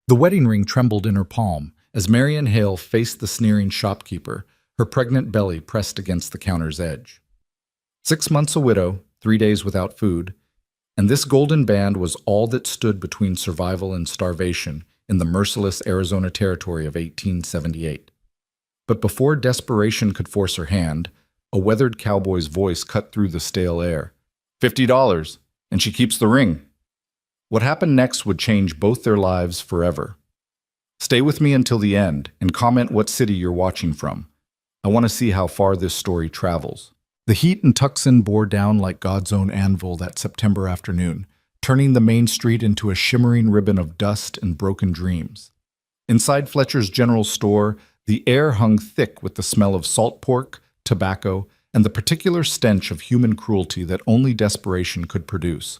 The wedding ring trembled in her palm as Marian Hale faced the sneering shopkeeper, her pregnant belly pressed against the counter's edge. 6 months a widow, 3 days without food, and this golden band was all that stood between survival and starvation in the merciless Arizona territory of 1878. But before desperation could force her hand, a weathered cowboy's voice cut through the stale air. $50, and she keeps the ring. What happened next would change both their lives forever. Stay with me until the end and comment what city you're watching from. I want to see how far this story travels. The heat in Tucson bore down like God's own anvil that September afternoon, turning the main street into a shimmering ribbon of dust and broken dreams. Inside Fletcher's general store, the air hung thick with the smell of salt pork, tobacco, and the particular stench of human cruelty that only desperation could produce.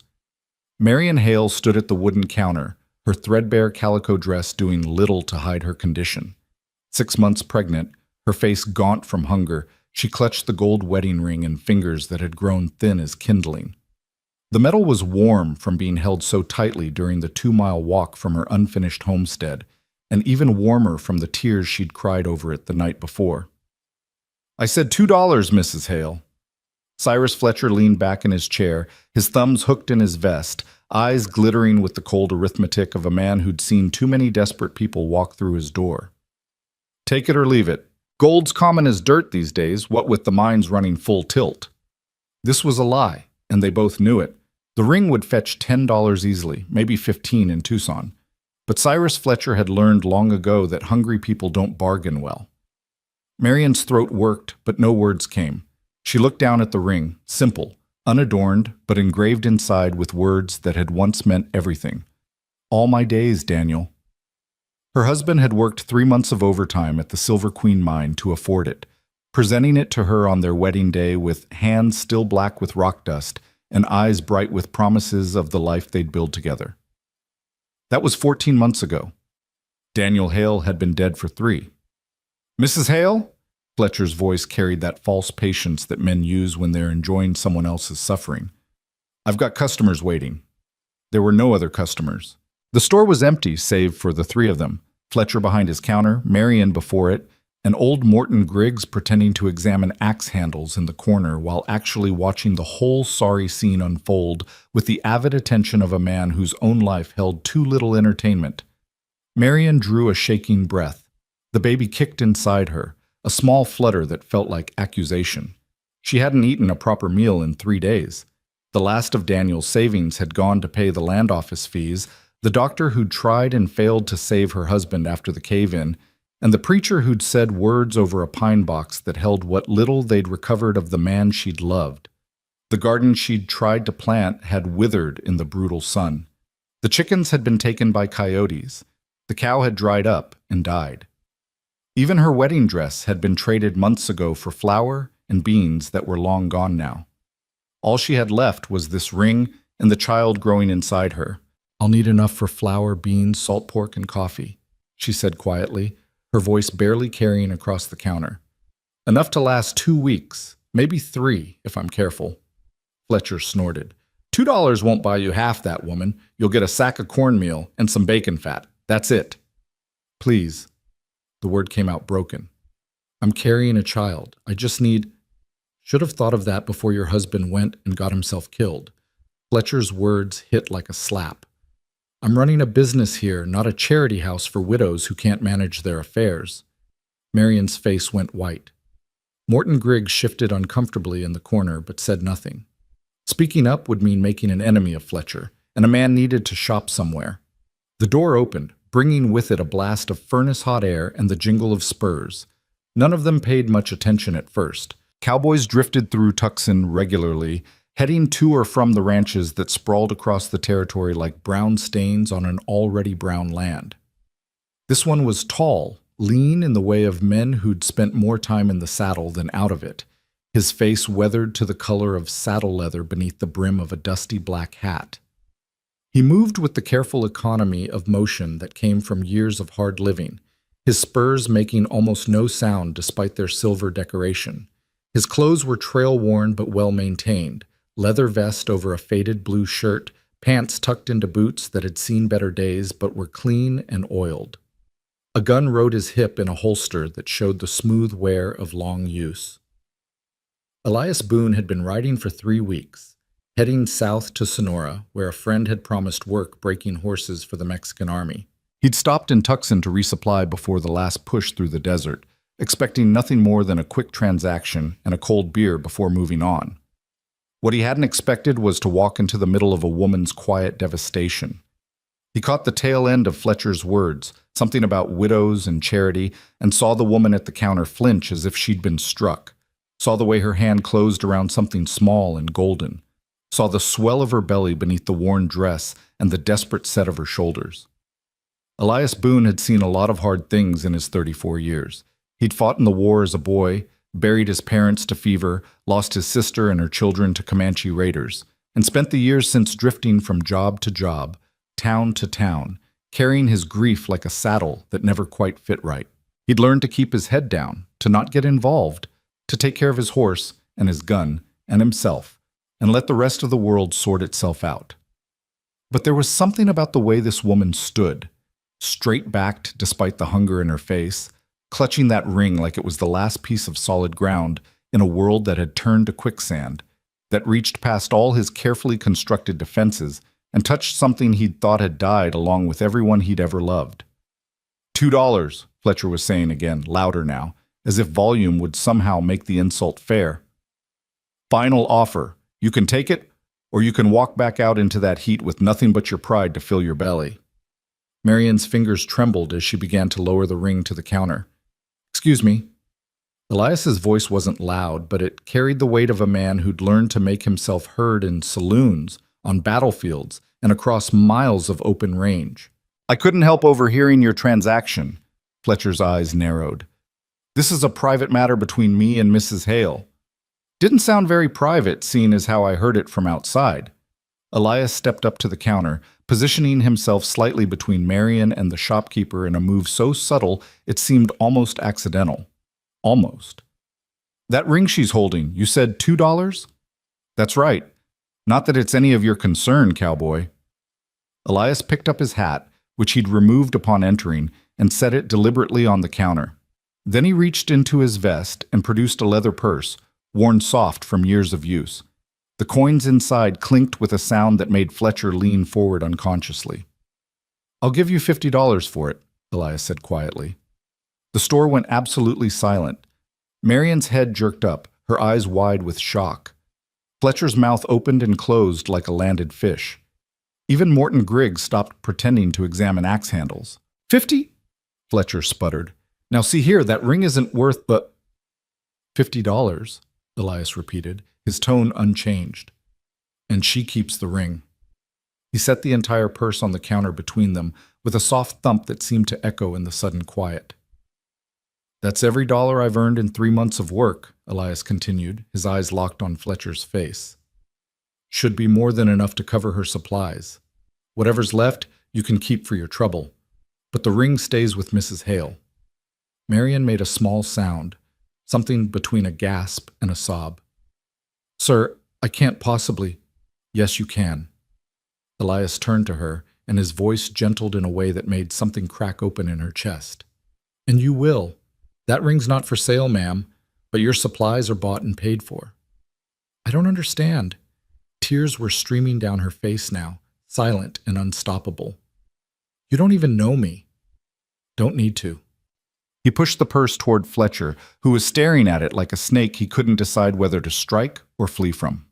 Marian Hale stood at the wooden counter, her threadbare calico dress doing little to hide her condition. 6 months pregnant, her face gaunt from hunger, she clutched the gold wedding ring in fingers that had grown thin as kindling. The metal was warm from being held so tightly during the 2-mile walk from her unfinished homestead, and even warmer from the tears she'd cried over it the night before. "I said $2, Mrs. Hale." Cyrus Fletcher leaned back in his chair, his thumbs hooked in his vest, eyes glittering with the cold arithmetic of a man who'd seen too many desperate people walk through his door. "Take it or leave it. Gold's common as dirt these days, what with the mines running full tilt." This was a lie, and they both knew it. The ring would fetch $10 easily, maybe $15 in Tucson. But Cyrus Fletcher had learned long ago that hungry people don't bargain well. Marian's throat worked, but no words came. She looked down at the ring, simple, unadorned, but engraved inside with words that had once meant everything. "All my days, Daniel." Her husband had worked 3 months of overtime at the Silver Queen mine to afford it, presenting it to her on their wedding day with hands still black with rock dust and eyes bright with promises of the life they'd build together. That was 14 months ago. Daniel Hale had been dead for 3. "Mrs. Hale?" Fletcher's voice carried that false patience that men use when they're enjoying someone else's suffering. "I've got customers waiting." There were no other customers. The store was empty save for the 3 of them, Fletcher behind his counter, Marian before it, and old Morton Griggs pretending to examine axe handles in the corner while actually watching the whole sorry scene unfold with the avid attention of a man whose own life held too little entertainment. Marian drew a shaking breath. The baby kicked inside her, a small flutter that felt like accusation. She hadn't eaten a proper meal in 3 days. The last of Daniel's savings had gone to pay the land office fees, the doctor who'd tried and failed to save her husband after the cave-in, and the preacher who'd said words over a pine box that held what little they'd recovered of the man she'd loved. The garden she'd tried to plant had withered in the brutal sun. The chickens had been taken by coyotes. The cow had dried up and died. Even her wedding dress had been traded months ago for flour and beans that were long gone now. All she had left was this ring and the child growing inside her. "I'll need enough for flour, beans, salt pork, and coffee," she said quietly, her voice barely carrying across the counter. "Enough to last 2 weeks, maybe 3, if I'm careful." Fletcher snorted. $2 won't buy you half that, woman. You'll get a sack of cornmeal and some bacon fat. That's it." "Please." The word came out broken. "I'm carrying a child. I just need—" "Should have thought of that before your husband went and got himself killed." Fletcher's words hit like a slap. "I'm running a business here, not a charity house for widows who can't manage their affairs." Marian's face went white. Morton Griggs shifted uncomfortably in the corner but said nothing. Speaking up would mean making an enemy of Fletcher, and a man needed to shop somewhere. The door opened, bringing with it a blast of furnace-hot air and the jingle of spurs. None of them paid much attention at first. Cowboys drifted through Tucson regularly, heading to or from the ranches that sprawled across the territory like brown stains on an already brown land. This one was tall, lean in the way of men who'd spent more time in the saddle than out of it, his face weathered to the color of saddle leather beneath the brim of a dusty black hat. He moved with the careful economy of motion that came from years of hard living, his spurs making almost no sound despite their silver decoration. His clothes were trail-worn but well-maintained, leather vest over a faded blue shirt, pants tucked into boots that had seen better days but were clean and oiled. A gun rode his hip in a holster that showed the smooth wear of long use. Elias Boone had been riding for 3 weeks, heading south to Sonora, where a friend had promised work breaking horses for the Mexican army. He'd stopped in Tucson to resupply before the last push through the desert, expecting nothing more than a quick transaction and a cold beer before moving on. What he hadn't expected was to walk into the middle of a woman's quiet devastation. He caught the tail end of Fletcher's words, something about widows and charity, and saw the woman at the counter flinch as if she'd been struck, saw the way her hand closed around something small and golden, saw the swell of her belly beneath the worn dress and the desperate set of her shoulders. Elias Boone had seen a lot of hard things in his 34 years. He'd fought in the war as a boy, buried his parents to fever, lost his sister and her children to Comanche raiders, and spent the years since drifting from job to job, town to town, carrying his grief like a saddle that never quite fit right. He'd learned to keep his head down, to not get involved, to take care of his horse and his gun and himself, and let the rest of the world sort itself out. But there was something about the way this woman stood, straight-backed despite the hunger in her face, clutching that ring like it was the last piece of solid ground in a world that had turned to quicksand, that reached past all his carefully constructed defenses and touched something he'd thought had died along with everyone he'd ever loved. $2, Fletcher was saying again, louder now, as if volume would somehow make the insult fair. Final offer. You can take it, or you can walk back out into that heat with nothing but your pride to fill your belly. Marian's fingers trembled as she began to lower the ring to the counter. Excuse me. Elias's voice wasn't loud, but it carried the weight of a man who'd learned to make himself heard in saloons, on battlefields, and across miles of open range. I couldn't help overhearing your transaction. Fletcher's eyes narrowed. This is a private matter between me and Mrs. Hale. Didn't sound very private, seeing as how I heard it from outside. Elias stepped up to the counter, positioning himself slightly between Marian and the shopkeeper in a move so subtle it seemed almost accidental. Almost. That ring she's holding, you said $2? That's right. Not that it's any of your concern, cowboy. Elias picked up his hat, which he'd removed upon entering, and set it deliberately on the counter. Then he reached into his vest and produced a leather purse, worn soft from years of use. The coins inside clinked with a sound that made Fletcher lean forward unconsciously. I'll give you $50 for it, Elias said quietly. The store went absolutely silent. Marian's head jerked up, her eyes wide with shock. Fletcher's mouth opened and closed like a landed fish. Even Morton Griggs stopped pretending to examine axe handles. 50? Fletcher sputtered. Now see here, that ring isn't worth but $50, Elias repeated, his tone unchanged. And she keeps the ring. He set the entire purse on the counter between them, with a soft thump that seemed to echo in the sudden quiet. That's every dollar I've earned in 3 months of work, Elias continued, his eyes locked on Fletcher's face. Should be more than enough to cover her supplies. Whatever's left, you can keep for your trouble. But the ring stays with Mrs. Hale. Marian made a small sound, something between a gasp and a sob. Sir, I can't possibly. Yes, you can. Elias turned to her, and his voice gentled in a way that made something crack open in her chest. And you will. That ring's not for sale, ma'am, but your supplies are bought and paid for. I don't understand. Tears were streaming down her face now, silent and unstoppable. You don't even know me. Don't need to. He pushed the purse toward Fletcher, who was staring at it like a snake he couldn't decide whether to strike or flee from.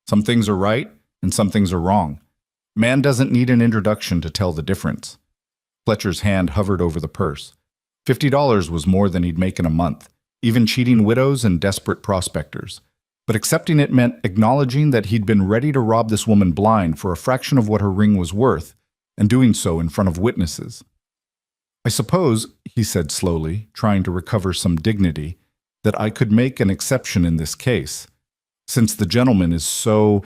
Some things are right, and some things are wrong. Man doesn't need an introduction to tell the difference. Fletcher's hand hovered over the purse. $50 was more than he'd make in a month, even cheating widows and desperate prospectors. But accepting it meant acknowledging that he'd been ready to rob this woman blind for a fraction of what her ring was worth, and doing so in front of witnesses. I suppose, he said slowly, trying to recover some dignity, that I could make an exception in this case, since the gentleman is so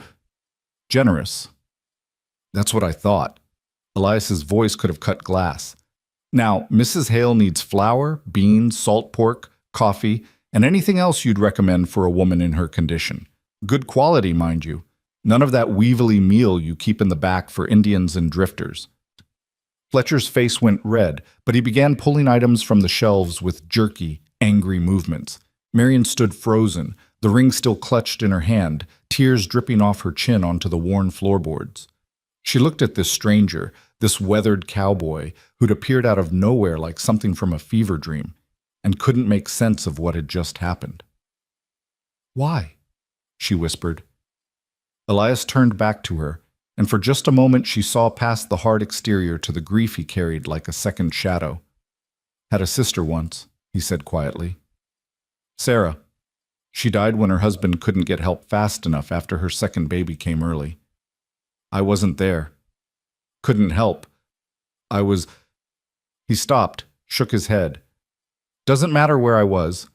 generous. That's what I thought. Elias's voice could have cut glass. Now, Mrs. Hale needs flour, beans, salt pork, coffee, and anything else you'd recommend for a woman in her condition. Good quality, mind you. None of that weevily meal you keep in the back for Indians and drifters. Fletcher's face went red, but he began pulling items from the shelves with jerky, angry movements. Marion stood frozen, the ring still clutched in her hand, tears dripping off her chin onto the worn floorboards. She looked at this stranger, this weathered cowboy, who'd appeared out of nowhere like something from a fever dream, and couldn't make sense of what had just happened. "Why?" she whispered. Elias turned back to her, and for just a moment she saw past the hard exterior to the grief he carried like a second shadow. "Had a sister once," he said quietly. "Sarah. She died when her husband couldn't get help fast enough after her second baby came early. I wasn't there. Couldn't help. I was—" He stopped, shook his head. "Doesn't matter where I was.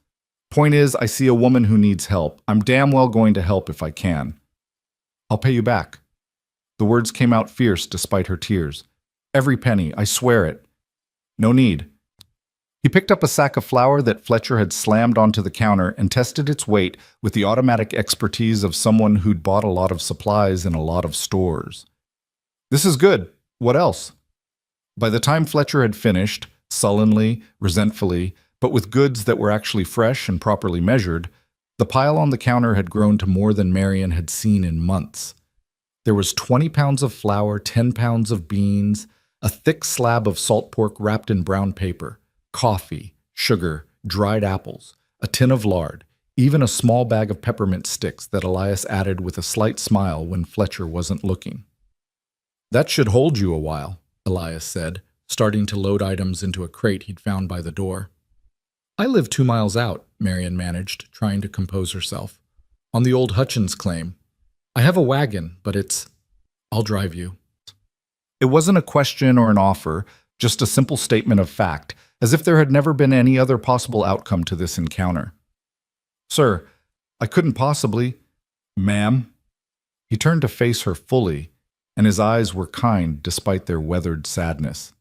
Point is, I see a woman who needs help. I'm damn well going to help if I can. I'll pay you back." The words came out fierce despite her tears. "Every penny, I swear it." "No need." He picked up a sack of flour that Fletcher had slammed onto the counter and tested its weight with the automatic expertise of someone who'd bought a lot of supplies in a lot of stores. "This is good. What else?" By the time Fletcher had finished, sullenly, resentfully, but with goods that were actually fresh and properly measured, the pile on the counter had grown to more than Marion had seen in months. There was 20 pounds of flour, 10 pounds of beans, a thick slab of salt pork wrapped in brown paper, coffee, sugar, dried apples, a tin of lard, even a small bag of peppermint sticks that Elias added with a slight smile when Fletcher wasn't looking. "That should hold you a while," Elias said, starting to load items into a crate he'd found by the door. "I live 2 miles out," Marion managed, trying to compose herself. "On the old Hutchins claim. I have a wagon, but I'll drive you." It wasn't a question or an offer, just a simple statement of fact, as if there had never been any other possible outcome to this encounter. "Sir, I couldn't possibly—" "Ma'am?" He turned to face her fully, and his eyes were kind despite their weathered sadness.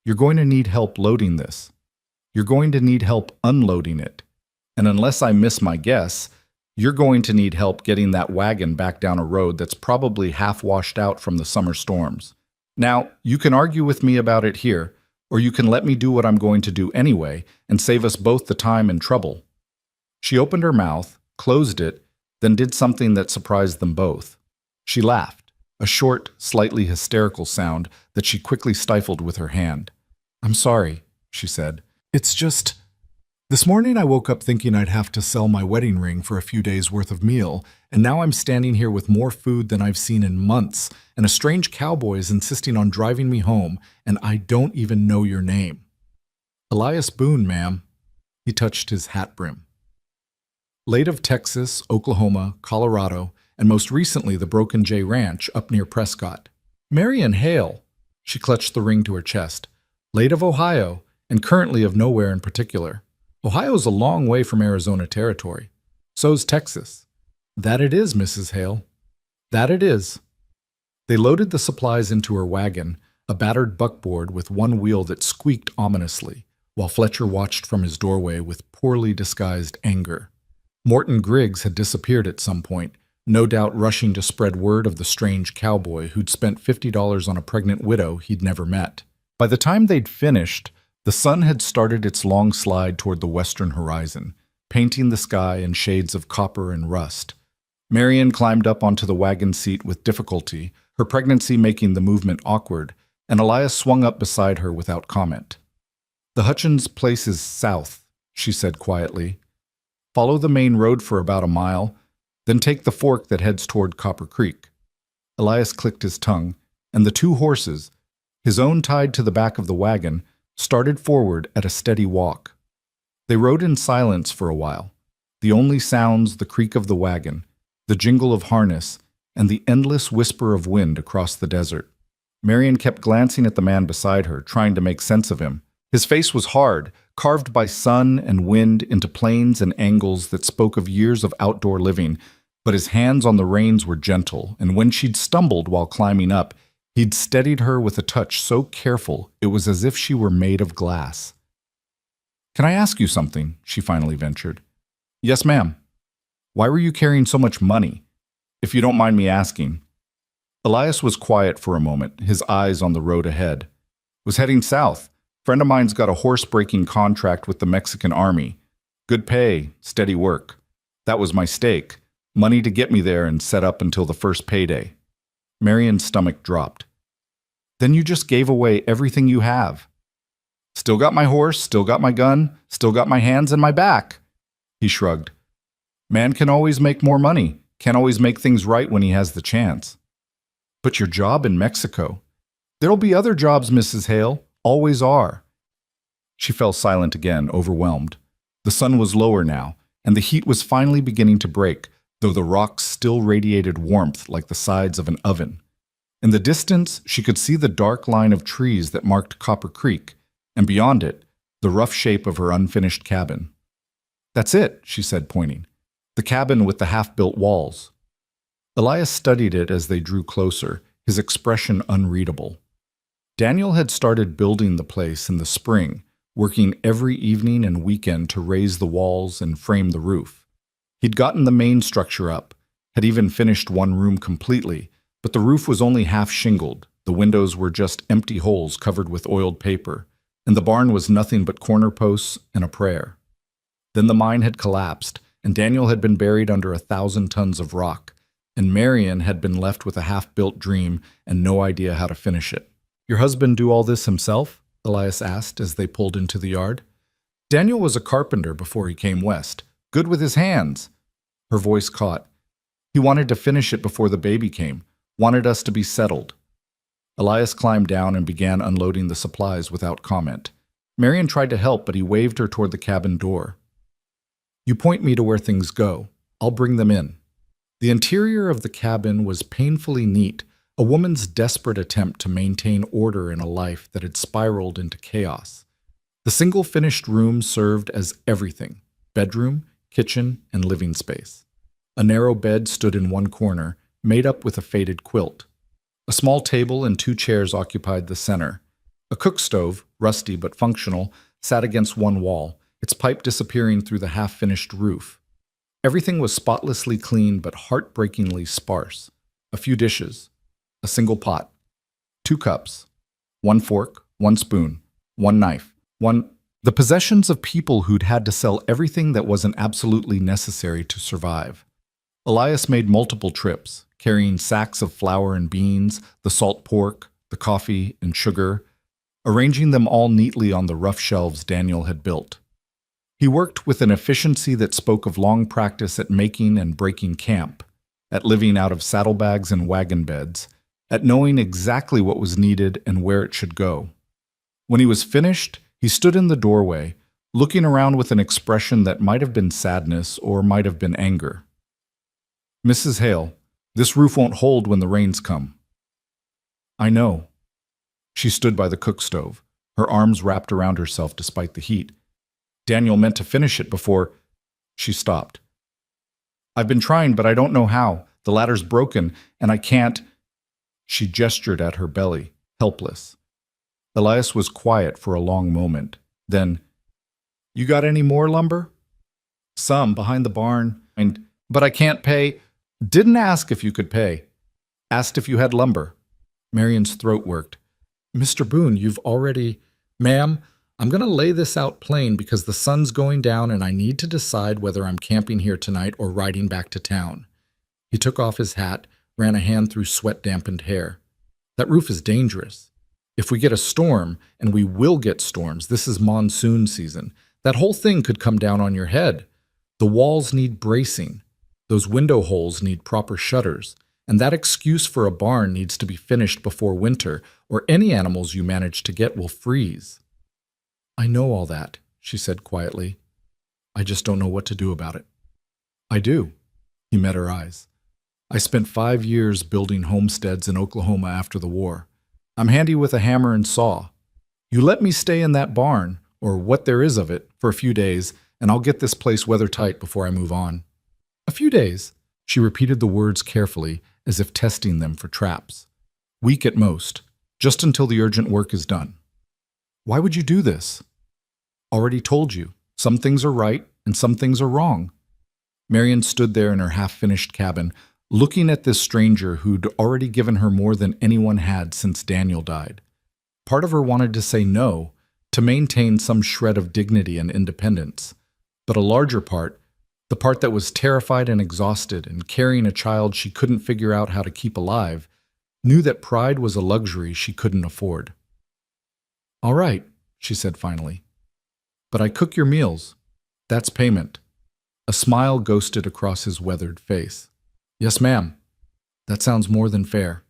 "You're going to need help loading this. You're going to need help unloading it. And unless I miss my guess, you're going to need help getting that wagon back down a road that's probably half washed out from the summer storms. Now, you can argue with me about it here, or you can let me do what I'm going to do anyway and save us both the time and trouble." She opened her mouth, closed it, then did something that surprised them both. She laughed, a short, slightly hysterical sound that she quickly stifled with her hand. "I'm sorry," she said. "It's just... This morning I woke up thinking I'd have to sell my wedding ring for a few days' worth of meal, and now I'm standing here with more food than I've seen in months, and a strange cowboy is insisting on driving me home, and I don't even know your name." "Elias Boone, ma'am." He touched his hat brim. "Late of Texas, Oklahoma, Colorado, and most recently the Broken J Ranch up near Prescott. Marion Hale." She clutched the ring to her chest. "Late of Ohio, and currently of nowhere in particular. Ohio's a long way from Arizona territory. So's Texas." "That it is, Mrs. Hale. That it is." They loaded the supplies into her wagon, a battered buckboard with one wheel that squeaked ominously, while Fletcher watched from his doorway with poorly disguised anger. Morton Griggs had disappeared at some point, no doubt rushing to spread word of the strange cowboy who'd spent $50 on a pregnant widow he'd never met. By the time they'd finished, the sun had started its long slide toward the western horizon, painting the sky in shades of copper and rust. Marion climbed up onto the wagon seat with difficulty, her pregnancy making the movement awkward, and Elias swung up beside her without comment. "The Hutchins place is south," she said quietly. "Follow the main road for about a mile, then take the fork that heads toward Copper Creek." Elias clicked his tongue, and the 2 horses, his own tied to the back of the wagon, started forward at a steady walk. They rode in silence for a while, the only sounds the creak of the wagon, the jingle of harness, and the endless whisper of wind across the desert. Marion kept glancing at the man beside her, trying to make sense of him. His face was hard, carved by sun and wind into planes and angles that spoke of years of outdoor living, but his hands on the reins were gentle, and when she'd stumbled while climbing up, he'd steadied her with a touch so careful it was as if she were made of glass. "Can I ask you something?" she finally ventured. "Yes, ma'am." "Why were you carrying so much money?" If you don't mind me asking. Elias was quiet for a moment, his eyes on the road ahead. Was heading south. Friend of mine's got a horse-breaking contract with the Mexican army. Good pay, steady work. That was my stake. Money to get me there and set up until the first payday. Marion's stomach dropped. Then you just gave away everything you have. Still got my horse, still got my gun, still got my hands and my back. He shrugged. Man can always make more money, can always make things right when he has the chance. But your job in Mexico. There'll be other jobs, Mrs. Hale. Always are. She fell silent again, overwhelmed. The sun was lower now, and the heat was finally beginning to break, though the rocks still radiated warmth like the sides of an oven. In the distance, she could see the dark line of trees that marked Copper Creek, and beyond it, the rough shape of her unfinished cabin. That's it, she said, pointing. The cabin with the half-built walls. Elias studied it as they drew closer, his expression unreadable. Daniel had started building the place in the spring, working every evening and weekend to raise the walls and frame the roof. He'd gotten the main structure up, had even finished one room completely, but the roof was only half shingled, the windows were just empty holes covered with oiled paper, and the barn was nothing but corner posts and a prayer. Then the mine had collapsed, and Daniel had been buried under 1,000 tons of rock, and Marion had been left with a half-built dream and no idea how to finish it. Your husband do all this himself? Elias asked as they pulled into the yard. Daniel was a carpenter before he came west, good with his hands. Her voice caught. He wanted to finish it before the baby came, wanted us to be settled. Elias climbed down and began unloading the supplies without comment. Marion tried to help, but he waved her toward the cabin door. You point me to where things go. I'll bring them in. The interior of the cabin was painfully neat, a woman's desperate attempt to maintain order in a life that had spiraled into chaos. The single finished room served as everything: bedroom, kitchen, and living space. A narrow bed stood in one corner, made up with a faded quilt. A small table and 2 chairs occupied the center. A cook stove, rusty but functional, sat against one wall, its pipe disappearing through the half-finished roof. Everything was spotlessly clean but heartbreakingly sparse. A few dishes, a single pot, 2 cups, 1 fork, 1 spoon, 1 knife, the possessions of people who'd had to sell everything that wasn't absolutely necessary to survive. Elias made multiple trips, carrying sacks of flour and beans, the salt pork, the coffee and sugar, arranging them all neatly on the rough shelves Daniel had built. He worked with an efficiency that spoke of long practice at making and breaking camp, at living out of saddlebags and wagon beds, at knowing exactly what was needed and where it should go. When he was finished, he stood in the doorway, looking around with an expression that might have been sadness or might have been anger. Mrs. Hale, this roof won't hold when the rains come. I know. She stood by the cook stove, her arms wrapped around herself despite the heat. Daniel meant to finish it before... She stopped. I've been trying, but I don't know how. The ladder's broken, and I can't... She gestured at her belly, helpless. Elias was quiet for a long moment. Then, You got any more lumber? Some, behind the barn. But I can't pay... Didn't ask if you could pay. Asked if you had lumber. Marion's throat worked. Mr. Boone, you've already... Ma'am, I'm going to lay this out plain because the sun's going down and I need to decide whether I'm camping here tonight or riding back to town. He took off his hat, ran a hand through sweat-dampened hair. That roof is dangerous. If we get a storm, and we will get storms, this is monsoon season, that whole thing could come down on your head. The walls need bracing. Those window holes need proper shutters. And that excuse for a barn needs to be finished before winter, or any animals you manage to get will freeze. I know all that, she said quietly. I just don't know what to do about it. I do. He met her eyes. I spent 5 years building homesteads in Oklahoma after the war. I'm handy with a hammer and saw. You let me stay in that barn, or what there is of it, for a few days, and I'll get this place weather-tight before I move on. A few days. She repeated the words carefully, as if testing them for traps. Week at most, just until the urgent work is done. Why would you do this? Already told you. Some things are right, and some things are wrong. Marion stood there in her half-finished cabin, looking at this stranger who'd already given her more than anyone had since Daniel died. Part of her wanted to say no, to maintain some shred of dignity and independence. But a larger part, the part that was terrified and exhausted and carrying a child she couldn't figure out how to keep alive, knew that pride was a luxury she couldn't afford. "All right," she said finally. "But I cook your meals. That's payment." A smile ghosted across his weathered face. "Yes, ma'am. That sounds more than fair."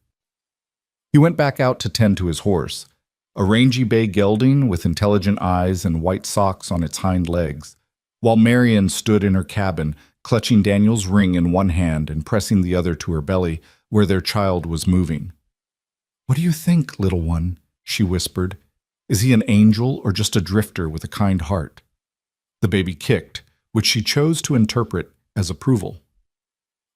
He went back out to tend to his horse, a rangy bay gelding with intelligent eyes and white socks on its hind legs, while Marion stood in her cabin, clutching Daniel's ring in one hand and pressing the other to her belly where their child was moving. "What do you think, little one?" she whispered. "Is he an angel or just a drifter with a kind heart?" The baby kicked, which she chose to interpret as approval.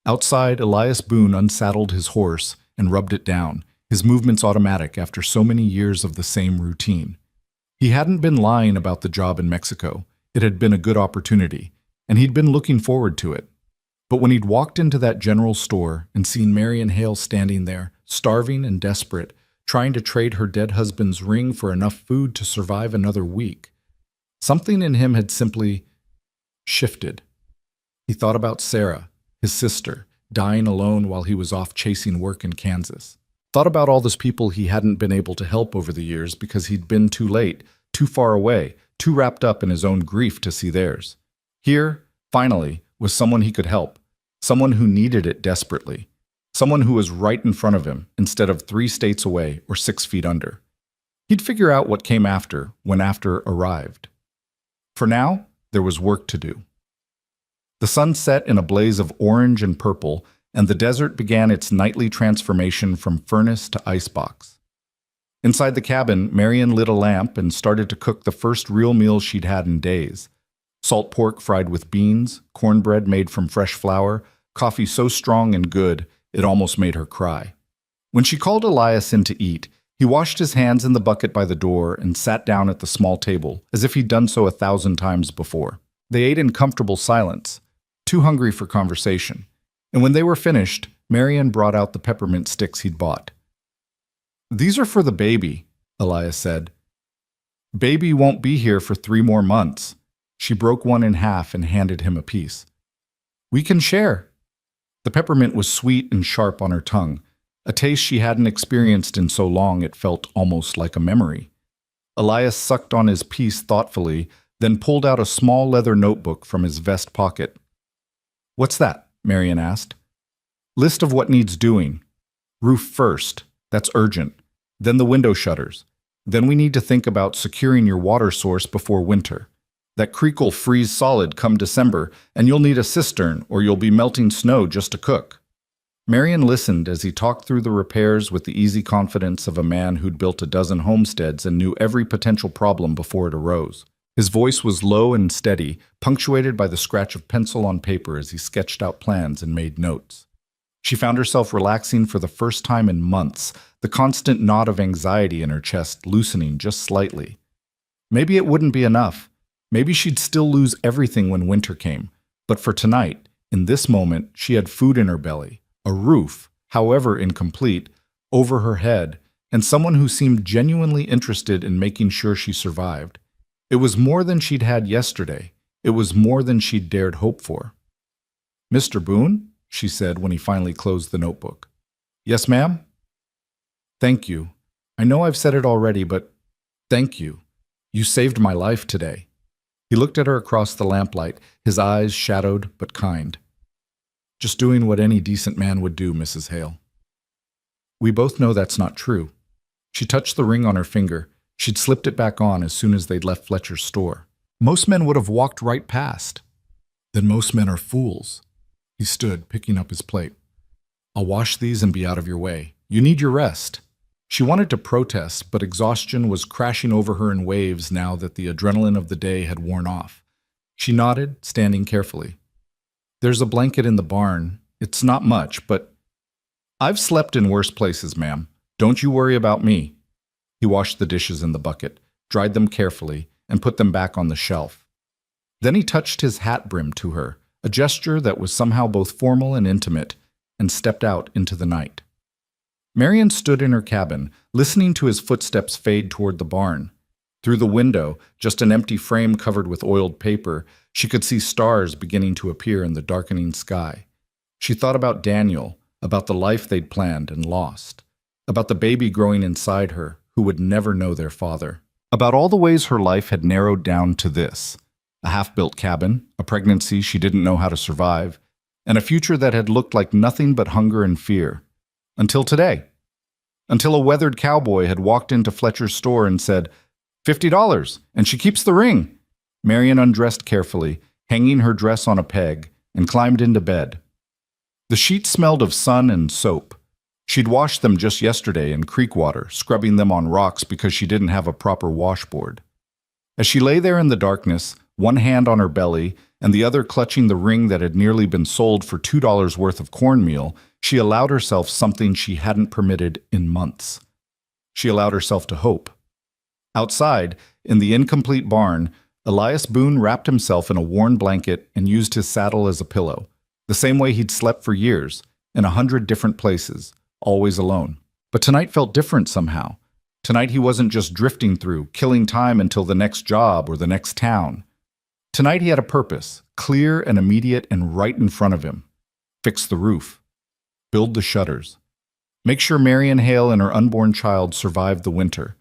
Outside, Elias Boone unsaddled his horse and rubbed it down, his movements automatic after so many years of the same routine. He hadn't been lying about the job in Mexico. It had been a good opportunity, and he'd been looking forward to it. But when he'd walked into that general store and seen Marion Hale standing there, starving and desperate, trying to trade her dead husband's ring for enough food to survive another week, something in him had simply shifted. He thought about Sarah, his sister, dying alone while he was off chasing work in Kansas. Thought about all those people he hadn't been able to help over the years because he'd been too late, too far away, too wrapped up in his own grief to see theirs. Here, finally, was someone he could help, someone who needed it desperately, someone who was right in front of him instead of 3 states away or 6 feet under. He'd figure out what came after when after arrived. For now, there was work to do. The sun set in a blaze of orange and purple, and the desert began its nightly transformation from furnace to icebox. Inside the cabin, Marion lit a lamp and started to cook the first real meal she'd had in days. Salt pork fried with beans, cornbread made from fresh flour, coffee so strong and good it almost made her cry. When she called Elias in to eat, he washed his hands in the bucket by the door and sat down at the small table, as if he'd done so 1,000 times before. They ate in comfortable silence, too hungry for conversation. And when they were finished, Marion brought out the peppermint sticks he'd bought. "These are for the baby," Elias said. "Baby won't be here for 3 more months." She broke one in half and handed him a piece. "We can share." The peppermint was sweet and sharp on her tongue, a taste she hadn't experienced in so long it felt almost like a memory. Elias sucked on his piece thoughtfully, then pulled out a small leather notebook from his vest pocket. "What's that?" Marion asked. "List of what needs doing. Roof first. That's urgent. Then the window shutters. Then we need to think about securing your water source before winter. That creek'll freeze solid come December, and you'll need a cistern or you'll be melting snow just to cook." Marion listened as he talked through the repairs with the easy confidence of a man who'd built a dozen homesteads and knew every potential problem before it arose. His voice was low and steady, punctuated by the scratch of pencil on paper as he sketched out plans and made notes. She found herself relaxing for the first time in months, the constant knot of anxiety in her chest loosening just slightly. Maybe it wouldn't be enough. Maybe she'd still lose everything when winter came. But for tonight, in this moment, she had food in her belly, a roof, however incomplete, over her head, and someone who seemed genuinely interested in making sure she survived. It was more than she'd had yesterday. It was more than she'd dared hope for. "Mr. Boone?" she said when he finally closed the notebook. "Yes, ma'am?" "Thank you. I know I've said it already, but thank you. You saved my life today." He looked at her across the lamplight, his eyes shadowed but kind. "Just doing what any decent man would do, Mrs. Hale." "We both know that's not true." She touched the ring on her finger. She'd slipped it back on as soon as they'd left Fletcher's store. "Most men would have walked right past." "Then most men are fools." He stood, picking up his plate. "I'll wash these and be out of your way. You need your rest." She wanted to protest, but exhaustion was crashing over her in waves now that the adrenaline of the day had worn off. She nodded, standing carefully. "There's a blanket in the barn. It's not much, but—" "I've slept in worse places, ma'am. Don't you worry about me." He washed the dishes in the bucket, dried them carefully, and put them back on the shelf. Then he touched his hat brim to her, a gesture that was somehow both formal and intimate. and stepped out into the night. Marion stood in her cabin, listening to his footsteps fade toward the barn. Through the window, just an empty frame covered with oiled paper, she could see stars beginning to appear in the darkening sky. She thought about Daniel, about the life they'd planned and lost, about the baby growing inside her who would never know their father, about all the ways her life had narrowed down to this: a half-built cabin, a pregnancy she didn't know how to survive, and a future that had looked like nothing but hunger and fear. Until today. Until a weathered cowboy had walked into Fletcher's store and said, $50, and she keeps the ring. Marion undressed carefully, hanging her dress on a peg, and climbed into bed. The sheets smelled of sun and soap. She'd washed them just yesterday in creek water, scrubbing them on rocks because she didn't have a proper washboard. As she lay there in the darkness, one hand on her belly and the other clutching the ring that had nearly been sold for $2 worth of cornmeal, she allowed herself something she hadn't permitted in months. She allowed herself to hope. Outside, in the incomplete barn, Elias Boone wrapped himself in a worn blanket and used his saddle as a pillow, the same way he'd slept for years, in 100 different places, always alone. But tonight felt different somehow. Tonight he wasn't just drifting through, killing time until the next job or the next town. Tonight he had a purpose, clear and immediate and right in front of him. Fix the roof. Build the shutters. Make sure Marion Hale and her unborn child survived the winter.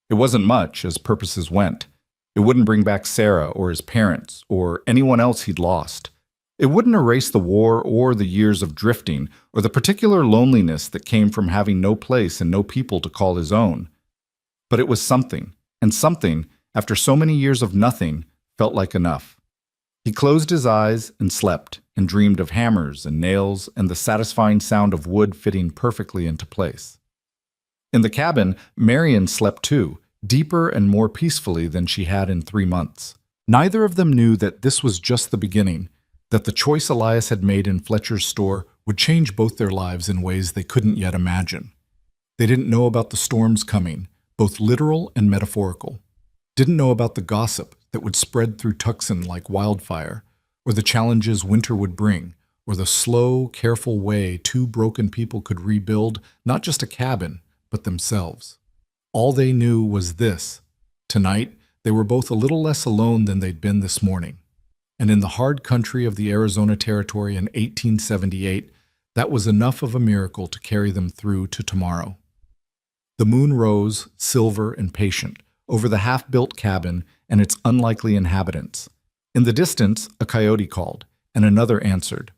It wasn't much, as purposes went. It wouldn't bring back Sarah or his parents or anyone else he'd lost. It wouldn't erase the war or the years of drifting or the particular loneliness that came from having no place and no people to call his own. But it was something, and something, after so many years of nothing, felt like enough. He closed his eyes and slept and dreamed of hammers and nails and the satisfying sound of wood fitting perfectly into place. In the cabin, Marion slept too, deeper and more peacefully than she had in 3 months. Neither of them knew that this was just the beginning, that the choice Elias had made in Fletcher's store would change both their lives in ways they couldn't yet imagine. They didn't know about the storms coming, both literal and metaphorical. Didn't know about the gossip that would spread through Tucson like wildfire, or the challenges winter would bring, or the slow, careful way 2 broken people could rebuild not just a cabin, but themselves. All they knew was this: tonight, they were both a little less alone than they'd been this morning. And in the hard country of the Arizona Territory in 1878, that was enough of a miracle to carry them through to tomorrow. The moon rose, silver and patient, over the half-built cabin and its unlikely inhabitants. In the distance, a coyote called, and another answered.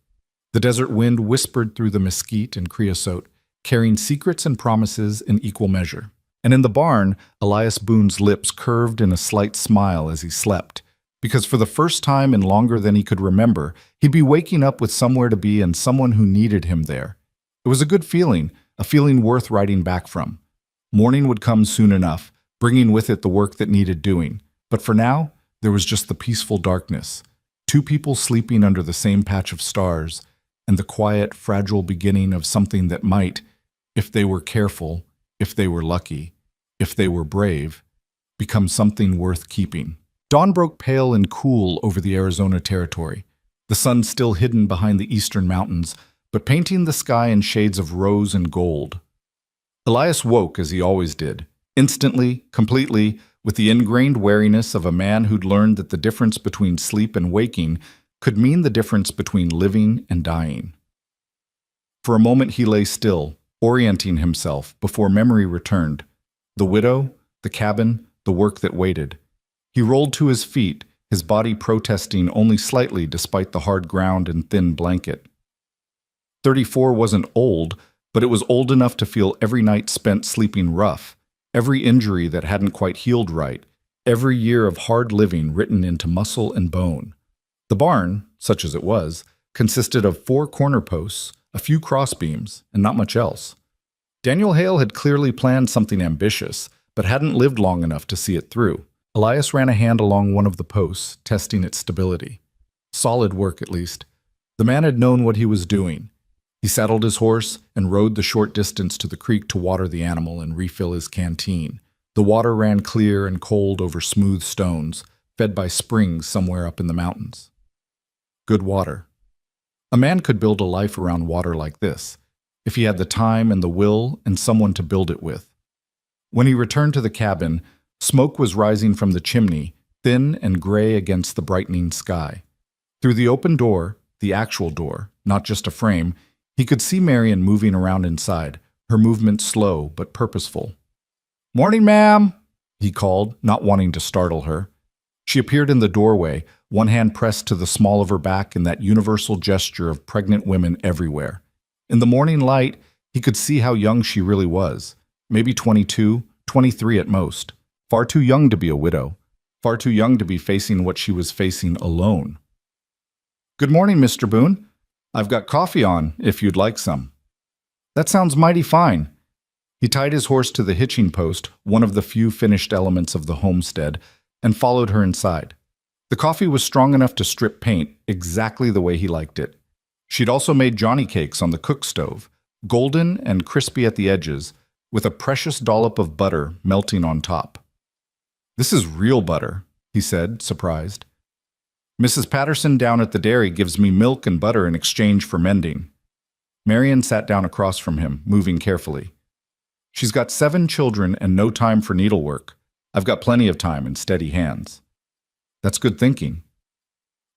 The desert wind whispered through the mesquite and creosote, carrying secrets and promises in equal measure. And in the barn, Elias Boone's lips curved in a slight smile as he slept, because for the first time in longer than he could remember, he'd be waking up with somewhere to be and someone who needed him there. It was a good feeling, a feeling worth writing back from. Morning would come soon enough, bringing with it the work that needed doing. But for now, there was just the peaceful darkness, 2 people sleeping under the same patch of stars, and the quiet, fragile beginning of something that might, if they were careful, if they were lucky, if they were brave, become something worth keeping. Dawn broke pale and cool over the Arizona Territory, the sun still hidden behind the eastern mountains, but painting the sky in shades of rose and gold. Elias woke as he always did, instantly, completely, with the ingrained wariness of a man who'd learned that the difference between sleep and waking could mean the difference between living and dying. For a moment he lay still, orienting himself before memory returned. The widow, the cabin, the work that waited. He rolled to his feet, his body protesting only slightly despite the hard ground and thin blanket. 34 wasn't old, but it was old enough to feel every night spent sleeping rough, every injury that hadn't quite healed right, every year of hard living written into muscle and bone. The barn, such as it was, consisted of 4 corner posts, a few crossbeams, and not much else. Daniel Hale had clearly planned something ambitious, but hadn't lived long enough to see it through. Elias ran a hand along one of the posts, testing its stability. Solid work, at least. The man had known what he was doing. He saddled his horse and rode the short distance to the creek to water the animal and refill his canteen. The water ran clear and cold over smooth stones, fed by springs somewhere up in the mountains. Good water. A man could build a life around water like this, if he had the time and the will and someone to build it with. When he returned to the cabin, smoke was rising from the chimney, thin and gray against the brightening sky. Through the open door, the actual door, not just a frame, he could see Marian moving around inside, her movements slow but purposeful. "Morning, ma'am," he called, not wanting to startle her. She appeared in the doorway, one hand pressed to the small of her back in that universal gesture of pregnant women everywhere. In the morning light, he could see how young she really was. Maybe 22, 23 at most. Far too young to be a widow. Far too young to be facing what she was facing alone. "Good morning, Mr. Boone. I've got coffee on, if you'd like some." "That sounds mighty fine." He tied his horse to the hitching post, one of the few finished elements of the homestead, and followed her inside. The coffee was strong enough to strip paint, exactly the way he liked it. She'd also made Johnny cakes on the cook stove, golden and crispy at the edges, with a precious dollop of butter melting on top. "This is real butter," he said, surprised. "Mrs. Patterson down at the dairy gives me milk and butter in exchange for mending." Marian sat down across from him, moving carefully. "She's got 7 children and no time for needlework. I've got plenty of time and steady hands." "That's good thinking."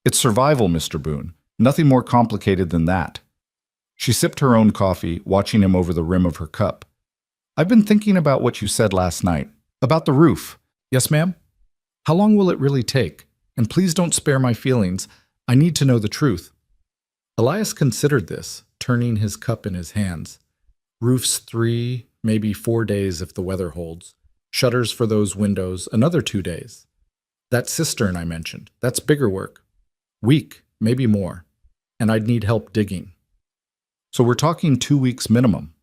"It's survival, Mr. Boone. Nothing more complicated than that." She sipped her own coffee, watching him over the rim of her cup. "I've been thinking about what you said last night. About the roof." "Yes, ma'am?" "How long will it really take? And please don't spare my feelings. I need to know the truth." Elias considered this, turning his cup in his hands. "Roofs 3, maybe 4 days if the weather holds. Shutters for those windows, another 2 days. That cistern I mentioned, that's bigger work. Week, maybe more. And I'd need help digging. So we're talking 2 weeks minimum.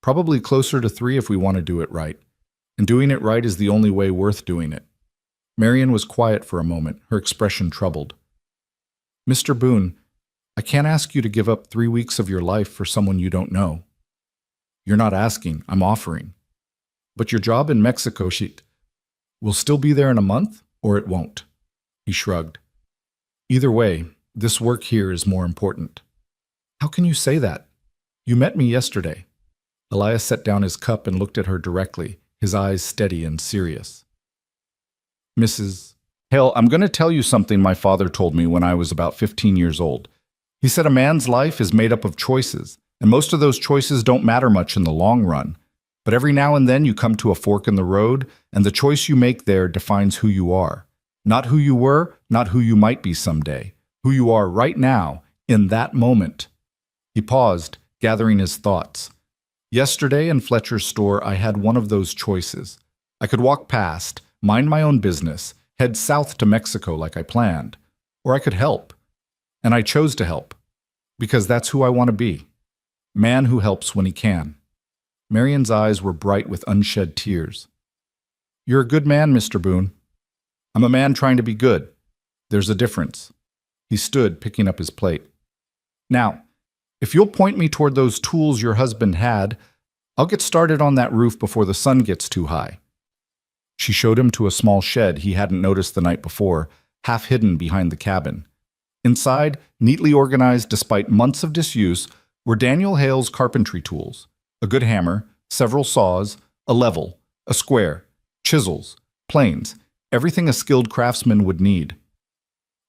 Probably closer to 3 if we want to do it right. And doing it right is the only way worth doing it." Marian was quiet for a moment, her expression troubled. "Mr. Boone, I can't ask you to give up 3 weeks of your life for someone you don't know." "You're not asking, I'm offering. But your job in Mexico, will still be there in a month, or it won't." He shrugged. "Either way, this work here is more important." "How can you say that? You met me yesterday." Elias set down his cup and looked at her directly, his eyes steady and serious. "Mrs. Hale, I'm going to tell you something my father told me when I was about 15 years old. He said a man's life is made up of choices, and most of those choices don't matter much in the long run. But every now and then you come to a fork in the road, and the choice you make there defines who you are. Not who you were, not who you might be someday. Who you are right now, in that moment." He paused, gathering his thoughts. "Yesterday in Fletcher's store, I had one of those choices. I could walk past, mind my own business, head south to Mexico like I planned. Or I could help. And I chose to help. Because that's who I want to be. Man who helps when he can." Marian's eyes were bright with unshed tears. "You're a good man, Mr. Boone." "I'm a man trying to be good. There's a difference." He stood, picking up his plate. "Now, if you'll point me toward those tools your husband had, I'll get started on that roof before the sun gets too high." She showed him to a small shed he hadn't noticed the night before, half hidden behind the cabin. Inside, neatly organized despite months of disuse, were Daniel Hale's carpentry tools. A good hammer, several saws, a level, a square, chisels, planes, everything a skilled craftsman would need.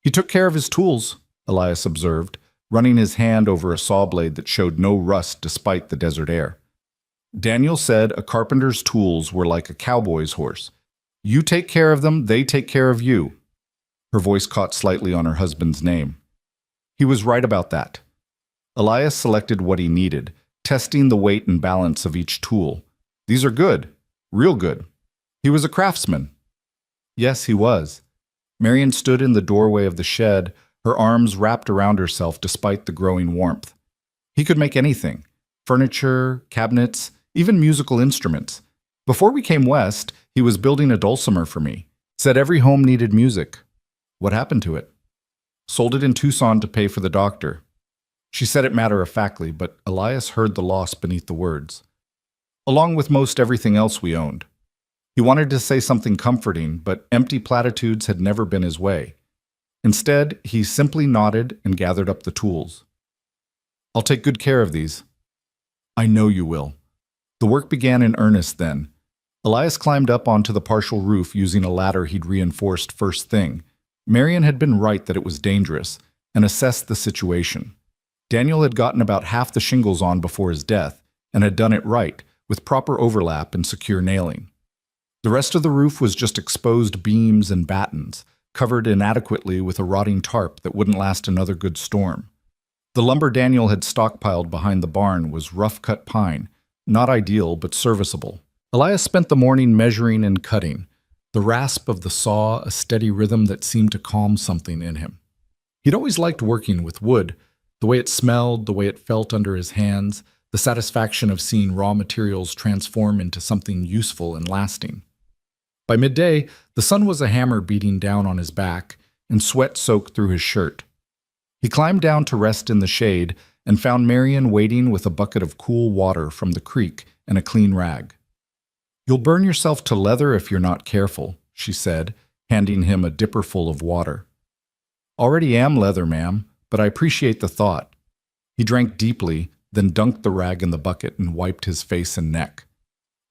"He took care of his tools," Elias observed, running his hand over a saw blade that showed no rust despite the desert air. "Daniel said a carpenter's tools were like a cowboy's horse. You take care of them, they take care of you." Her voice caught slightly on her husband's name. He was right about that. Elias selected what he needed, testing the weight and balance of each tool. These are good, real good. He was a craftsman. Yes, he was. Marian stood in the doorway of the shed, her arms wrapped around herself despite the growing warmth. He could make anything, furniture, cabinets, even musical instruments. Before we came west, he was building a dulcimer for me. Said every home needed music. What happened to it? Sold it in Tucson to pay for the doctor. She said it matter-of-factly, but Elias heard the loss beneath the words. Along with most everything else we owned. He wanted to say something comforting, but empty platitudes had never been his way. Instead, he simply nodded and gathered up the tools. I'll take good care of these. I know you will. The work began in earnest then. Elias climbed up onto the partial roof using a ladder he'd reinforced first thing. Marion had been right that it was dangerous, and assessed the situation. Daniel had gotten about half the shingles on before his death, and had done it right, with proper overlap and secure nailing. The rest of the roof was just exposed beams and battens, covered inadequately with a rotting tarp that wouldn't last another good storm. The lumber Daniel had stockpiled behind the barn was rough-cut pine, not ideal but serviceable. Elias spent the morning measuring and cutting, the rasp of the saw a steady rhythm that seemed to calm something in him. He'd always liked working with wood, the way it smelled, the way it felt under his hands, the satisfaction of seeing raw materials transform into something useful and lasting. By midday, the sun was a hammer beating down on his back, and sweat soaked through his shirt. He climbed down to rest in the shade and found Marion waiting with a bucket of cool water from the creek and a clean rag. "You'll burn yourself to leather if you're not careful," she said, handing him a dipper full of water. "Already am leather, ma'am, but I appreciate the thought." He drank deeply, then dunked the rag in the bucket and wiped his face and neck.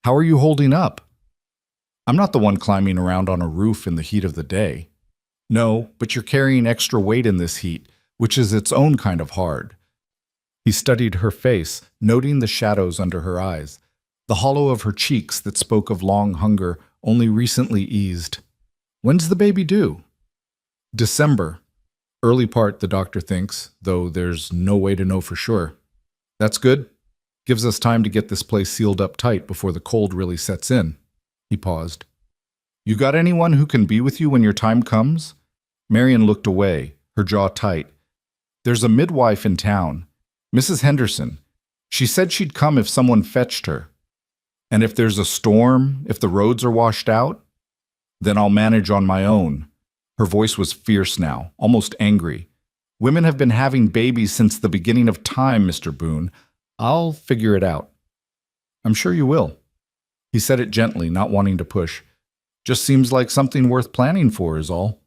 "How are you holding up?" "I'm not the one climbing around on a roof in the heat of the day." "No, but you're carrying extra weight in this heat, which is its own kind of hard." He studied her face, noting the shadows under her eyes, the hollow of her cheeks that spoke of long hunger only recently eased. "When's the baby due?" "December. Early part, the doctor thinks, though there's no way to know for sure." "That's good. Gives us time to get this place sealed up tight before the cold really sets in." He paused. "You got anyone who can be with you when your time comes?" Marion looked away, her jaw tight. "There's a midwife in town, Mrs. Henderson. She said she'd come if someone fetched her. And if there's a storm, if the roads are washed out, then I'll manage on my own." Her voice was fierce now, almost angry. "Women have been having babies since the beginning of time, Mr. Boone. I'll figure it out." "I'm sure you will." He said it gently, not wanting to push. "Just seems like something worth planning for is all.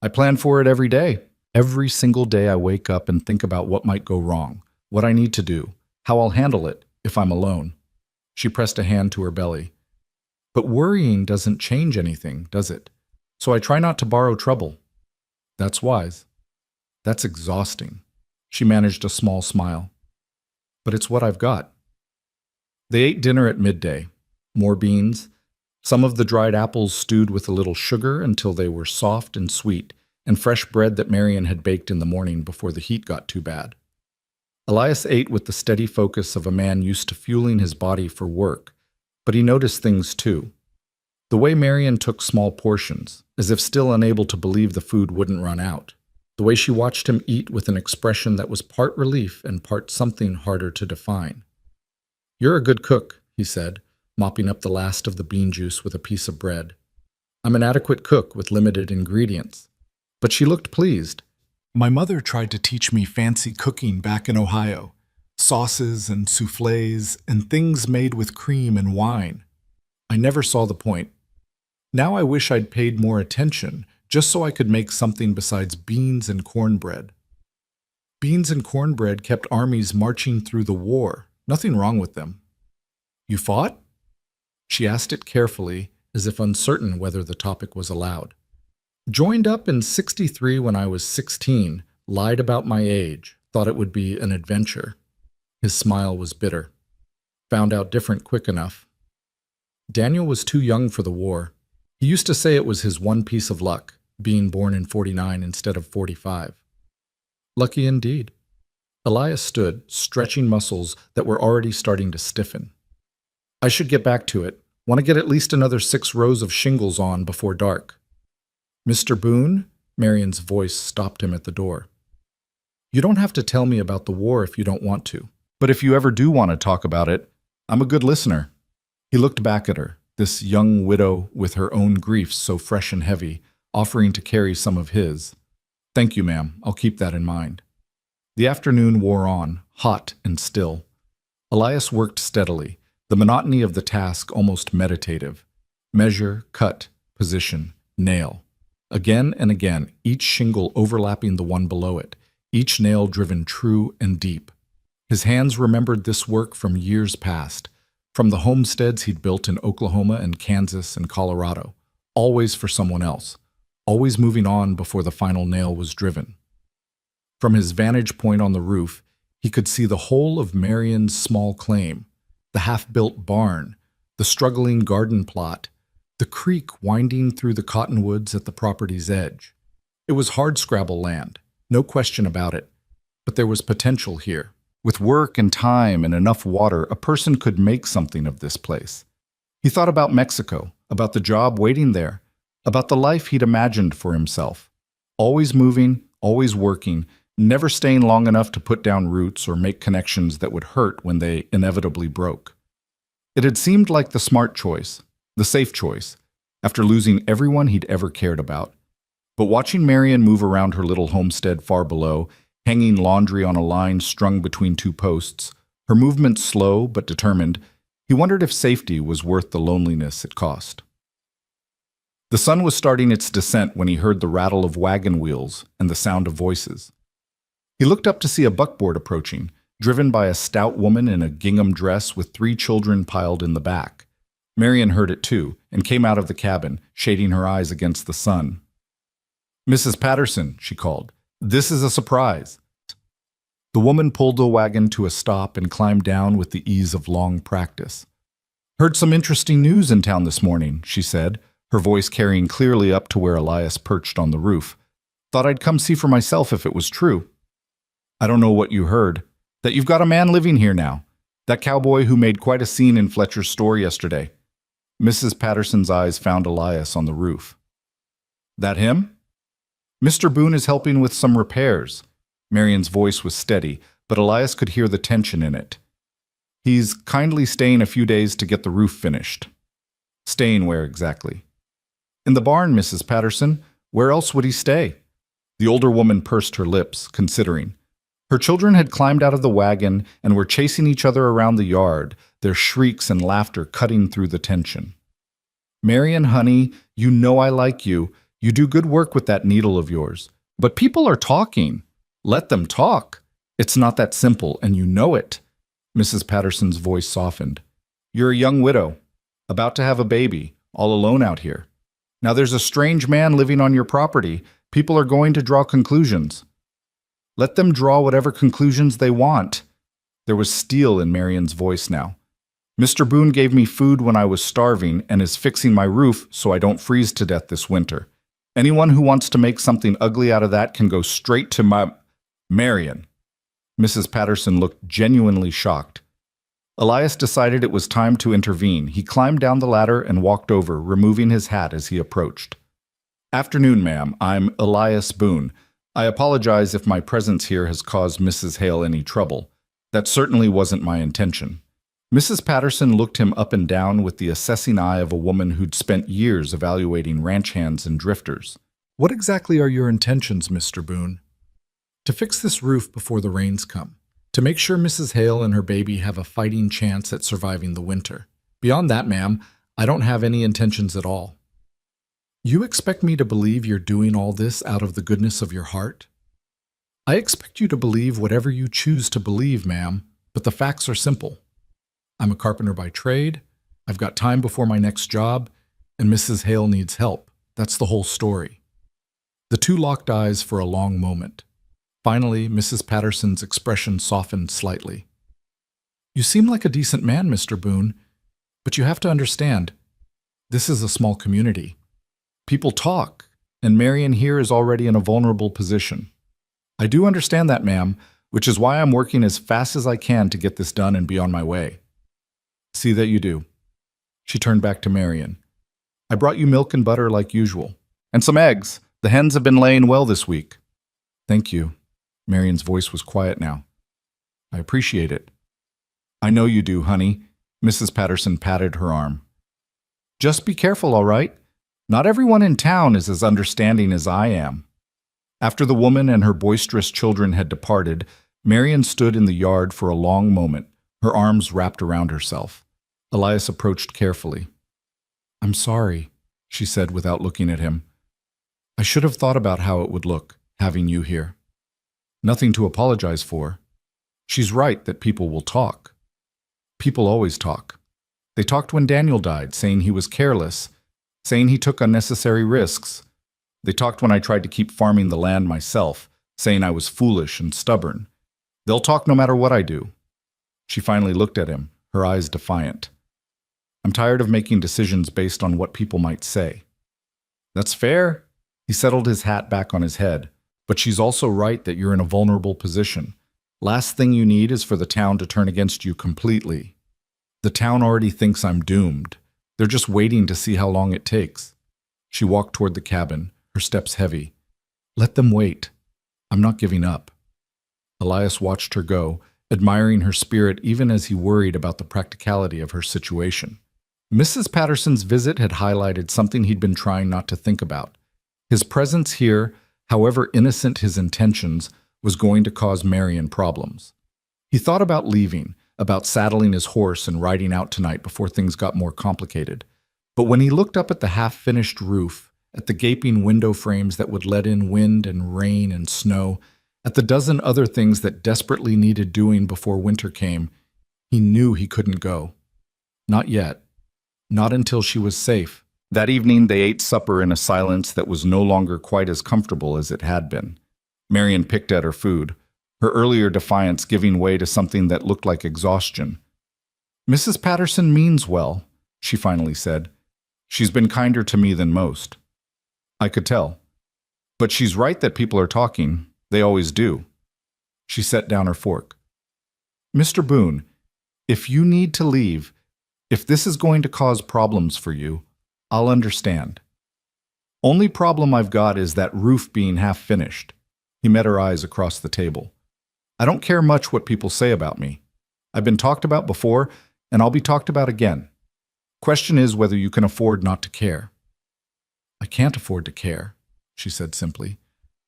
I plan for it every day. Every single day I wake up and think about what might go wrong, what I need to do, how I'll handle it if I'm alone." She pressed a hand to her belly. "But worrying doesn't change anything, does it? So I try not to borrow trouble." "That's wise." "That's exhausting." She managed a small smile. "But it's what I've got." They ate dinner at midday. More beans, some of the dried apples stewed with a little sugar until they were soft and sweet, and fresh bread that Marion had baked in the morning before the heat got too bad. Elias ate with the steady focus of a man used to fueling his body for work, but he noticed things too. The way Marion took small portions, as if still unable to believe the food wouldn't run out. The way she watched him eat with an expression that was part relief and part something harder to define. "You're a good cook," he said, mopping up the last of the bean juice with a piece of bread. "I'm an adequate cook with limited ingredients." But she looked pleased. "My mother tried to teach me fancy cooking back in Ohio. Sauces and soufflés and things made with cream and wine. I never saw the point. Now I wish I'd paid more attention, just so I could make something besides beans and cornbread." "Beans and cornbread kept armies marching through the war. Nothing wrong with them." "You fought?" She asked it carefully, as if uncertain whether the topic was allowed. "Joined up in '63 when I was 16, lied about my age, thought it would be an adventure." His smile was bitter. "Found out different quick enough." Daniel was too young for the war. He used to say it was his one piece of luck, being born in '49 instead of '45. Lucky indeed. Elias stood, stretching muscles that were already starting to stiffen. "I should get back to it. Want to get at least another 6 rows of shingles on before dark." "Mr. Boone?" Marion's voice stopped him at the door. "You don't have to tell me about the war if you don't want to. But if you ever do want to talk about it, I'm a good listener." He looked back at her, this young widow with her own griefs so fresh and heavy, offering to carry some of his. "Thank you, ma'am. I'll keep that in mind." The afternoon wore on, hot and still. Elias worked steadily, the monotony of the task almost meditative. Measure, cut, position, nail. Again and again, each shingle overlapping the one below it, each nail driven true and deep. His hands remembered this work from years past, from the homesteads he'd built in Oklahoma and Kansas and Colorado, always for someone else, always moving on before the final nail was driven. From his vantage point on the roof, he could see the whole of Marion's small claim, the half-built barn, the struggling garden plot, the creek winding through the cottonwoods at the property's edge. It was hardscrabble land, no question about it, but there was potential here. With work and time and enough water, a person could make something of this place. He thought about Mexico, about the job waiting there, about the life he'd imagined for himself. Always moving, always working, never staying long enough to put down roots or make connections that would hurt when they inevitably broke. It had seemed like the smart choice, the safe choice, after losing everyone he'd ever cared about. But watching Marion move around her little homestead far below, hanging laundry on a line strung between two posts, her movements slow but determined, he wondered if safety was worth the loneliness it cost. The sun was starting its descent when he heard the rattle of wagon wheels and the sound of voices. He looked up to see a buckboard approaching, driven by a stout woman in a gingham dress with 3 children piled in the back. Marion heard it too, and came out of the cabin, shading her eyes against the sun. "Mrs. Patterson," she called, "this is a surprise." The woman pulled the wagon to a stop and climbed down with the ease of long practice. "Heard some interesting news in town this morning," she said, her voice carrying clearly up to where Elias perched on the roof. "Thought I'd come see for myself if it was true." "I don't know what you heard. That you've got a man living here now. That cowboy who made quite a scene in Fletcher's store yesterday." Mrs. Patterson's eyes found Elias on the roof. "That him?" "Mr. Boone is helping with some repairs." Marion's voice was steady, but Elias could hear the tension in it. "He's kindly staying a few days to get the roof finished." "Staying where exactly?" "In the barn, Mrs. Patterson. Where else would he stay?" The older woman pursed her lips, considering. Her children had climbed out of the wagon and were chasing each other around the yard, their shrieks and laughter cutting through the tension. "Marion, honey, you know I like you. You do good work with that needle of yours. But people are talking. Let them talk. It's not that simple, and you know it." Mrs. Patterson's voice softened. "You're a young widow, about to have a baby, all alone out here. Now there's a strange man living on your property. People are going to draw conclusions. Let them draw whatever conclusions they want." There was steel in Marion's voice now. "Mr. Boone gave me food when I was starving and is fixing my roof so I don't freeze to death this winter. Anyone who wants to make something ugly out of that can go straight to my—" "Marion." Mrs. Patterson looked genuinely shocked. Elias decided it was time to intervene. He climbed down the ladder and walked over, removing his hat as he approached. "Afternoon, ma'am. I'm Elias Boone. I apologize if my presence here has caused Mrs. Hale any trouble. That certainly wasn't my intention." Mrs. Patterson looked him up and down with the assessing eye of a woman who'd spent years evaluating ranch hands and drifters. "What exactly are your intentions, Mr. Boone?" "To fix this roof before the rains come. To make sure Mrs. Hale and her baby have a fighting chance at surviving the winter. Beyond that, ma'am, I don't have any intentions at all." "You expect me to believe you're doing all this out of the goodness of your heart?" "I expect you to believe whatever you choose to believe, ma'am, but the facts are simple. I'm a carpenter by trade, I've got time before my next job, and Mrs. Hale needs help. That's the whole story." The two locked eyes for a long moment. Finally, Mrs. Patterson's expression softened slightly. "You seem like a decent man, Mr. Boone, but you have to understand, this is a small community. People talk, and Marion here is already in a vulnerable position. I do understand that, ma'am, which is why I'm working as fast as I can to get this done and be on my way." "See that you do." She turned back to Marion. "I brought you milk and butter like usual. And some eggs. The hens have been laying well this week." "Thank you." Marion's voice was quiet now. "I appreciate it." "I know you do, honey." Mrs. Patterson patted her arm. "Just be careful, all right? Not everyone in town is as understanding as I am." After the woman and her boisterous children had departed, Marion stood in the yard for a long moment, her arms wrapped around herself. Elias approached carefully. "I'm sorry," she said without looking at him. "I should have thought about how it would look, having you here." "Nothing to apologize for." She's right that people will talk. People always talk. They talked when Daniel died, saying he was careless, saying he took unnecessary risks. They talked when I tried to keep farming the land myself, saying I was foolish and stubborn. They'll talk no matter what I do. She finally looked at him, her eyes defiant. I'm tired of making decisions based on what people might say. That's fair. He settled his hat back on his head. But she's also right that you're in a vulnerable position. Last thing you need is for the town to turn against you completely. The town already thinks I'm doomed. They're just waiting to see how long it takes. She walked toward the cabin, her steps heavy. Let them wait. I'm not giving up. Elias watched her go, admiring her spirit even as he worried about the practicality of her situation. Mrs. Patterson's visit had highlighted something he'd been trying not to think about. His presence here, however innocent his intentions, was going to cause Marion problems. He thought about leaving, about saddling his horse and riding out tonight before things got more complicated. But when he looked up at the half-finished roof, at the gaping window frames that would let in wind and rain and snow, at the dozen other things that desperately needed doing before winter came, he knew he couldn't go. Not yet. Not until she was safe. That evening they ate supper in a silence that was no longer quite as comfortable as it had been. Marion picked at her food, her earlier defiance giving way to something that looked like exhaustion. Mrs. Patterson means well, she finally said. She's been kinder to me than most. I could tell. But she's right that people are talking. They always do. She set down her fork. Mr. Boone, if you need to leave, if this is going to cause problems for you, I'll understand. Only problem I've got is that roof being half finished. He met her eyes across the table. I don't care much what people say about me. I've been talked about before, and I'll be talked about again. Question is whether you can afford not to care. I can't afford to care, she said simply.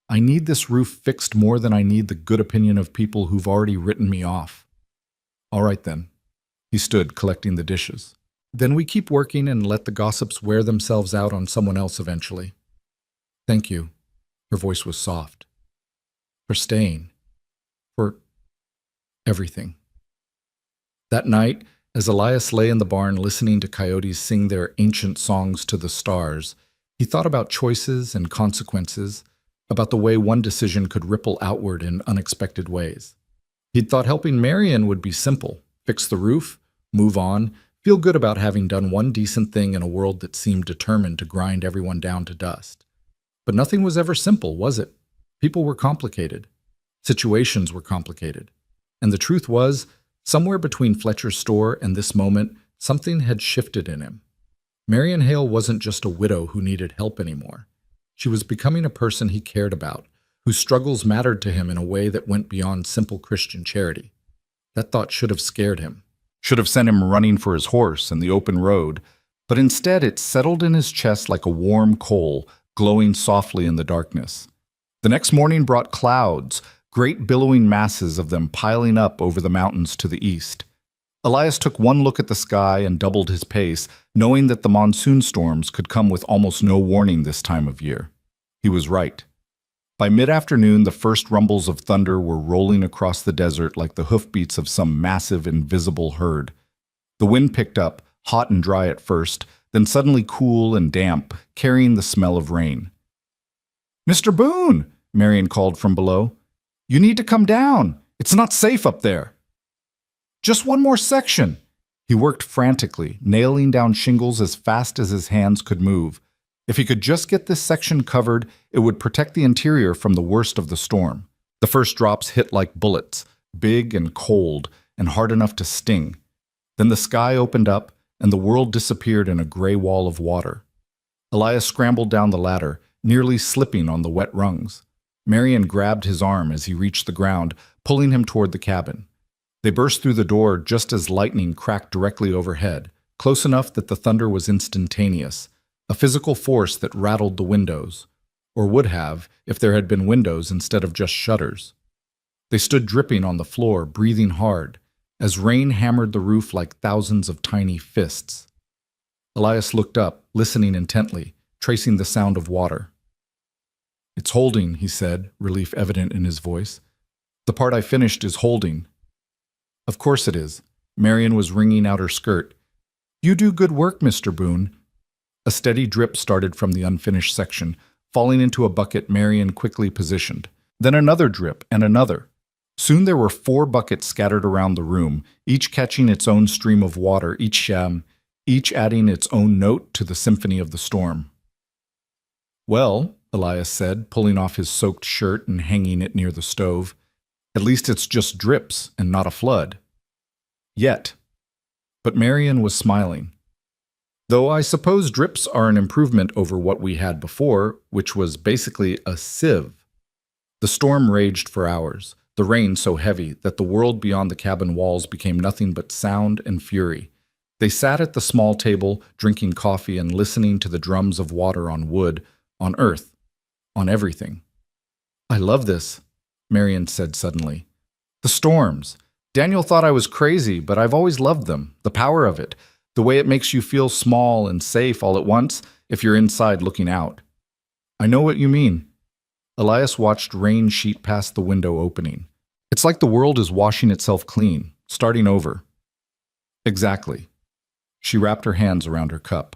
I need this roof fixed more than I need the good opinion of people who've already written me off. All right then. He stood, collecting the dishes. Then we keep working and let the gossips wear themselves out on someone else eventually. Thank you. Her voice was soft. For staying. For everything. That night, as Elias lay in the barn listening to coyotes sing their ancient songs to the stars, he thought about choices and consequences, about the way one decision could ripple outward in unexpected ways. He'd thought helping Marion would be simple. Fix the roof, move on, feel good about having done one decent thing in a world that seemed determined to grind everyone down to dust. But nothing was ever simple, was it? People were complicated. Situations were complicated. And the truth was, somewhere between Fletcher's store and this moment, something had shifted in him. Marion Hale wasn't just a widow who needed help anymore. She was becoming a person he cared about, whose struggles mattered to him in a way that went beyond simple Christian charity. That thought should have scared him, should have sent him running for his horse in the open road, but instead it settled in his chest like a warm coal, glowing softly in the darkness. The next morning brought clouds, great billowing masses of them piling up over the mountains to the east. Elias took one look at the sky and doubled his pace, knowing that the monsoon storms could come with almost no warning this time of year. He was right. By mid-afternoon, the first rumbles of thunder were rolling across the desert like the hoofbeats of some massive, invisible herd. The wind picked up, hot and dry at first, then suddenly cool and damp, carrying the smell of rain. "Mr. Boone," Marion called from below. "You need to come down. It's not safe up there." "Just one more section." He worked frantically, nailing down shingles as fast as his hands could move. If he could just get this section covered, it would protect the interior from the worst of the storm. The first drops hit like bullets, big and cold, and hard enough to sting. Then the sky opened up, and the world disappeared in a gray wall of water. Elias scrambled down the ladder, nearly slipping on the wet rungs. Marion grabbed his arm as he reached the ground, pulling him toward the cabin. They burst through the door just as lightning cracked directly overhead, close enough that the thunder was instantaneous, a physical force that rattled the windows, or would have if there had been windows instead of just shutters. They stood dripping on the floor, breathing hard, as rain hammered the roof like thousands of tiny fists. Elias looked up, listening intently, tracing the sound of water. "It's holding," he said, relief evident in his voice. "The part I finished is holding. Of course it is. Marion was wringing out her skirt. You do good work, Mr. Boone. A steady drip started from the unfinished section, falling into a bucket Marion quickly positioned. Then another drip and another. Soon there were 4 buckets scattered around the room, each catching its own stream of water, each adding its own note to the symphony of the storm. Well, Elias said, pulling off his soaked shirt and hanging it near the stove, at least it's just drips and not a flood. Yet. But Marion was smiling. Though I suppose drips are an improvement over what we had before, which was basically a sieve. The storm raged for hours, the rain so heavy that the world beyond the cabin walls became nothing but sound and fury. They sat at the small table, drinking coffee and listening to the drums of water on wood, on earth, on everything. I love this, Marion said suddenly. The storms. Daniel thought I was crazy, but I've always loved them, the power of it, the way it makes you feel small and safe all at once if you're inside looking out. I know what you mean. Elias watched rain sheet past the window opening. It's like the world is washing itself clean, starting over. Exactly. She wrapped her hands around her cup.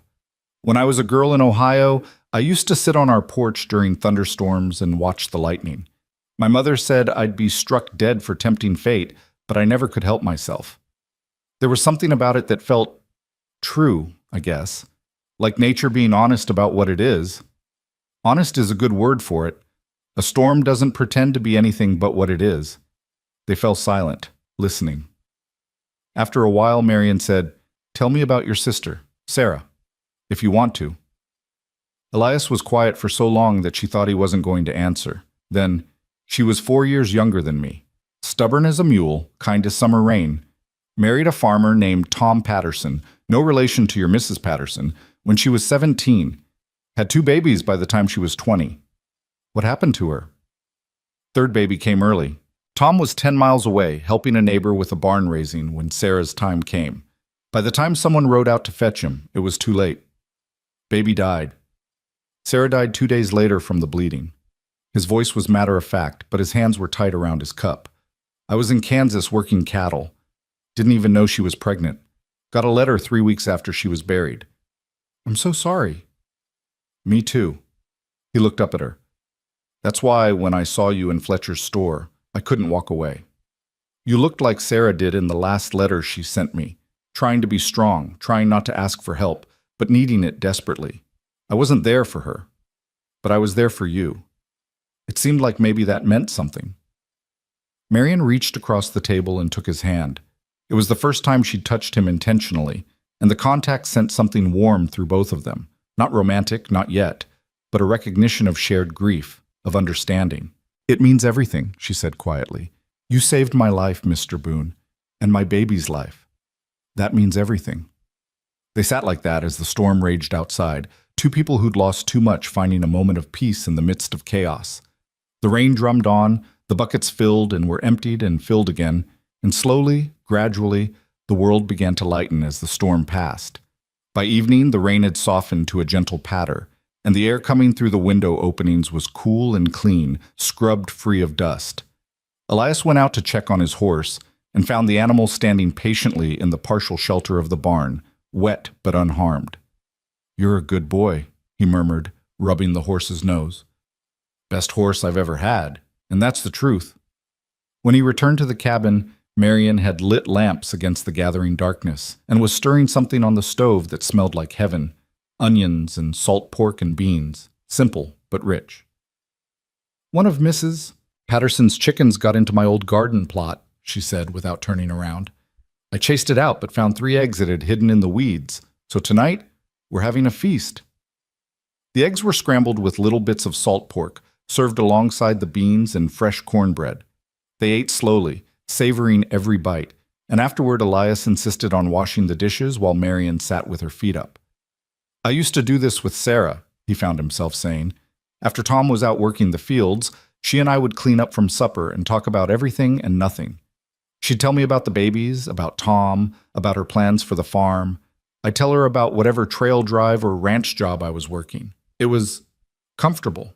When I was a girl in Ohio, I used to sit on our porch during thunderstorms and watch the lightning. My mother said I'd be struck dead for tempting fate, but I never could help myself. There was something about it that felt true, I guess, like nature being honest about what it is. Honest is a good word for it. A storm doesn't pretend to be anything but what it is. They fell silent, listening. After a while, Marion said, "Tell me about your sister, Sarah, if you want to." Elias was quiet for so long that she thought he wasn't going to answer. Then, she was 4 years younger than me. Stubborn as a mule, kind as summer rain. Married a farmer named Tom Patterson, no relation to your Mrs. Patterson, when she was 17. Had 2 babies by the time she was 20. What happened to her? 3rd baby came early. Tom was 10 miles away, helping a neighbor with a barn raising when Sarah's time came. By the time someone rode out to fetch him, it was too late. Baby died. Sarah died 2 days later from the bleeding. His voice was matter-of-fact, but his hands were tight around his cup. I was in Kansas working cattle. Didn't even know she was pregnant. Got a letter 3 weeks after she was buried. I'm so sorry. Me too. He looked up at her. That's why when I saw you in Fletcher's store, I couldn't walk away. You looked like Sarah did in the last letter she sent me, trying to be strong, trying not to ask for help, but needing it desperately. I wasn't there for her, but I was there for you. It seemed like maybe that meant something. Marion reached across the table and took his hand. It was the first time she'd touched him intentionally, and the contact sent something warm through both of them. Not romantic, not yet, but a recognition of shared grief, of understanding. It means everything, she said quietly. You saved my life, Mr. Boone, and my baby's life. That means everything. They sat like that as the storm raged outside, 2 people who'd lost too much finding a moment of peace in the midst of chaos. The rain drummed on, the buckets filled and were emptied and filled again, and slowly, gradually, the world began to lighten as the storm passed. By evening, the rain had softened to a gentle patter, and the air coming through the window openings was cool and clean, scrubbed free of dust. Elias went out to check on his horse and found the animal standing patiently in the partial shelter of the barn, wet but unharmed. You're a good boy, he murmured, rubbing the horse's nose. Best horse I've ever had, and that's the truth. When he returned to the cabin, Marion had lit lamps against the gathering darkness and was stirring something on the stove that smelled like heaven. Onions and salt pork and beans, simple but rich. One of Mrs. Patterson's chickens got into my old garden plot, she said without turning around. I chased it out but found 3 eggs it had hidden in the weeds, so tonight we're having a feast. The eggs were scrambled with little bits of salt pork, served alongside the beans and fresh cornbread. They ate slowly, savoring every bite, and afterward Elias insisted on washing the dishes while Marion sat with her feet up. I used to do this with Sarah, he found himself saying. After Tom was out working the fields, she and I would clean up from supper and talk about everything and nothing. She'd tell me about the babies, about Tom, about her plans for the farm. I'd tell her about whatever trail drive or ranch job I was working. It was comfortable.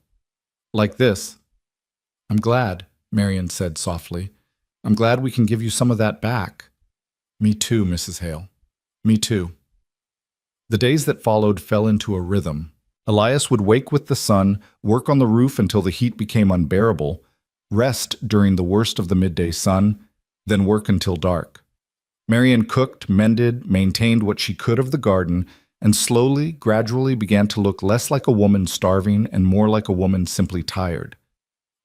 Like this. I'm glad, Marion said softly. I'm glad we can give you some of that back. Me too, Mrs. Hale. Me too. The days that followed fell into a rhythm. Elias would wake with the sun, work on the roof until the heat became unbearable, rest during the worst of the midday sun, then work until dark. Marian cooked, mended, maintained what she could of the garden, and slowly, gradually began to look less like a woman starving and more like a woman simply tired.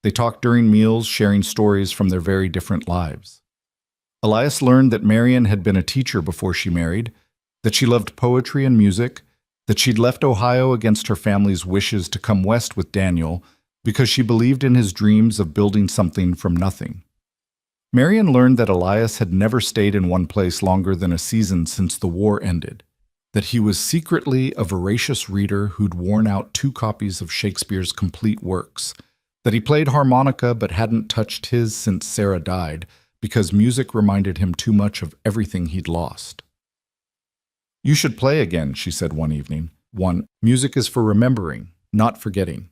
They talked during meals, sharing stories from their very different lives. Elias learned that Marian had been a teacher before she married, that she loved poetry and music, that she'd left Ohio against her family's wishes to come west with Daniel because she believed in his dreams of building something from nothing. Marian learned that Elias had never stayed in one place longer than a season since the war ended, that he was secretly a voracious reader who'd worn out 2 copies of Shakespeare's complete works, that he played harmonica but hadn't touched his since Sarah died because music reminded him too much of everything he'd lost. You should play again, she said one evening. Music is for remembering, not forgetting.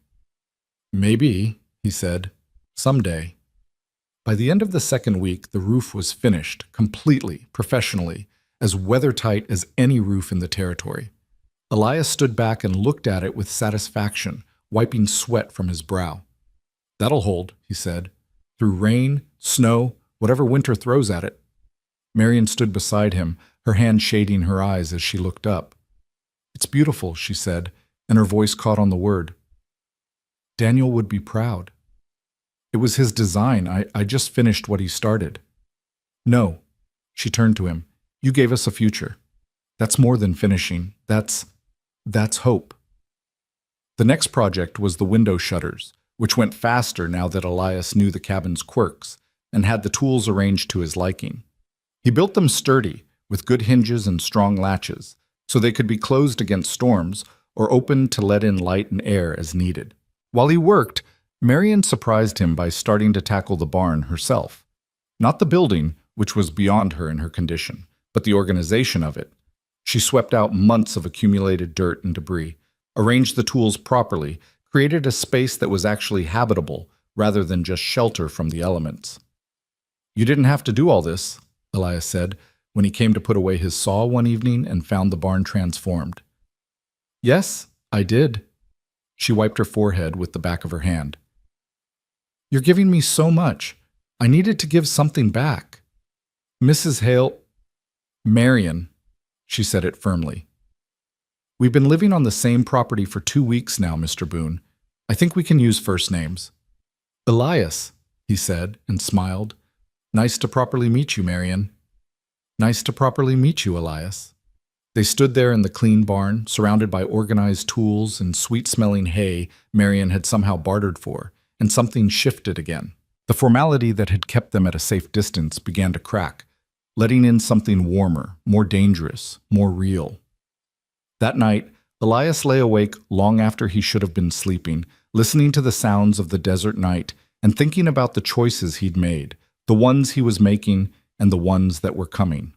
Maybe, he said, someday. By the end of the second week, the roof was finished, completely, professionally, as weathertight as any roof in the territory. Elias stood back and looked at it with satisfaction, wiping sweat from his brow. That'll hold, he said, through rain, snow, whatever winter throws at it. Marian stood beside him, her hand shading her eyes as she looked up. It's beautiful, she said, and her voice caught on the word. Daniel would be proud. It was his design. I just finished what he started. No, she turned to him. You gave us a future. That's more than finishing. That's hope. The next project was the window shutters, which went faster now that Elias knew the cabin's quirks and had the tools arranged to his liking. He built them sturdy, with good hinges and strong latches, so they could be closed against storms or opened to let in light and air as needed. While he worked, Marian surprised him by starting to tackle the barn herself. Not the building, which was beyond her in her condition, but the organization of it. She swept out months of accumulated dirt and debris, arranged the tools properly, created a space that was actually habitable rather than just shelter from the elements. You didn't have to do all this, Elias said, when he came to put away his saw one evening and found the barn transformed. Yes, I did. She wiped her forehead with the back of her hand. You're giving me so much. I needed to give something back. Mrs. Hale, Marian, she said it firmly. We've been living on the same property for 2 weeks now, Mr. Boone. I think we can use first names. Elias, he said and smiled. Nice to properly meet you, Marian. Nice to properly meet you, Elias. They stood there in the clean barn, surrounded by organized tools and sweet-smelling hay Marian had somehow bartered for, and something shifted again. The formality that had kept them at a safe distance began to crack, letting in something warmer, more dangerous, more real. That night, Elias lay awake long after he should have been sleeping, listening to the sounds of the desert night and thinking about the choices he'd made, the ones he was making and the ones that were coming.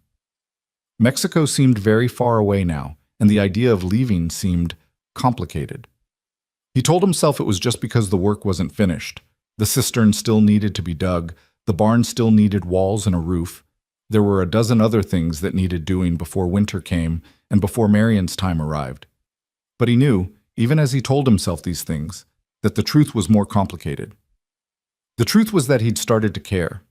Mexico seemed very far away now, and the idea of leaving seemed complicated. He told himself it was just because the work wasn't finished. The cistern still needed to be dug, the barn still needed walls and a roof. There were a dozen other things that needed doing before winter came and before Marian's time arrived. But he knew, even as he told himself these things, that the truth was more complicated. The truth was that he'd started to care.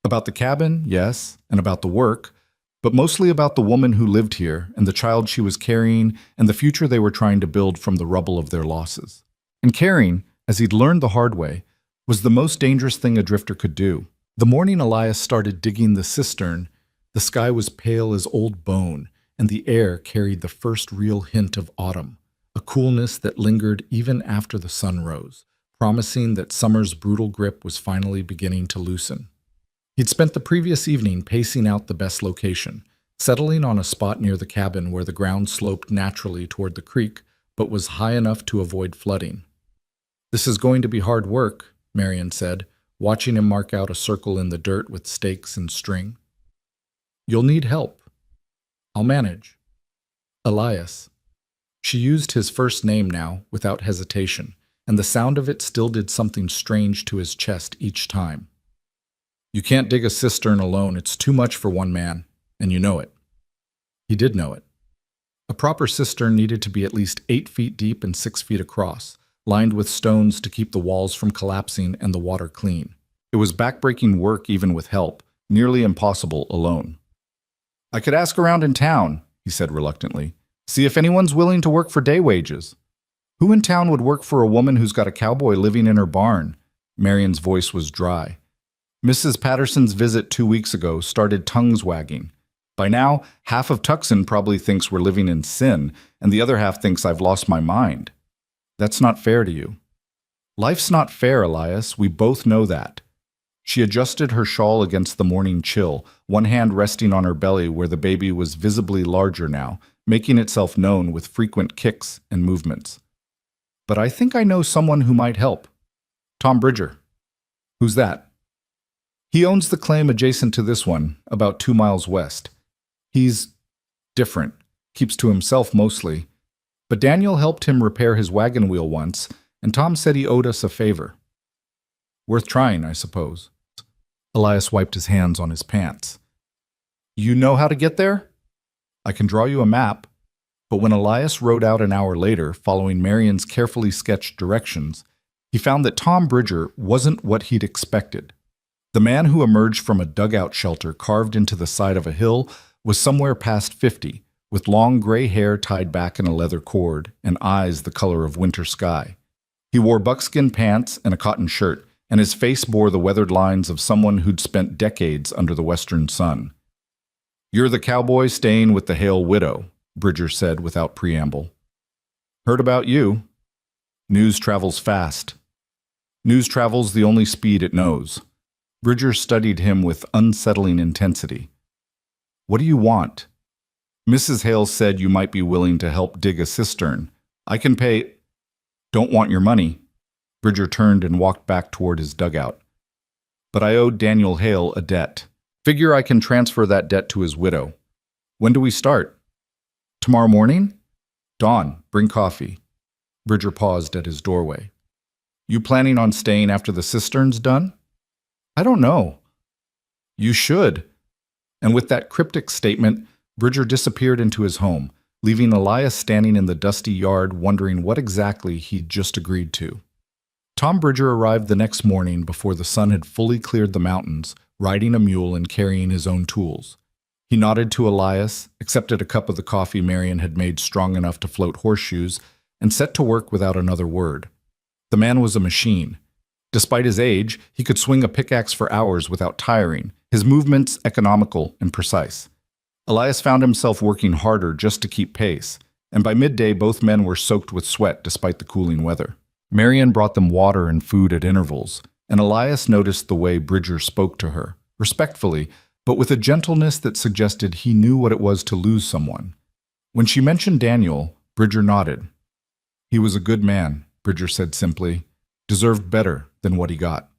About the cabin, yes, and about the work, but mostly about the woman who lived here and the child she was carrying and the future they were trying to build from the rubble of their losses. And caring, as he'd learned the hard way, was the most dangerous thing a drifter could do. The morning Elias started digging the cistern, the sky was pale as old bone, and the air carried the first real hint of autumn, a coolness that lingered even after the sun rose, promising that summer's brutal grip was finally beginning to loosen. He'd spent the previous evening pacing out the best location, settling on a spot near the cabin where the ground sloped naturally toward the creek, but was high enough to avoid flooding. This is going to be hard work, Marian said, watching him mark out a circle in the dirt with stakes and string. You'll need help. I'll manage. Elias. She used his first name now, without hesitation, and the sound of it still did something strange to his chest each time. You can't dig a cistern alone. It's too much for one man, and you know it. He did know it. A proper cistern needed to be at least 8 feet deep and 6 feet across, lined with stones to keep the walls from collapsing and the water clean. It was backbreaking work even with help, nearly impossible alone. I could ask around in town, he said reluctantly. See if anyone's willing to work for day wages. Who in town would work for a woman who's got a cowboy living in her barn? Marion's voice was dry. Mrs. Patterson's visit 2 weeks ago started tongues wagging. By now, half of Tucson probably thinks we're living in sin, and the other half thinks I've lost my mind. That's not fair to you. Life's not fair, Elias. We both know that. She adjusted her shawl against the morning chill, one hand resting on her belly where the baby was visibly larger now, making itself known with frequent kicks and movements. But I think I know someone who might help. Tom Bridger. Who's that? He owns the claim adjacent to this one, about 2 miles west. He's different, keeps to himself mostly. But Daniel helped him repair his wagon wheel once, and Tom said he owed us a favor. Worth trying, I suppose. Elias wiped his hands on his pants. You know how to get there? I can draw you a map. But when Elias rode out an hour later, following Marion's carefully sketched directions, he found that Tom Bridger wasn't what he'd expected. The man who emerged from a dugout shelter carved into the side of a hill was somewhere past 50, with long gray hair tied back in a leather cord and eyes the color of winter sky. He wore buckskin pants and a cotton shirt, and his face bore the weathered lines of someone who'd spent decades under the western sun. You're the cowboy staying with the Hale widow, Bridger said without preamble. Heard about you. News travels fast. News travels the only speed it knows. Bridger studied him with unsettling intensity. What do you want? Mrs. Hale said you might be willing to help dig a cistern. I can pay. Don't want your money. Bridger turned and walked back toward his dugout. But I owed Daniel Hale a debt. Figure I can transfer that debt to his widow. When do we start? Tomorrow morning? Dawn, bring coffee. Bridger paused at his doorway. You planning on staying after the cistern's done? I don't know. You should. And with that cryptic statement, Bridger disappeared into his home, leaving Elias standing in the dusty yard wondering what exactly he'd just agreed to. Tom Bridger arrived the next morning before the sun had fully cleared the mountains, riding a mule and carrying his own tools. He nodded to Elias, accepted a cup of the coffee Marion had made strong enough to float horseshoes, and set to work without another word. The man was a machine. Despite his age, he could swing a pickaxe for hours without tiring, his movements economical and precise. Elias found himself working harder just to keep pace, and by midday both men were soaked with sweat despite the cooling weather. Marion brought them water and food at intervals, and Elias noticed the way Bridger spoke to her, respectfully, but with a gentleness that suggested he knew what it was to lose someone. When she mentioned Daniel, Bridger nodded. He was a good man, Bridger said simply, deserved better than what he got.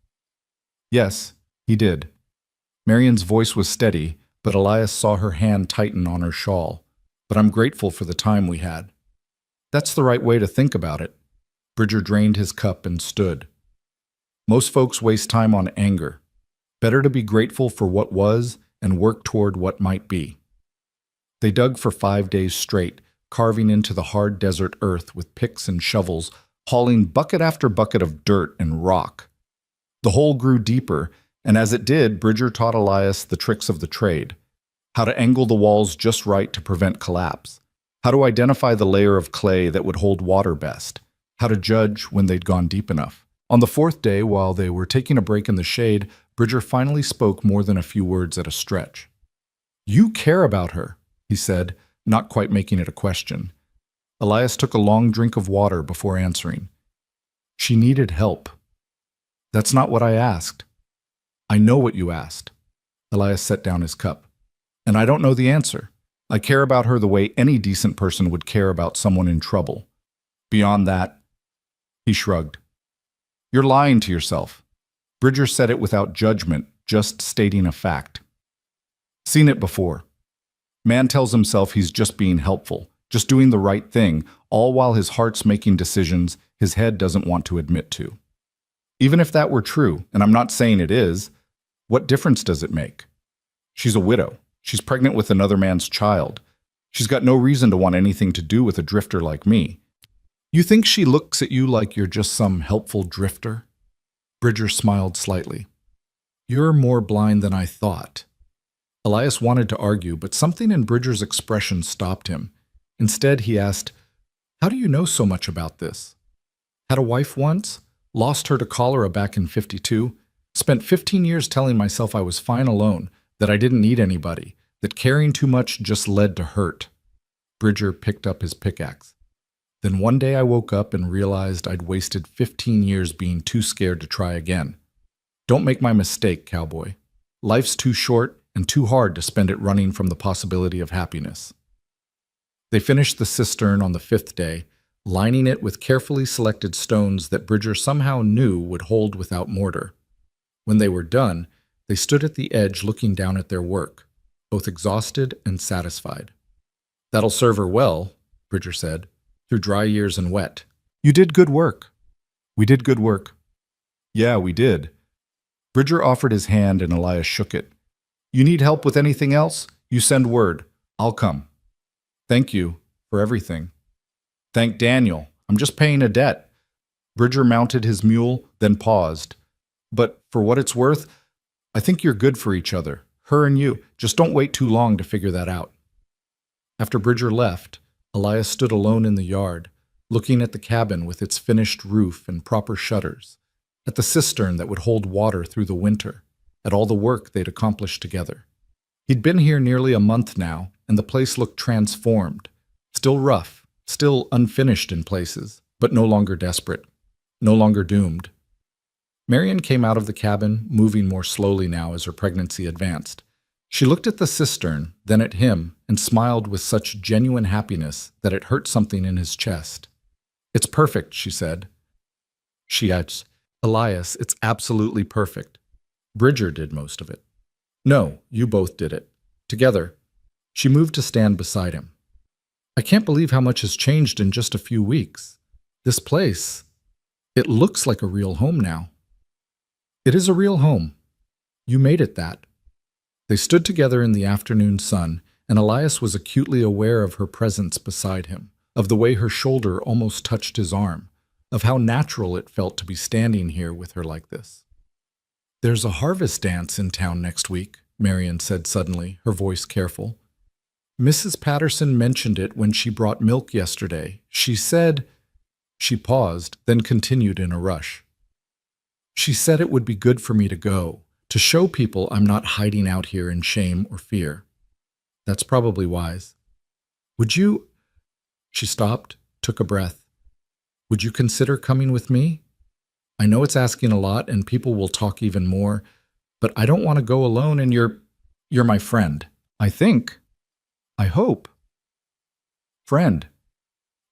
Yes, he did. Marion's voice was steady, but Elias saw her hand tighten on her shawl. But I'm grateful for the time we had. That's the right way to think about it. Bridger drained his cup and stood. Most folks waste time on anger. Better to be grateful for what was and work toward what might be. They dug for 5 days straight, carving into the hard desert earth with picks and shovels, hauling bucket after bucket of dirt and rock. The hole grew deeper, and as it did, Bridger taught Elias the tricks of the trade. How to angle the walls just right to prevent collapse. How to identify the layer of clay that would hold water best. How to judge when they'd gone deep enough. On the 4th day, while they were taking a break in the shade, Bridger finally spoke more than a few words at a stretch. You care about her, he said, not quite making it a question. Elias took a long drink of water before answering. She needed help. That's not what I asked. I know what you asked. Elias set down his cup. And I don't know the answer. I care about her the way any decent person would care about someone in trouble. Beyond that, he shrugged. You're lying to yourself. Bridger said it without judgment, just stating a fact. Seen it before. Man tells himself he's just being helpful, just doing the right thing, all while his heart's making decisions his head doesn't want to admit to. Even if that were true, and I'm not saying it is, What difference does it make? She's a widow. She's pregnant with another man's child. She's got no reason to want anything to do with a drifter like me. You think she looks at you like you're just some helpful drifter? Bridger smiled slightly. You're more blind than I thought. Elias wanted to argue, but something in Bridger's expression stopped him. Instead, he asked, How do you know so much about this? Had a wife once, lost her to cholera back in '52, spent 15 years telling myself I was fine alone, that I didn't need anybody, that caring too much just led to hurt. Bridger picked up his pickaxe. Then one day I woke up and realized I'd wasted 15 years being too scared to try again. Don't make my mistake, cowboy. Life's too short and too hard to spend it running from the possibility of happiness. They finished the cistern on the 5th day, lining it with carefully selected stones that Bridger somehow knew would hold without mortar. When they were done, they stood at the edge looking down at their work, both exhausted and satisfied. That'll serve her well, Bridger said, through dry years and wet. You did good work. We did good work. Yeah, we did. Bridger offered his hand and Elias shook it. You need help with anything else? You send word. I'll come. Thank you for everything. Thank Daniel. I'm just paying a debt. Bridger mounted his mule, then paused. But for what it's worth, I think you're good for each other, her and you. Just don't wait too long to figure that out. After Bridger left, Elias stood alone in the yard, looking at the cabin with its finished roof and proper shutters, at the cistern that would hold water through the winter, at all the work they'd accomplished together. He'd been here nearly a month now, and the place looked transformed, still rough, still unfinished in places, but no longer desperate, no longer doomed. Marion came out of the cabin, moving more slowly now as her pregnancy advanced. She looked at the cistern, then at him, and smiled with such genuine happiness that it hurt something in his chest. It's perfect, she said. She adds, Elias, it's absolutely perfect. Bridger did most of it. No, you both did it. Together. She moved to stand beside him. I can't believe how much has changed in just a few weeks. This place, it looks like a real home now. It is a real home. You made it that. They stood together in the afternoon sun, and Elias was acutely aware of her presence beside him, of the way her shoulder almost touched his arm, of how natural it felt to be standing here with her like this. There's a harvest dance in town next week, Marion said suddenly, her voice careful. Mrs. Patterson mentioned it when she brought milk yesterday. She said... She paused, then continued in a rush. She said it would be good for me to go, to show people I'm not hiding out here in shame or fear. That's probably wise. Would you... She stopped, took a breath. Would you consider coming with me? I know it's asking a lot and people will talk even more, but I don't want to go alone and you're my friend. I think. I hope. Friend.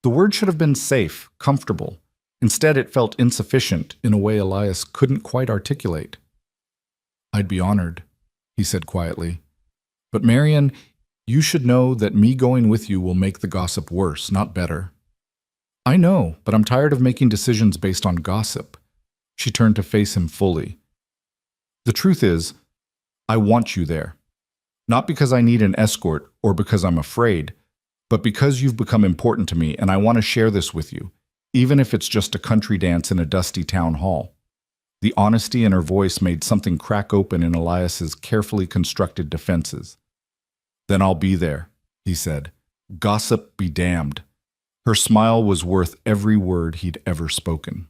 The word should have been safe, comfortable. Instead, it felt insufficient in a way Elias couldn't quite articulate. I'd be honored, he said quietly. But Marion, you should know that me going with you will make the gossip worse, not better. I know, but I'm tired of making decisions based on gossip. She turned to face him fully. The truth is, I want you there. Not because I need an escort or because I'm afraid, but because you've become important to me and I want to share this with you, even if it's just a country dance in a dusty town hall. The honesty in her voice made something crack open in Elias's carefully constructed defenses. Then I'll be there, he said. Gossip be damned. Her smile was worth every word he'd ever spoken.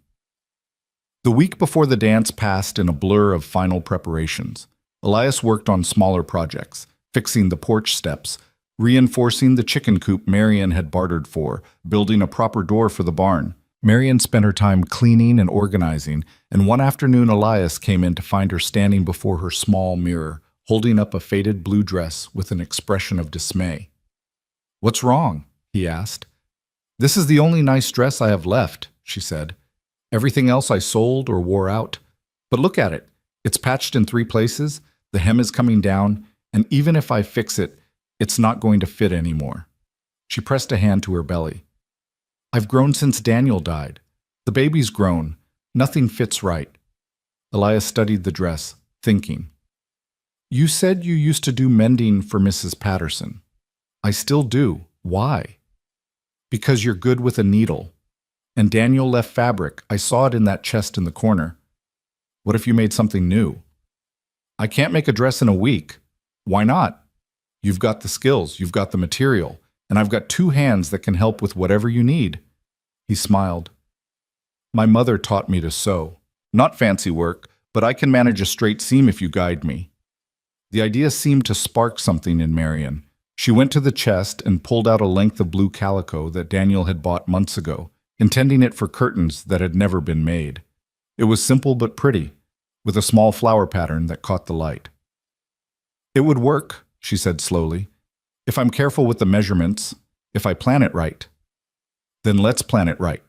The week before the dance passed in a blur of final preparations. Elias worked on smaller projects, fixing the porch steps, reinforcing the chicken coop Marion had bartered for, building a proper door for the barn. Marion spent her time cleaning and organizing, and one afternoon Elias came in to find her standing before her small mirror, holding up a faded blue dress with an expression of dismay. What's wrong? He asked. This is the only nice dress I have left, she said. Everything else I sold or wore out. But look at it. It's patched in 3 places, the hem is coming down, and even if I fix it, it's not going to fit anymore. She pressed a hand to her belly. I've grown since Daniel died. The baby's grown. Nothing fits right. Elias studied the dress, thinking. You said you used to do mending for Mrs. Patterson. I still do. Why? Because you're good with a needle. And Daniel left fabric. I saw it in that chest in the corner. What if you made something new? I can't make a dress in a week. Why not? You've got the skills, you've got the material, and I've got two hands that can help with whatever you need. He smiled. My mother taught me to sew. Not fancy work, but I can manage a straight seam if you guide me. The idea seemed to spark something in Marian. She went to the chest and pulled out a length of blue calico that Daniel had bought months ago, intending it for curtains that had never been made. It was simple but pretty, with a small flower pattern that caught the light. It would work, she said slowly, if I'm careful with the measurements, if I plan it right. Then let's plan it right.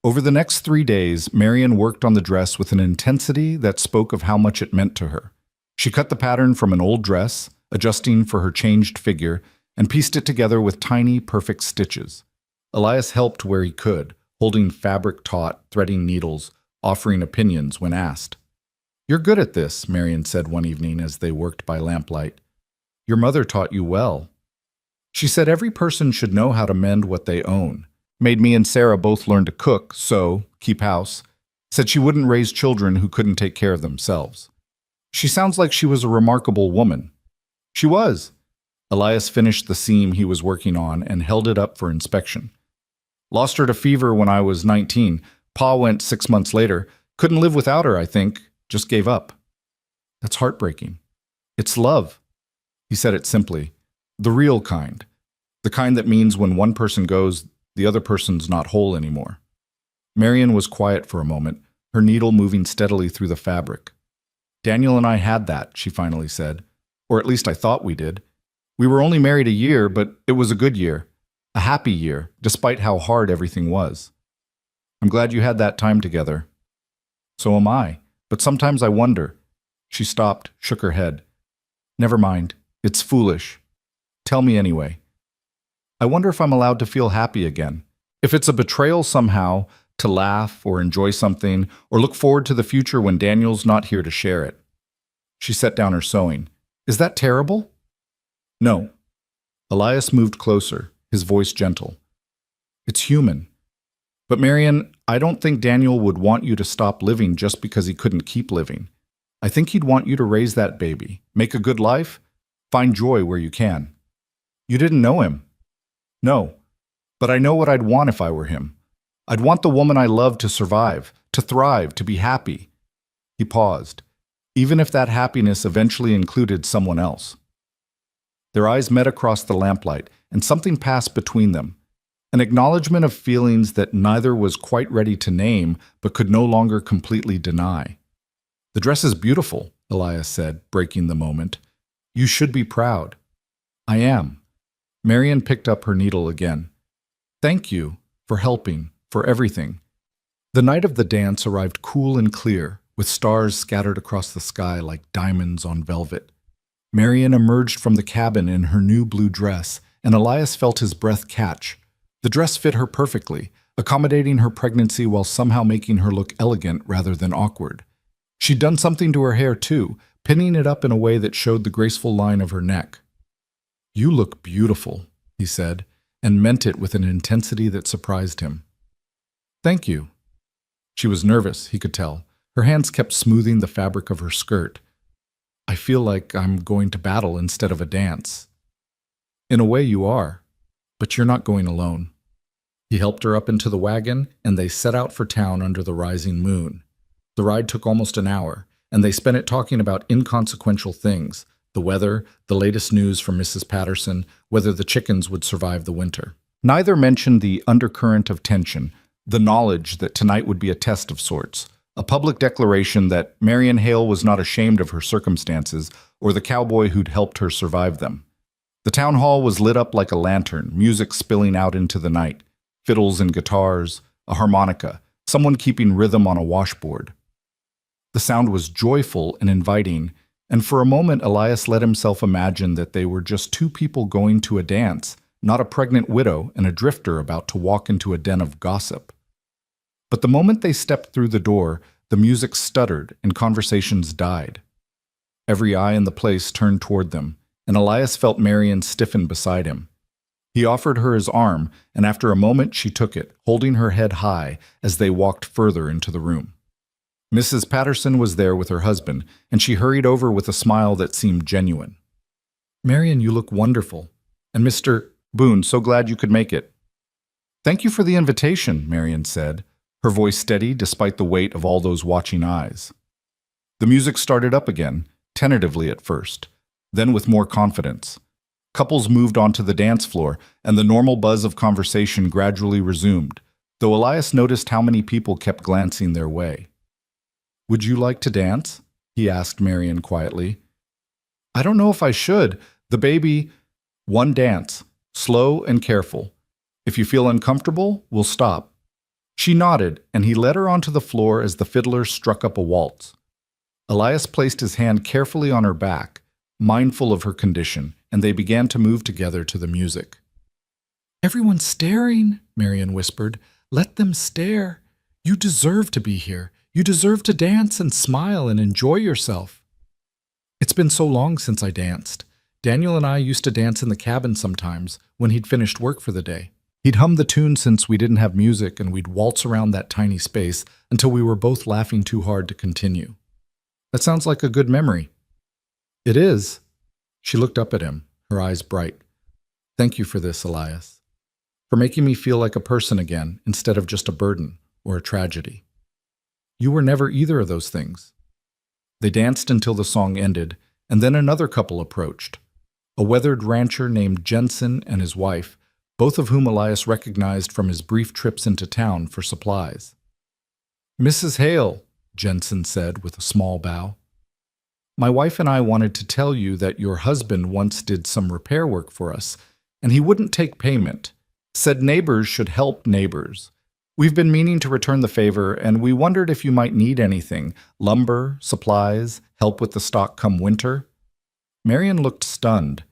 Over the next 3 days, Marian worked on the dress with an intensity that spoke of how much it meant to her. She cut the pattern from an old dress, adjusting for her changed figure, and pieced it together with tiny, perfect stitches. Elias helped where he could, holding fabric taut, threading needles, offering opinions when asked. You're good at this, Marian said one evening as they worked by lamplight. Your mother taught you well. She said every person should know how to mend what they own. Made me and Sarah both learn to cook, sew, keep house. Said she wouldn't raise children who couldn't take care of themselves. She sounds like she was a remarkable woman. She was. Elias finished the seam he was working on and held it up for inspection. Lost her to fever when I was 19. Pa went 6 months later. Couldn't live without her, I think. Just gave up. That's heartbreaking. It's love. He said it simply. The real kind. The kind that means when one person goes, the other person's not whole anymore. Marian was quiet for a moment, her needle moving steadily through the fabric. Daniel and I had that, she finally said. Or at least I thought we did. We were only married a year, but it was a good year. A happy year, despite how hard everything was. I'm glad you had that time together. So am I, but sometimes I wonder. She stopped, shook her head. Never mind, it's foolish. Tell me anyway. I wonder if I'm allowed to feel happy again. If it's a betrayal somehow, to laugh or enjoy something, or look forward to the future when Daniel's not here to share it. She set down her sewing. Is that terrible? No. Elias moved closer, his voice gentle. It's human. But Marian, I don't think Daniel would want you to stop living just because he couldn't keep living. I think he'd want you to raise that baby, make a good life, find joy where you can. You didn't know him. No. But I know what I'd want if I were him. I'd want the woman I love to survive, to thrive, to be happy. He paused, even if that happiness eventually included someone else. Their eyes met across the lamplight, and something passed between them, an acknowledgement of feelings that neither was quite ready to name but could no longer completely deny. The dress is beautiful, Elias said, breaking the moment. You should be proud. I am. Marian picked up her needle again. Thank you for helping. For everything. The night of the dance arrived cool and clear, with stars scattered across the sky like diamonds on velvet. Marian emerged from the cabin in her new blue dress, and Elias felt his breath catch. The dress fit her perfectly, accommodating her pregnancy while somehow making her look elegant rather than awkward. She'd done something to her hair too, pinning it up in a way that showed the graceful line of her neck. You look beautiful, he said, and meant it with an intensity that surprised him. Thank you. She was nervous, he could tell. Her hands kept smoothing the fabric of her skirt. I feel like I'm going to battle instead of a dance. In a way you are, but you're not going alone. He helped her up into the wagon, and they set out for town under the rising moon. The ride took almost an hour, and they spent it talking about inconsequential things, the weather, the latest news from Mrs. Patterson, whether the chickens would survive the winter. Neither mentioned the undercurrent of tension, the knowledge that tonight would be a test of sorts, a public declaration that Marian Hale was not ashamed of her circumstances or the cowboy who'd helped her survive them. The town hall was lit up like a lantern, music spilling out into the night, fiddles and guitars, a harmonica, someone keeping rhythm on a washboard. The sound was joyful and inviting, and for a moment Elias let himself imagine that they were just two people going to a dance, not a pregnant widow and a drifter about to walk into a den of gossip. But the moment they stepped through the door, the music stuttered and conversations died. Every eye in the place turned toward them, and Elias felt Marion stiffen beside him. He offered her his arm, and after a moment she took it, holding her head high as they walked further into the room. Mrs. Patterson was there with her husband, and she hurried over with a smile that seemed genuine. "Marion, you look wonderful. And Mr. Boone, so glad you could make it." "Thank you for the invitation," Marion said, her voice steady despite the weight of all those watching eyes. The music started up again, tentatively at first, then with more confidence. Couples moved onto the dance floor, and the normal buzz of conversation gradually resumed, though Elias noticed how many people kept glancing their way. "Would you like to dance?" he asked Marion quietly. "I don't know if I should. The baby—" "One dance, slow and careful. If you feel uncomfortable, we'll stop." She nodded, and he led her onto the floor as the fiddler struck up a waltz. Elias placed his hand carefully on her back, mindful of her condition, and they began to move together to the music. "Everyone's staring," Marion whispered. "Let them stare. You deserve to be here. You deserve to dance and smile and enjoy yourself." "It's been so long since I danced. Daniel and I used to dance in the cabin sometimes when he'd finished work for the day. He'd hum the tune since we didn't have music, and we'd waltz around that tiny space until we were both laughing too hard to continue." "That sounds like a good memory." "It is." She looked up at him, her eyes bright. "Thank you for this, Elias. For making me feel like a person again instead of just a burden or a tragedy. You were never either of those things." They danced until the song ended, and then another couple approached. A weathered rancher named Jensen and his wife, both of whom Elias recognized from his brief trips into town for supplies. "Mrs. Hale," Jensen said with a small bow, "my wife and I wanted to tell you that your husband once did some repair work for us, and he wouldn't take payment. Said neighbors should help neighbors. We've been meaning to return the favor, and we wondered if you might need anything, lumber, supplies, help with the stock come winter." Marion looked stunned.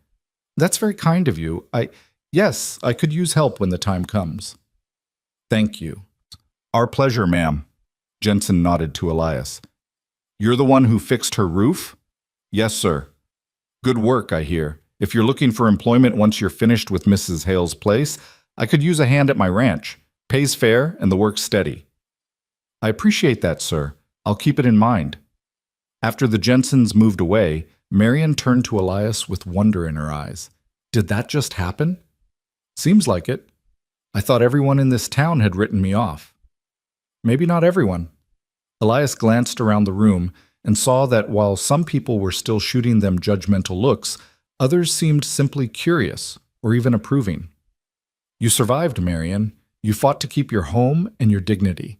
"That's very kind of you. Yes, I could use help when the time comes." "Thank you." "Our pleasure, ma'am." Jensen nodded to Elias. "You're the one who fixed her roof?" "Yes, sir." "Good work, I hear. If you're looking for employment once you're finished with Mrs. Hale's place, I could use a hand at my ranch. Pays fair and the work's steady." "I appreciate that, sir. I'll keep it in mind." After the Jensens moved away, Marion turned to Elias with wonder in her eyes. "Did that just happen?" "Seems like it. I thought everyone in this town had written me off." "Maybe not everyone." Elias glanced around the room and saw that while some people were still shooting them judgmental looks, others seemed simply curious or even approving. "You survived, Marion. You fought to keep your home and your dignity.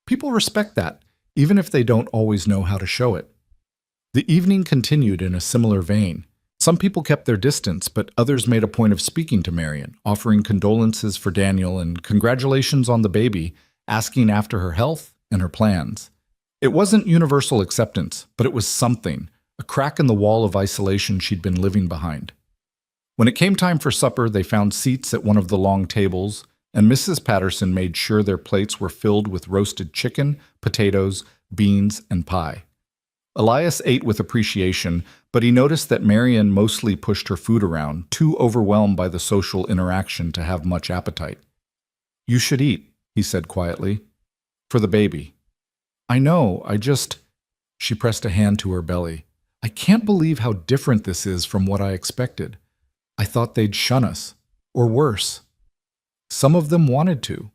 People respect that, even if they don't always know how to show it." The evening continued in a similar vein. Some people kept their distance, but others made a point of speaking to Marion, offering condolences for Daniel and congratulations on the baby, asking after her health and her plans. It wasn't universal acceptance, but it was something, a crack in the wall of isolation she'd been living behind. When it came time for supper, they found seats at one of the long tables, and Mrs. Patterson made sure their plates were filled with roasted chicken, potatoes, beans, and pie. Elias ate with appreciation, but he noticed that Marion mostly pushed her food around, too overwhelmed by the social interaction to have much appetite. "You should eat," he said quietly. "For the baby." "I know, She pressed a hand to her belly. "I can't believe how different this is from what I expected. I thought they'd shun us, or worse. Some of them wanted to.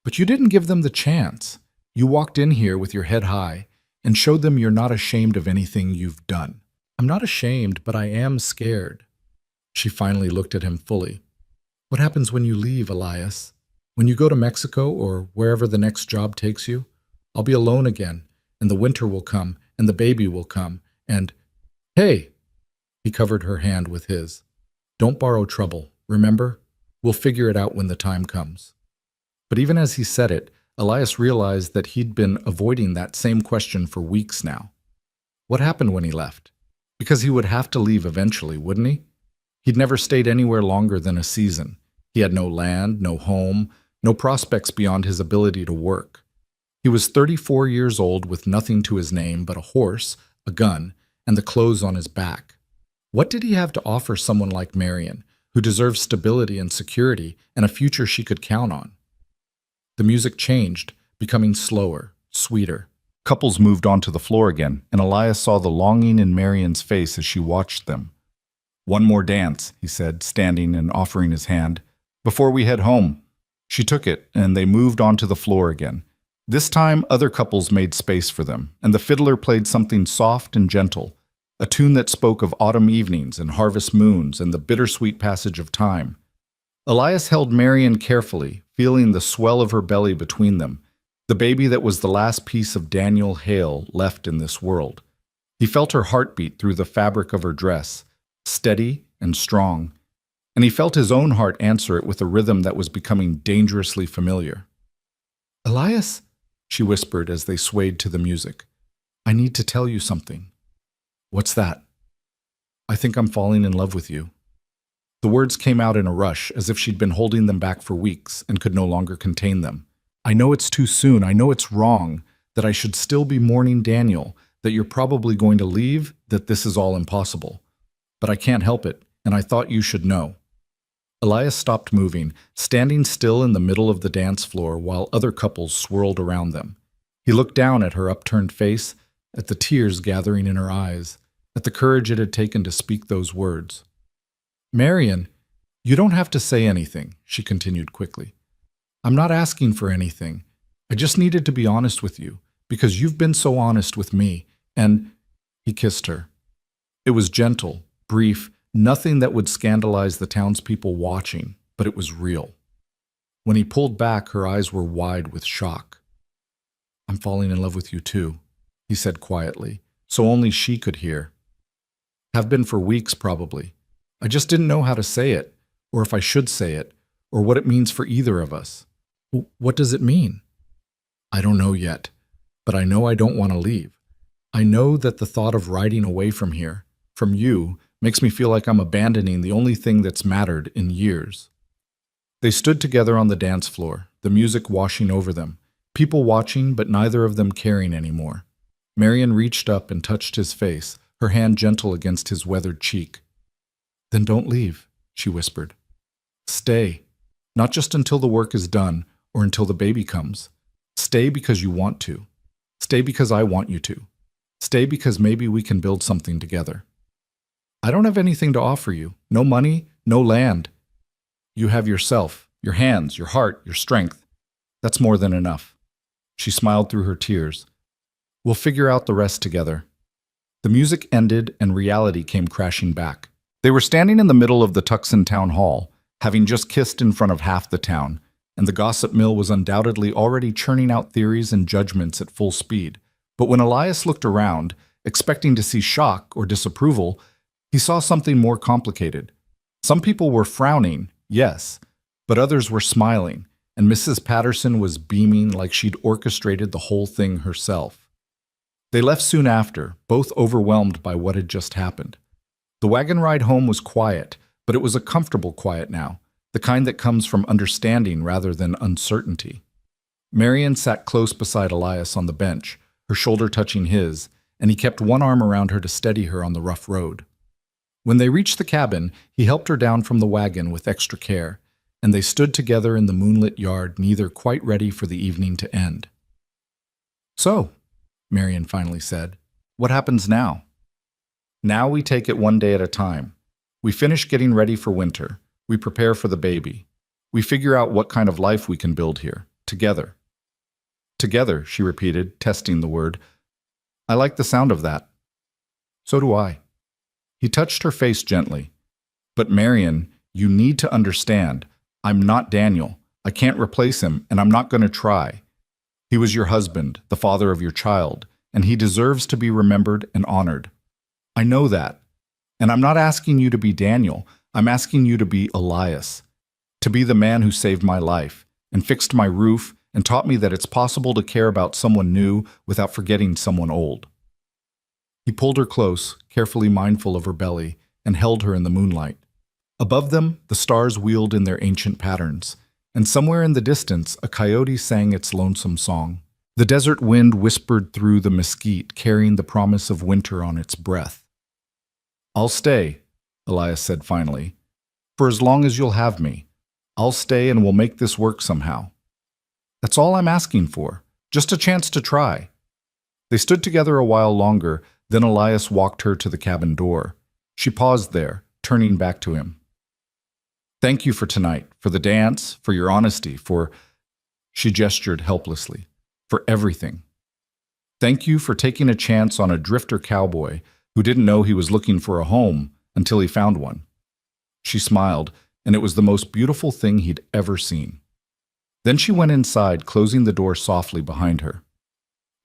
But you didn't give them the chance. You walked in here with your head high and showed them you're not ashamed of anything you've done." "I'm not ashamed, but I am scared." She finally looked at him fully. "What happens when you leave, Elias? When you go to Mexico or wherever the next job takes you? I'll be alone again, and the winter will come, and the baby will come, and—" "Hey!" He covered her hand with his. "Don't borrow trouble, remember? We'll figure it out when the time comes." But even as he said it, Elias realized that he'd been avoiding that same question for weeks now. What happened when he left? Because he would have to leave eventually, wouldn't he? He'd never stayed anywhere longer than a season. He had no land, no home, no prospects beyond his ability to work. He was 34 years old with nothing to his name but a horse, a gun, and the clothes on his back. What did he have to offer someone like Marion, who deserved stability and security and a future she could count on? The music changed, becoming slower, sweeter. Couples moved onto the floor again, and Elias saw the longing in Marion's face as she watched them. "One more dance," he said, standing and offering his hand, "before we head home." She took it, and they moved onto the floor again. This time, other couples made space for them, and the fiddler played something soft and gentle, a tune that spoke of autumn evenings and harvest moons and the bittersweet passage of time. Elias held Marion carefully, feeling the swell of her belly between them, the baby that was the last piece of Daniel Hale left in this world. He felt her heartbeat through the fabric of her dress, steady and strong, and he felt his own heart answer it with a rhythm that was becoming dangerously familiar. "Elias," she whispered as they swayed to the music, "I need to tell you something." "What's that?" "I think I'm falling in love with you." The words came out in a rush, as if she'd been holding them back for weeks and could no longer contain them. "I know it's too soon, I know it's wrong, that I should still be mourning Daniel, that you're probably going to leave, that this is all impossible. But I can't help it, and I thought you should know." Elias stopped moving, standing still in the middle of the dance floor while other couples swirled around them. He looked down at her upturned face, at the tears gathering in her eyes, at the courage it had taken to speak those words. "Marion, you don't have to say anything," she continued quickly. "I'm not asking for anything. I just needed to be honest with you, because you've been so honest with me, and—" He kissed her. It was gentle, brief, nothing that would scandalize the townspeople watching, but it was real. When he pulled back, her eyes were wide with shock. "I'm falling in love with you too," he said quietly, so only she could hear. "Have been for weeks, probably. I just didn't know how to say it, or if I should say it, or what it means for either of us." "What does it mean?" "I don't know yet, but I know I don't want to leave. I know that the thought of riding away from here, from you, makes me feel like I'm abandoning the only thing that's mattered in years." They stood together on the dance floor, the music washing over them, people watching but neither of them caring anymore. Marion reached up and touched his face, her hand gentle against his weathered cheek. "Then don't leave," she whispered. "Stay, not just until the work is done or until the baby comes. Stay because you want to. Stay because I want you to. Stay because maybe we can build something together. I don't have anything to offer you, no money, no land. You have yourself, your hands, your heart, your strength. That's more than enough." She smiled through her tears. "We'll figure out the rest together." The music ended and reality came crashing back. They were standing in the middle of the Tucson town hall, having just kissed in front of half the town, and the gossip mill was undoubtedly already churning out theories and judgments at full speed. But when Elias looked around, expecting to see shock or disapproval, he saw something more complicated. Some people were frowning, yes, but others were smiling, and Mrs. Patterson was beaming like she'd orchestrated the whole thing herself. They left soon after, both overwhelmed by what had just happened. The wagon ride home was quiet, but it was a comfortable quiet now, the kind that comes from understanding rather than uncertainty. Marion sat close beside Elias on the bench, her shoulder touching his, and he kept one arm around her to steady her on the rough road. When they reached the cabin, he helped her down from the wagon with extra care, and they stood together in the moonlit yard, neither quite ready for the evening to end. "So," Marion finally said, "what happens now?" "Now we take it one day at a time. We finish getting ready for winter. We prepare for the baby. We figure out what kind of life we can build here, together." "Together," she repeated, testing the word. "I like the sound of that." "So do I." He touched her face gently. "But Marion, you need to understand. I'm not Daniel. I can't replace him, and I'm not going to try. He was your husband, the father of your child, and he deserves to be remembered and honored. I know that. And I'm not asking you to be Daniel. I'm asking you to be Elias, to be the man who saved my life and fixed my roof and taught me that it's possible to care about someone new without forgetting someone old." He pulled her close, carefully mindful of her belly, and held her in the moonlight. Above them, the stars wheeled in their ancient patterns, and somewhere in the distance, a coyote sang its lonesome song. The desert wind whispered through the mesquite, carrying the promise of winter on its breath. "I'll stay," Elias said finally. "For as long as you'll have me. I'll stay and we'll make this work somehow. That's all I'm asking for, just a chance to try." They stood together a while longer, then Elias walked her to the cabin door. She paused there, turning back to him. "Thank you for tonight, for the dance, for your honesty, for—" She gestured helplessly. "For everything. Thank you for taking a chance on a drifter cowboy who didn't know he was looking for a home until he found one." She smiled, and it was the most beautiful thing he'd ever seen. Then she went inside, closing the door softly behind her.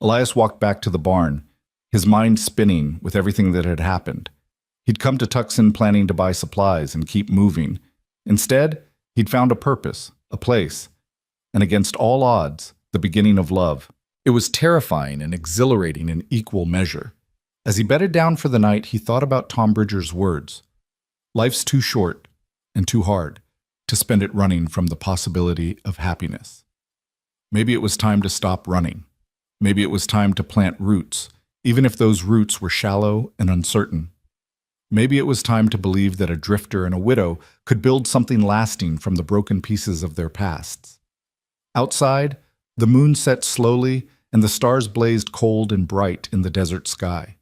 Elias walked back to the barn, his mind spinning with everything that had happened. He'd come to Tucson planning to buy supplies and keep moving. Instead, he'd found a purpose, a place, and against all odds, the beginning of love. It was terrifying and exhilarating in equal measure. As he bedded down for the night, he thought about Tom Bridger's words. Life's too short and too hard to spend it running from the possibility of happiness. Maybe it was time to stop running. Maybe it was time to plant roots, even if those roots were shallow and uncertain. Maybe it was time to believe that a drifter and a widow could build something lasting from the broken pieces of their pasts. Outside, the moon set slowly and the stars blazed cold and bright in the desert sky.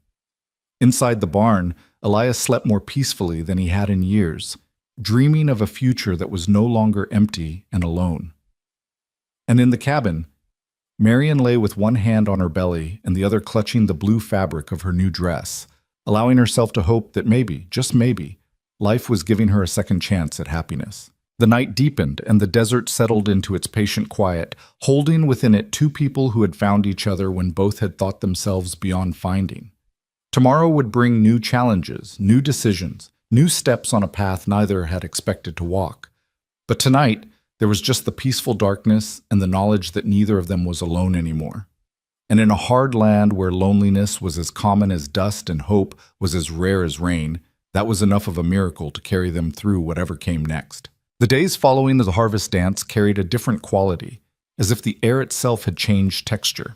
Inside the barn, Elias slept more peacefully than he had in years, dreaming of a future that was no longer empty and alone. And in the cabin, Marian lay with one hand on her belly and the other clutching the blue fabric of her new dress, allowing herself to hope that maybe, just maybe, life was giving her a second chance at happiness. The night deepened and the desert settled into its patient quiet, holding within it two people who had found each other when both had thought themselves beyond finding. Tomorrow would bring new challenges, new decisions, new steps on a path neither had expected to walk. But tonight, there was just the peaceful darkness and the knowledge that neither of them was alone anymore. And in a hard land where loneliness was as common as dust and hope was as rare as rain, that was enough of a miracle to carry them through whatever came next. The days following the harvest dance carried a different quality, as if the air itself had changed texture.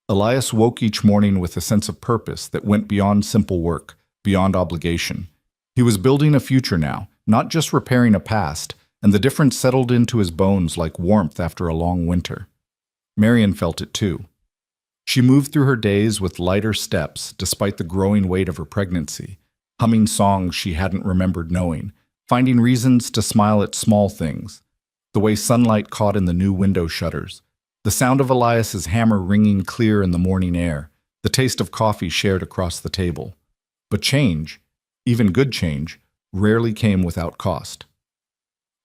Elias woke each morning with a sense of purpose that went beyond simple work, beyond obligation. He was building a future now, not just repairing a past, and the difference settled into his bones like warmth after a long winter. Marian felt it too. She moved through her days with lighter steps despite the growing weight of her pregnancy, humming songs she hadn't remembered knowing, finding reasons to smile at small things, the way sunlight caught in the new window shutters, the sound of Elias's hammer ringing clear in the morning air, the taste of coffee shared across the table. But change, even good change, rarely came without cost.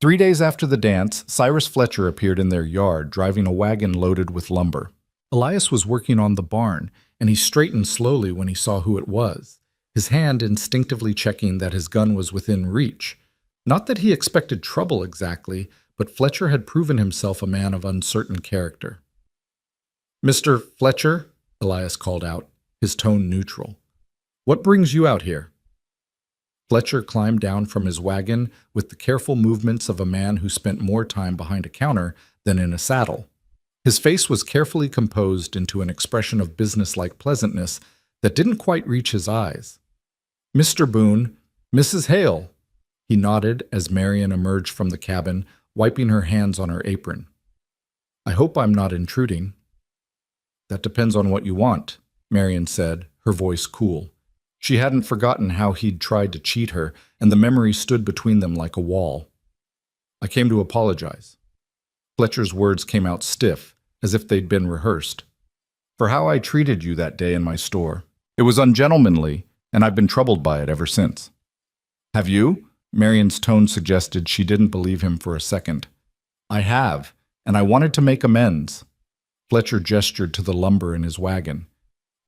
3 days after the dance, Cyrus Fletcher appeared in their yard, driving a wagon loaded with lumber. Elias was working on the barn, and he straightened slowly when he saw who it was, his hand instinctively checking that his gun was within reach. Not that he expected trouble exactly, but Fletcher had proven himself a man of uncertain character. "Mr. Fletcher," Elias called out, his tone neutral. "What brings you out here?" Fletcher climbed down from his wagon with the careful movements of a man who spent more time behind a counter than in a saddle. His face was carefully composed into an expression of businesslike pleasantness that didn't quite reach his eyes. "Mr. Boone, Mrs. Hale," he nodded as Marian emerged from the cabin, wiping her hands on her apron. "I hope I'm not intruding." "That depends on what you want," Marian said, her voice cool. She hadn't forgotten how he'd tried to cheat her, and the memory stood between them like a wall. "I came to apologize." Fletcher's words came out stiff, as if they'd been rehearsed. "For how I treated you that day in my store. It was ungentlemanly, and I've been troubled by it ever since." "Have you?" Marian's tone suggested she didn't believe him for a second. "I have, and I wanted to make amends." Fletcher gestured to the lumber in his wagon.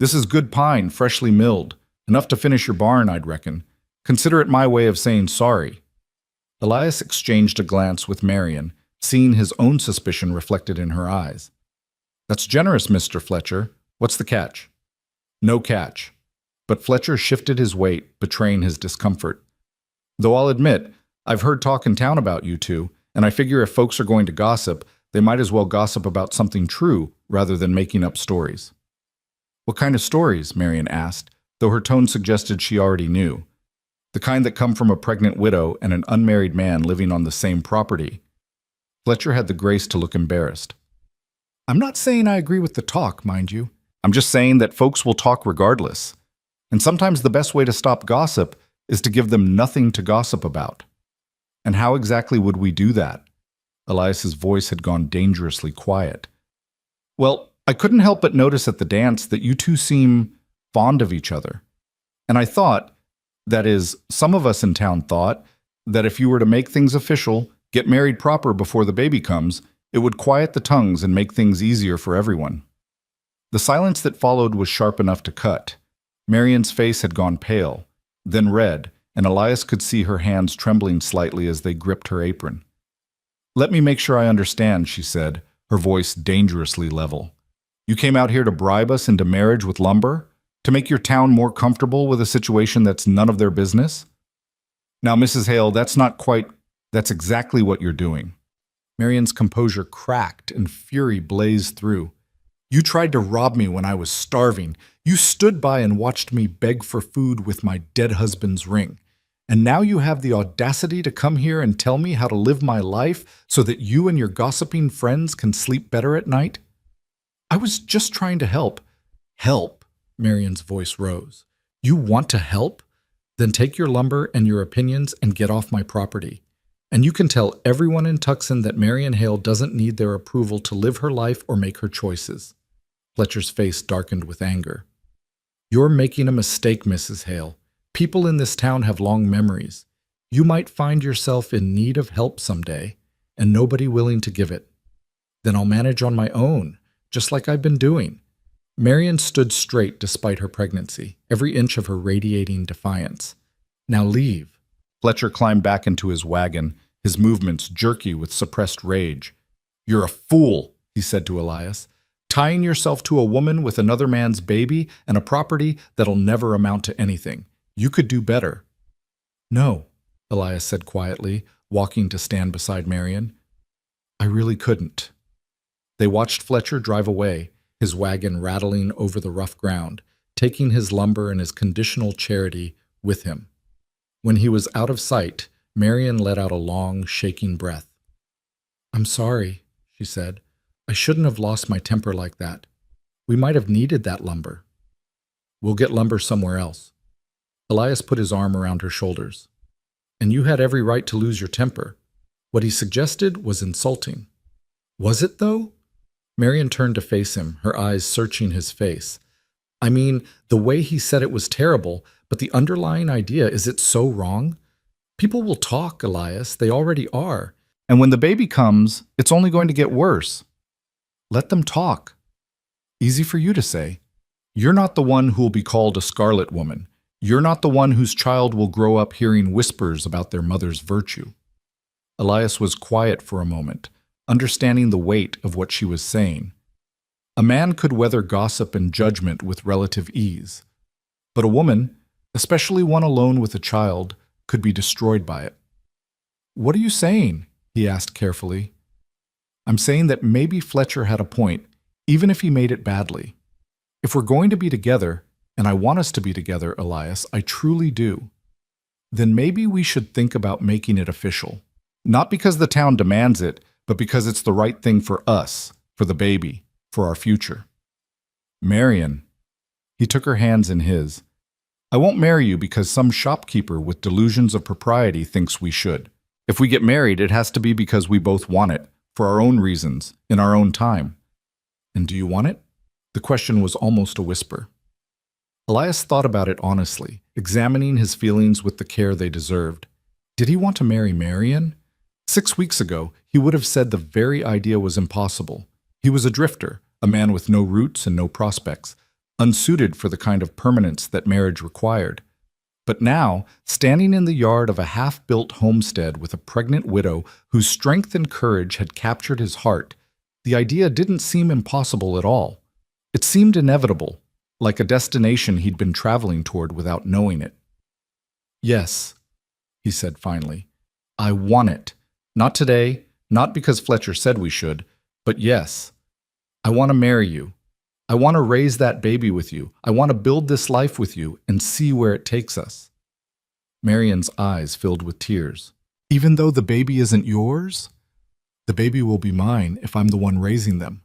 "This is good pine, freshly milled. Enough to finish your barn, I'd reckon. Consider it my way of saying sorry." Elias exchanged a glance with Marian, seeing his own suspicion reflected in her eyes. "That's generous, Mr. Fletcher. What's the catch?" "No catch." But Fletcher shifted his weight, betraying his discomfort. "Though I'll admit, I've heard talk in town about you two, and I figure if folks are going to gossip, they might as well gossip about something true rather than making up stories. What kind of stories? Marion asked, though her tone suggested she already knew. The kind that come from a pregnant widow and an unmarried man living on the same property. Fletcher had the grace to look embarrassed. I'm not saying I agree with the talk, mind you. I'm just saying that folks will talk regardless. And sometimes the best way to stop gossip is to give them nothing to gossip about. And how exactly would we do that? Elias's voice had gone dangerously quiet. Well, I couldn't help but notice at the dance that you two seem fond of each other. And I thought, that is, some of us in town thought, that if you were to make things official, get married proper before the baby comes, it would quiet the tongues and make things easier for everyone. The silence that followed was sharp enough to cut. Marion's face had gone pale, then red, and Elias could see her hands trembling slightly as they gripped her apron. Let me make sure I understand, she said, her voice dangerously level. You came out here to bribe us into marriage with lumber? To make your town more comfortable with a situation that's none of their business? Now, Mrs. Hale, that's exactly what you're doing. Marion's composure cracked and fury blazed through. You tried to rob me when I was starving. You stood by and watched me beg for food with my dead husband's ring. And now you have the audacity to come here and tell me how to live my life so that you and your gossiping friends can sleep better at night? I was just trying to help. Help? Marion's voice rose. You want to help? Then take your lumber and your opinions and get off my property. And you can tell everyone in Tucson that Marion Hale doesn't need their approval to live her life or make her choices. Fletcher's face darkened with anger. You're making a mistake, Mrs. Hale. People in this town have long memories. You might find yourself in need of help someday, and nobody willing to give it. Then I'll manage on my own, just like I've been doing. Marion stood straight despite her pregnancy, every inch of her radiating defiance. Now leave. Fletcher climbed back into his wagon, his movements jerky with suppressed rage. You're a fool, he said to Elias, tying yourself to a woman with another man's baby and a property that'll never amount to anything. You could do better. No, Elias said quietly, walking to stand beside Marion. I really couldn't. They watched Fletcher drive away, his wagon rattling over the rough ground, taking his lumber and his conditional charity with him. When he was out of sight, Marion let out a long, shaking breath. I'm sorry, she said. I shouldn't have lost my temper like that. We might have needed that lumber. We'll get lumber somewhere else. Elias put his arm around her shoulders. And you had every right to lose your temper. What he suggested was insulting. Was it, though? Marion turned to face him, her eyes searching his face. I mean, the way he said it was terrible, but the underlying idea, is it so wrong? People will talk, Elias. They already are. And when the baby comes, it's only going to get worse. Let them talk. Easy for you to say. You're not the one who will be called a scarlet woman. You're not the one whose child will grow up hearing whispers about their mother's virtue. Elias was quiet for a moment, understanding the weight of what she was saying. A man could weather gossip and judgment with relative ease, but a woman, especially one alone with a child, could be destroyed by it. What are you saying? He asked carefully. I'm saying that maybe Fletcher had a point, even if he made it badly. If we're going to be together, and I want us to be together, Elias, I truly do, then maybe we should think about making it official. Not because the town demands it, but because it's the right thing for us, for the baby, for our future. Marion. He took her hands in his. I won't marry you because some shopkeeper with delusions of propriety thinks we should. If we get married, it has to be because we both want it, for our own reasons, in our own time. And do you want it? The question was almost a whisper. Elias thought about it honestly, examining his feelings with the care they deserved. Did he want to marry Marion? 6 weeks ago, he would have said the very idea was impossible. He was a drifter, a man with no roots and no prospects, unsuited for the kind of permanence that marriage required. But now, standing in the yard of a half-built homestead with a pregnant widow whose strength and courage had captured his heart, the idea didn't seem impossible at all. It seemed inevitable, like a destination he'd been traveling toward without knowing it. Yes, he said finally. I want it. Not today, not because Fletcher said we should, but yes. I want to marry you. I want to raise that baby with you. I want to build this life with you and see where it takes us." Marian's eyes filled with tears. "Even though the baby isn't yours? The baby will be mine if I'm the one raising them.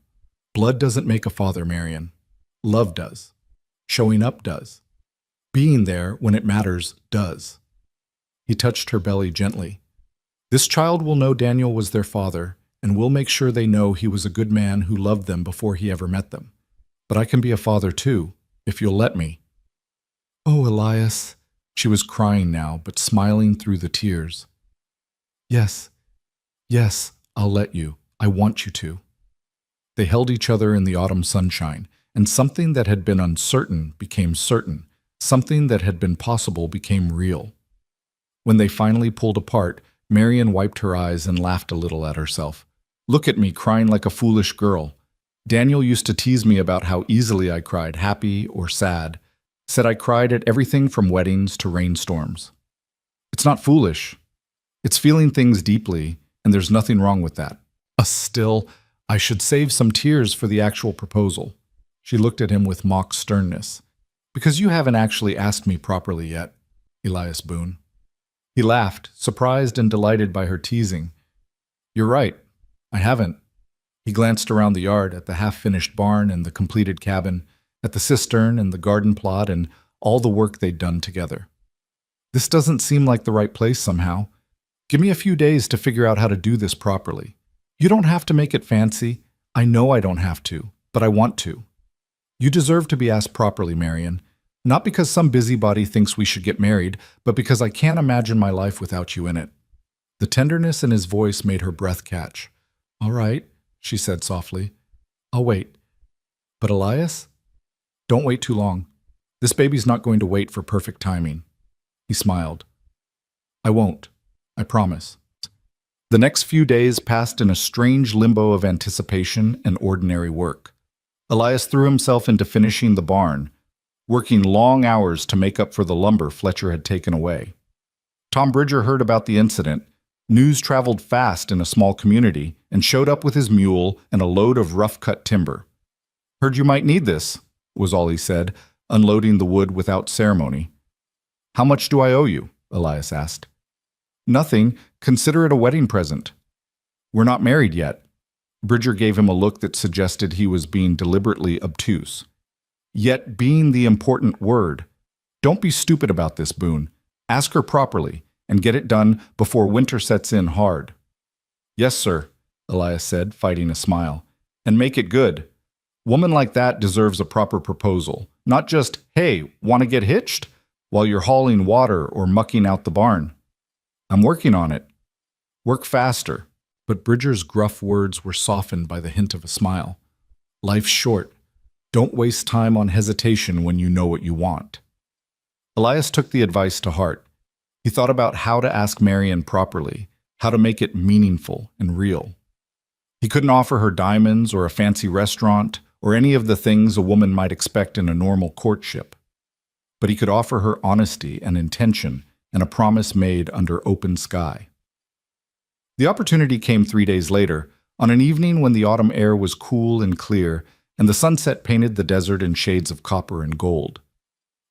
Blood doesn't make a father, Marian. Love does. Showing up does. Being there when it matters does." He touched her belly gently. "This child will know Daniel was their father, and we'll make sure they know he was a good man who loved them before he ever met them. But I can be a father too, if you'll let me." "Oh, Elias." She was crying now, but smiling through the tears. "Yes, yes, I'll let you. I want you to." They held each other in the autumn sunshine, and something that had been uncertain became certain. Something that had been possible became real. When they finally pulled apart, Marian wiped her eyes and laughed a little at herself. "Look at me crying like a foolish girl. Daniel used to tease me about how easily I cried, happy or sad. Said I cried at everything from weddings to rainstorms. It's not foolish. It's feeling things deeply, and there's nothing wrong with that. Still, I should save some tears for the actual proposal." She looked at him with mock sternness. "Because you haven't actually asked me properly yet, Elias Boone." He laughed, surprised and delighted by her teasing. "You're right. I haven't." He glanced around the yard at the half-finished barn and the completed cabin, at the cistern and the garden plot and all the work they'd done together. "This doesn't seem like the right place somehow. Give me a few days to figure out how to do this properly. You don't have to make it fancy. I know I don't have to, but I want to. You deserve to be asked properly, Marian. Not because some busybody thinks we should get married, but because I can't imagine my life without you in it." The tenderness in his voice made her breath catch. "All right," she said softly. "I'll wait. But Elias? Don't wait too long. This baby's not going to wait for perfect timing." He smiled. "I won't. I promise." The next few days passed in a strange limbo of anticipation and ordinary work. Elias threw himself into finishing the barn, working long hours to make up for the lumber Fletcher had taken away. Tom Bridger heard about the incident. News traveled fast in a small community and showed up with his mule and a load of rough-cut timber. "Heard you might need this," was all he said, unloading the wood without ceremony. "How much do I owe you?" Elias asked. "Nothing. Consider it a wedding present." "We're not married yet." Bridger gave him a look that suggested he was being deliberately obtuse. "Yet being the important word. Don't be stupid about this, Boone. Ask her properly, and get it done before winter sets in hard." "Yes, sir," Elias said, fighting a smile. "And make it good. Woman like that deserves a proper proposal, not just, 'Hey, want to get hitched?' while you're hauling water or mucking out the barn." "I'm working on it." "Work faster." But Bridger's gruff words were softened by the hint of a smile. "Life's short. Don't waste time on hesitation when you know what you want." Elias took the advice to heart. He thought about how to ask Marian properly, how to make it meaningful and real. He couldn't offer her diamonds or a fancy restaurant or any of the things a woman might expect in a normal courtship. But he could offer her honesty and intention and a promise made under open sky. The opportunity came 3 days later, on an evening when the autumn air was cool and clear, and the sunset painted the desert in shades of copper and gold.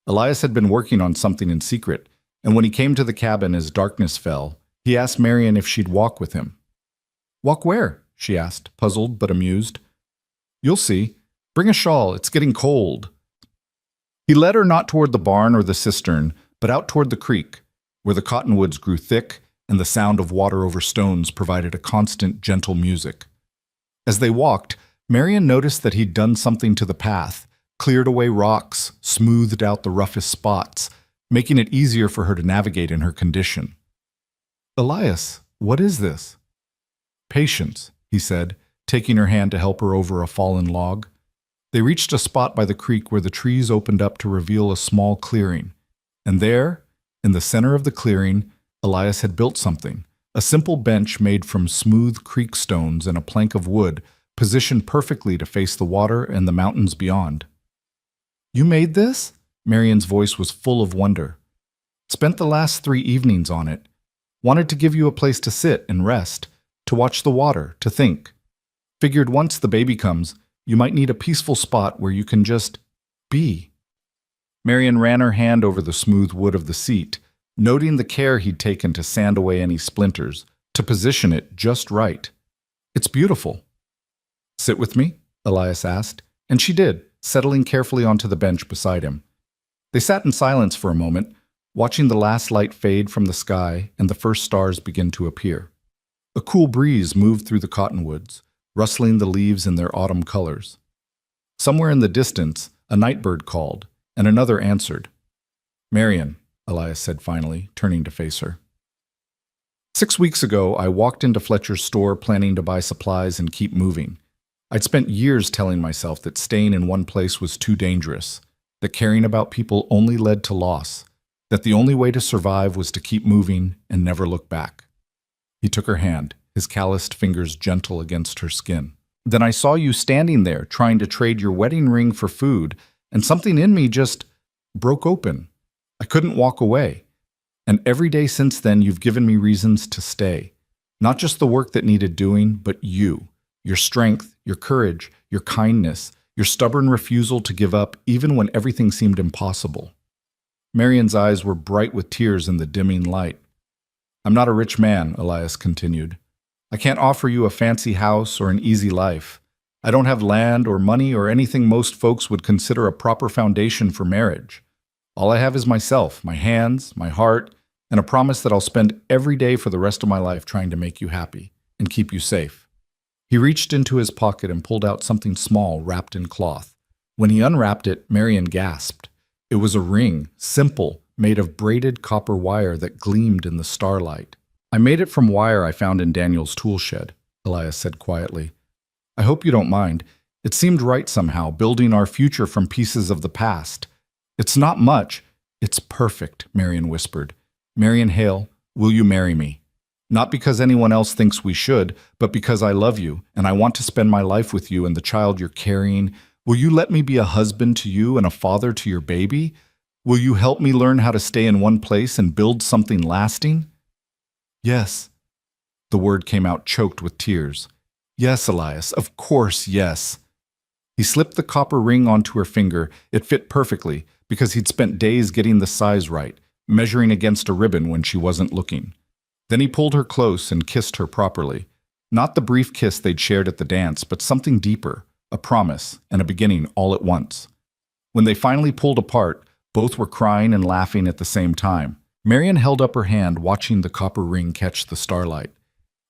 Elias had been working on something in secret, and when he came to the cabin as darkness fell, he asked Marian if she'd walk with him. "Walk where?" she asked, puzzled but amused. "You'll see. Bring a shawl, it's getting cold." He led her not toward the barn or the cistern, but out toward the creek, where the cottonwoods grew thick and the sound of water over stones provided a constant, gentle music. As they walked, Marian noticed that he'd done something to the path, cleared away rocks, smoothed out the roughest spots, making it easier for her to navigate in her condition. "Elias, what is this?" "Patience," he said, taking her hand to help her over a fallen log. They reached a spot by the creek where the trees opened up to reveal a small clearing, and there, in the center of the clearing, Elias had built something, a simple bench made from smooth creek stones and a plank of wood, positioned perfectly to face the water and the mountains beyond. "You made this?" Marian's voice was full of wonder. "Spent the last 3 evenings on it. Wanted to give you a place to sit and rest, to watch the water, to think. Figured once the baby comes, You might need a peaceful spot where you can just be. Marion ran her hand over the smooth wood of the seat, noting the care he'd taken to sand away any splinters, to position it just right. It's beautiful. Sit with me? Elias asked, and she did, settling carefully onto the bench beside him. They sat in silence for a moment, watching the last light fade from the sky and the first stars begin to appear. A cool breeze moved through the cottonwoods, rustling the leaves in their autumn colors. Somewhere in the distance, a nightbird called, and another answered. Marion, Elias said finally, turning to face her. 6 weeks ago, I walked into Fletcher's store planning to buy supplies and keep moving. I'd spent years telling myself that staying in one place was too dangerous, that caring about people only led to loss, that the only way to survive was to keep moving and never look back. He took her hand, his calloused fingers gentle against her skin. Then I saw you standing there, trying to trade your wedding ring for food, and something in me just broke open. I couldn't walk away. And every day since then, you've given me reasons to stay. Not just the work that needed doing, but you. Your strength, your courage, your kindness, your stubborn refusal to give up even when everything seemed impossible. Marion's eyes were bright with tears in the dimming light. I'm not a rich man, Elias continued. I can't offer you a fancy house or an easy life. I don't have land or money or anything most folks would consider a proper foundation for marriage. All I have is myself, my hands, my heart, and a promise that I'll spend every day for the rest of my life trying to make you happy and keep you safe. He reached into his pocket and pulled out something small wrapped in cloth. When he unwrapped it, Marion gasped. It was a ring, simple, made of braided copper wire that gleamed in the starlight. I made it from wire I found in Daniel's tool shed, Elias said quietly. I hope you don't mind. It seemed right somehow, building our future from pieces of the past. It's not much. It's perfect, Marion whispered. Marion Hale, will you marry me? Not because anyone else thinks we should, but because I love you, and I want to spend my life with you and the child you're carrying. Will you let me be a husband to you and a father to your baby? Will you help me learn how to stay in one place and build something lasting? Yes. The word came out choked with tears. Yes, Elias, of course, yes. He slipped the copper ring onto her finger. It fit perfectly, because he'd spent days getting the size right, measuring against a ribbon when she wasn't looking. Then he pulled her close and kissed her properly. Not the brief kiss they'd shared at the dance, but something deeper, a promise and a beginning all at once. When they finally pulled apart, both were crying and laughing at the same time. Marion held up her hand, watching the copper ring catch the starlight.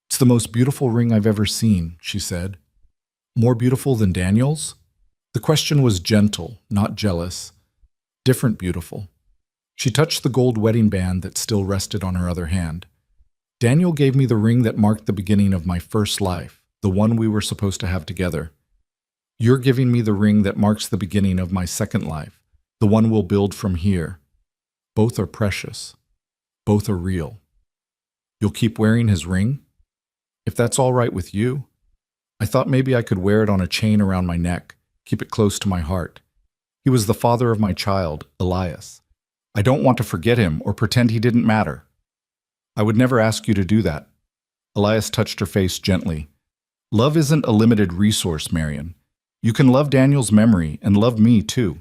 It's the most beautiful ring I've ever seen, she said. More beautiful than Daniel's? The question was gentle, not jealous. Different beautiful. She touched the gold wedding band that still rested on her other hand. Daniel gave me the ring that marked the beginning of my first life, the one we were supposed to have together. You're giving me the ring that marks the beginning of my second life, the one we'll build from here. Both are precious. Both are real. You'll keep wearing his ring? If that's all right with you. I thought maybe I could wear it on a chain around my neck, keep it close to my heart. He was the father of my child, Elias. I don't want to forget him or pretend he didn't matter. I would never ask you to do that. Elias touched her face gently. Love isn't a limited resource, Marion. You can love Daniel's memory and love me too.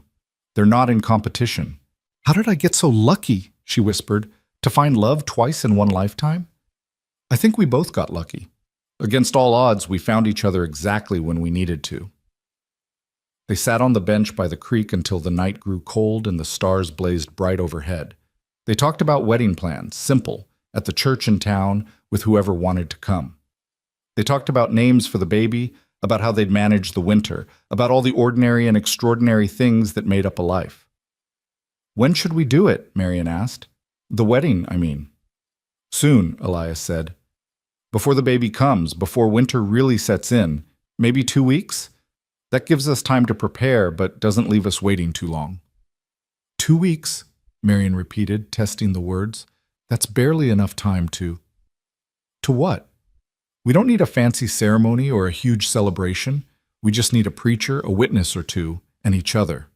They're not in competition. How did I get so lucky, she whispered, to find love twice in one lifetime? I think we both got lucky. Against all odds, we found each other exactly when we needed to. They sat on the bench by the creek until the night grew cold and the stars blazed bright overhead. They talked about wedding plans, simple, at the church in town with whoever wanted to come. They talked about names for the baby, about how they'd manage the winter, about all the ordinary and extraordinary things that made up a life. When should we do it? Marion asked. The wedding, I mean. Soon, Elias said. Before the baby comes, before winter really sets in, maybe 2 weeks? That gives us time to prepare, but doesn't leave us waiting too long. 2 weeks, Marion repeated, testing the words. That's barely enough time to... To what? We don't need a fancy ceremony or a huge celebration. We just need a preacher, a witness or two, and each other.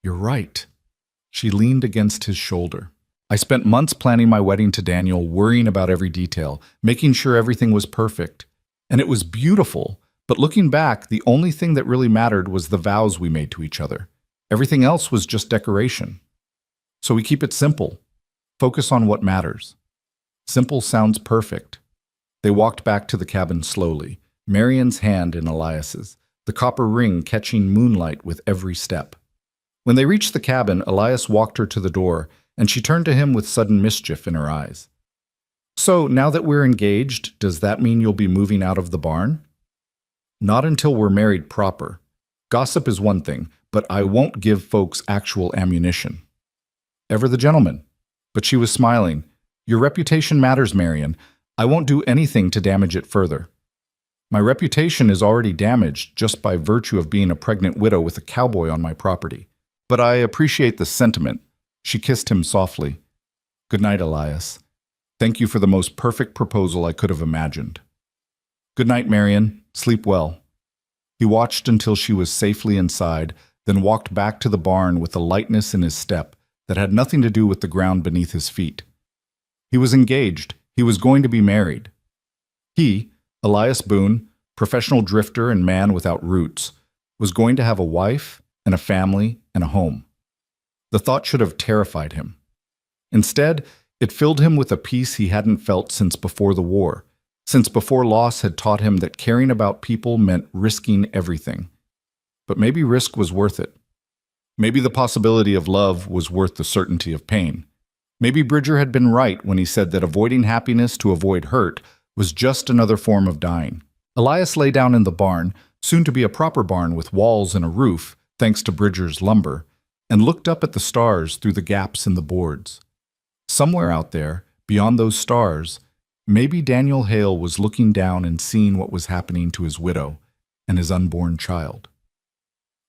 You're right. She leaned against his shoulder. I spent months planning my wedding to Daniel, worrying about every detail, making sure everything was perfect. And it was beautiful, But looking back, the only thing that really mattered was the vows we made to each other. Everything else was just decoration. So we keep it simple. Focus on what matters. Simple sounds perfect. They walked back to the cabin slowly, Marian's hand in Elias's, the copper ring catching moonlight with every step. When they reached the cabin, Elias walked her to the door, and she turned to him with sudden mischief in her eyes. "So, now that we're engaged, does that mean you'll be moving out of the barn?" "Not until we're married proper. Gossip is one thing, but I won't give folks actual ammunition." Ever the gentleman. But she was smiling. "Your reputation matters, Marian. I won't do anything to damage it further." "My reputation is already damaged just by virtue of being a pregnant widow with a cowboy on my property. But I appreciate the sentiment." She kissed him softly. "Good night, Elias. Thank you for the most perfect proposal I could have imagined." "Good night, Marian. Sleep well." He watched until she was safely inside, then walked back to the barn with a lightness in his step that had nothing to do with the ground beneath his feet. He was engaged. He was going to be married. He, Elias Boone, professional drifter and man without roots, was going to have a wife and a family and a home. The thought should have terrified him. Instead, it filled him with a peace he hadn't felt since before the war, since before loss had taught him that caring about people meant risking everything. But maybe risk was worth it. Maybe the possibility of love was worth the certainty of pain. Maybe Bridger had been right when he said that avoiding happiness to avoid hurt was just another form of dying. Elias lay down in the barn, soon to be a proper barn with walls and a roof, thanks to Bridger's lumber, and looked up at the stars through the gaps in the boards. Somewhere out there, beyond those stars, maybe Daniel Hale was looking down and seeing what was happening to his widow and his unborn child.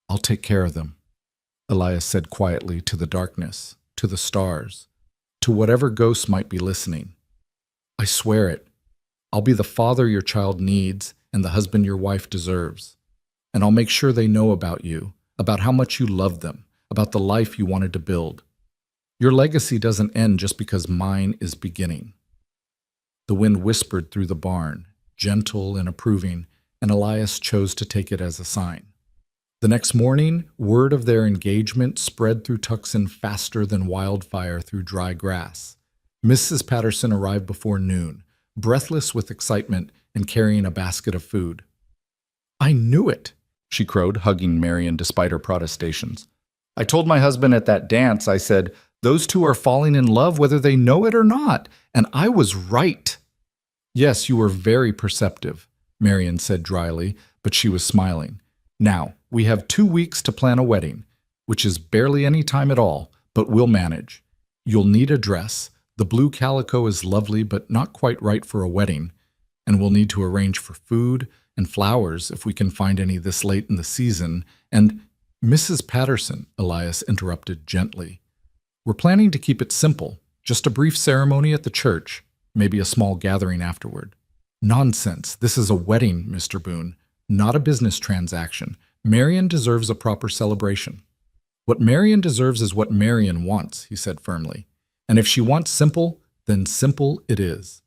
"I'll take care of them," Elias said quietly to the darkness, to the stars, to whatever ghosts might be listening. "I swear it. I'll be the father your child needs and the husband your wife deserves. And I'll make sure they know about you, about how much you love them, about the life you wanted to build. Your legacy doesn't end just because mine is beginning." The wind whispered through the barn, gentle and approving, and Elias chose to take it as a sign. The next morning, word of their engagement spread through Tucson faster than wildfire through dry grass. Mrs. Patterson arrived before noon, breathless with excitement and carrying a basket of food. "I knew it," she crowed, hugging Marian despite her protestations. "I told my husband at that dance, I said, those two are falling in love whether they know it or not, and I was right." "Yes, you were very perceptive," Marian said dryly, but she was smiling. "Now, we have 2 weeks to plan a wedding, which is barely any time at all, but we'll manage. You'll need a dress. The blue calico is lovely, but not quite right for a wedding. And we'll need to arrange for food and flowers if we can find any this late in the season. And Mrs. Patterson," Elias interrupted gently, "we're planning to keep it simple, just a brief ceremony at the church, maybe a small gathering afterward." "Nonsense. This is a wedding, Mr. Boone, not a business transaction. Marian deserves a proper celebration." "What Marian deserves is what Marian wants," he said firmly. "And if she wants simple, then simple it is."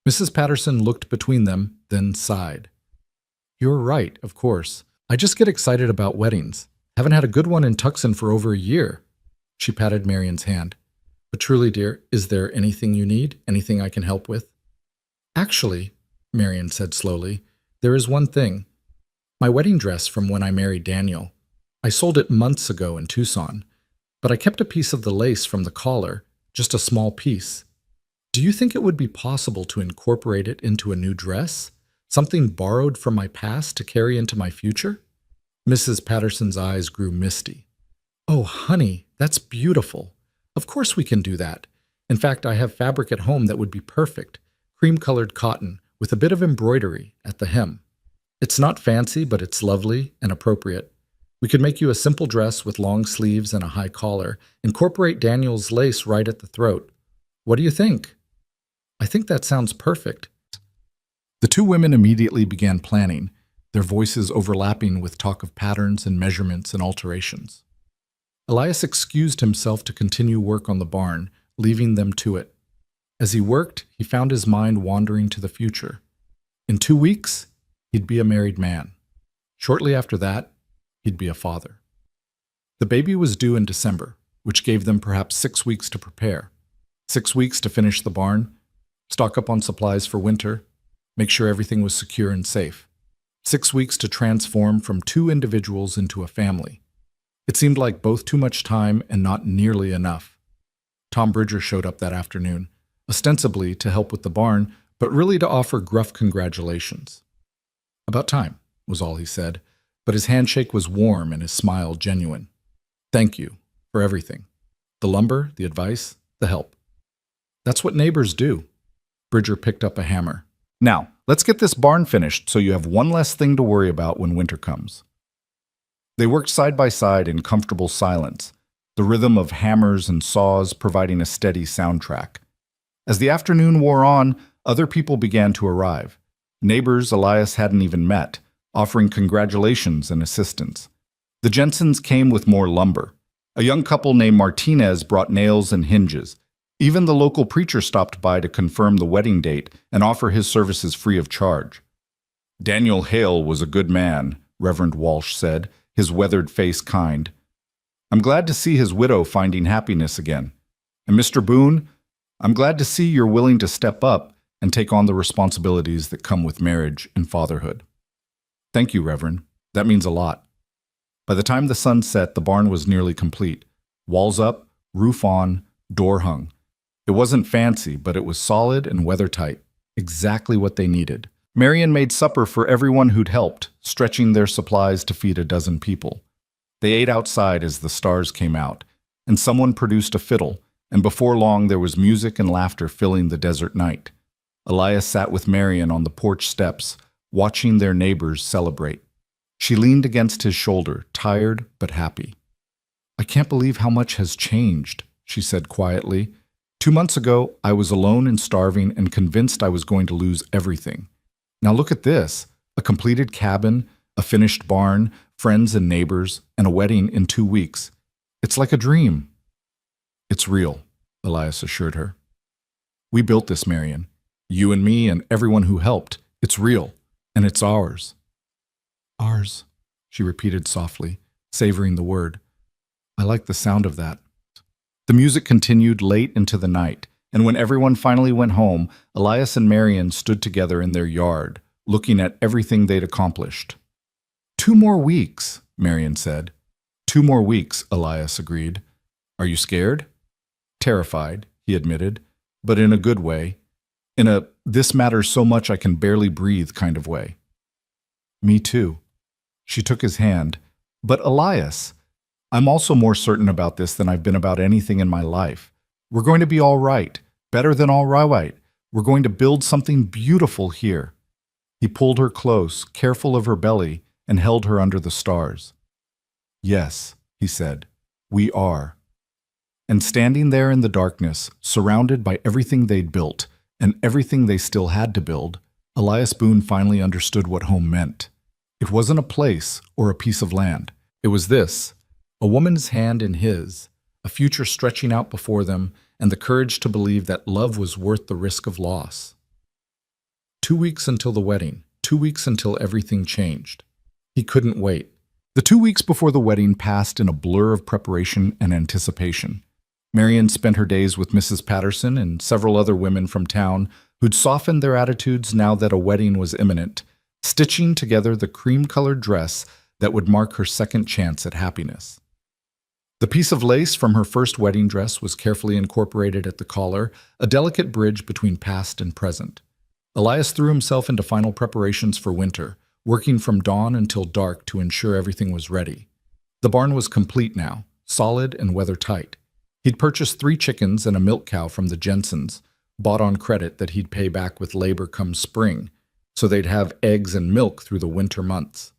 Mrs. Patterson looked between them, then sighed. "You're right, of course. I just get excited about weddings. Haven't had a good one in Tucson for over a year." She patted Marian's hand. "But truly, dear, is there anything you need? Anything I can help with?" "Actually," Marian said slowly, "there is one thing. My wedding dress from when I married Daniel. I sold it months ago in Tucson, but I kept a piece of the lace from the collar, just a small piece. Do you think it would be possible to incorporate it into a new dress? Something borrowed from my past to carry into my future?" Mrs. Patterson's eyes grew misty. "Oh, honey, that's beautiful. Of course we can do that. In fact, I have fabric at home that would be perfect, cream-colored cotton with a bit of embroidery at the hem. It's not fancy, but it's lovely and appropriate. We could make you a simple dress with long sleeves and a high collar, incorporate Daniel's lace right at the throat. What do you think?" "I think that sounds perfect." The two women immediately began planning, their voices overlapping with talk of patterns and measurements and alterations. Elias excused himself to continue work on the barn, leaving them to it. As he worked, he found his mind wandering to the future. In 2 weeks, he'd be a married man. Shortly after that, he'd be a father. The baby was due in December, which gave them perhaps 6 weeks to prepare. 6 weeks to finish the barn, stock up on supplies for winter, make sure everything was secure and safe. 6 weeks to transform from two individuals into a family. It seemed like both too much time and not nearly enough. Tom Bridger showed up that afternoon, ostensibly to help with the barn, but really to offer gruff congratulations. "About time," was all he said, but his handshake was warm and his smile genuine. "Thank you for everything. The lumber, the advice, the help. That's what neighbors do." Bridger picked up a hammer. "Now, let's get this barn finished so you have one less thing to worry about when winter comes." They worked side by side in comfortable silence, the rhythm of hammers and saws providing a steady soundtrack. As the afternoon wore on, other people began to arrive. Neighbors Elias hadn't even met, offering congratulations and assistance. The Jensens came with more lumber. A young couple named Martinez brought nails and hinges. Even the local preacher stopped by to confirm the wedding date and offer his services free of charge. "Daniel Hale was a good man," Reverend Walsh said, his weathered face kind. "I'm glad to see his widow finding happiness again. And Mr. Boone, I'm glad to see you're willing to step up and take on the responsibilities that come with marriage and fatherhood." "Thank you, Reverend. That means a lot." By the time the sun set, the barn was nearly complete. Walls up, roof on, door hung. It wasn't fancy, but it was solid and weather-tight, exactly what they needed. Marion made supper for everyone who'd helped, stretching their supplies to feed a dozen people. They ate outside as the stars came out, and someone produced a fiddle, and before long there was music and laughter filling the desert night. Elias sat with Marion on the porch steps, watching their neighbors celebrate. She leaned against his shoulder, tired but happy. "I can't believe how much has changed," she said quietly. 2 months ago, I was alone and starving and convinced I was going to lose everything. Now look at this, a completed cabin, a finished barn, friends and neighbors, and a wedding in 2 weeks. It's like a dream." "It's real," Elias assured her. "We built this, Marion. You and me and everyone who helped. It's real, and it's ours." "Ours," she repeated softly, savoring the word. "I like the sound of that." The music continued late into the night, and when everyone finally went home, Elias and Marion stood together in their yard, looking at everything they'd accomplished. 2 more weeks, Marion said. 2 more weeks, Elias agreed. "Are you scared?" "Terrified," he admitted, but in a good way. In a "this matters so much I can barely breathe" kind of way. "Me too." She took his hand. "But Elias, I'm also more certain about this than I've been about anything in my life. We're going to be all right, better than all right. We're going to build something beautiful here." He pulled her close, careful of her belly, and held her under the stars. "Yes," he said, "we are." And standing there in the darkness, surrounded by everything they'd built, and everything they still had to build, Elias Boone finally understood what home meant. It wasn't a place or a piece of land. It was this, a woman's hand in his, a future stretching out before them, and the courage to believe that love was worth the risk of loss. 2 weeks until the wedding, 2 weeks until everything changed. He couldn't wait. The 2 weeks before the wedding passed in a blur of preparation and anticipation. Marion spent her days with Mrs. Patterson and several other women from town who'd softened their attitudes now that a wedding was imminent, stitching together the cream-colored dress that would mark her second chance at happiness. The piece of lace from her first wedding dress was carefully incorporated at the collar, a delicate bridge between past and present. Elias threw himself into final preparations for winter, working from dawn until dark to ensure everything was ready. The barn was complete now, solid and weather-tight. He'd purchased 3 chickens and a milk cow from the Jensens, bought on credit that he'd pay back with labor come spring, so they'd have eggs and milk through the winter months.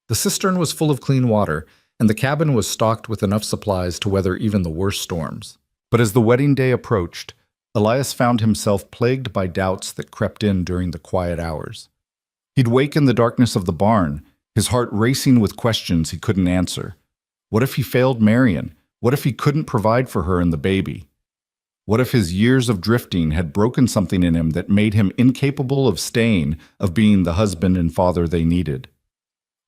The cistern was full of clean water, and the cabin was stocked with enough supplies to weather even the worst storms. But as the wedding day approached, Elias found himself plagued by doubts that crept in during the quiet hours. He'd wake in the darkness of the barn, his heart racing with questions he couldn't answer. What if he failed Marion? What if he couldn't provide for her and the baby? What if his years of drifting had broken something in him that made him incapable of staying, of being the husband and father they needed?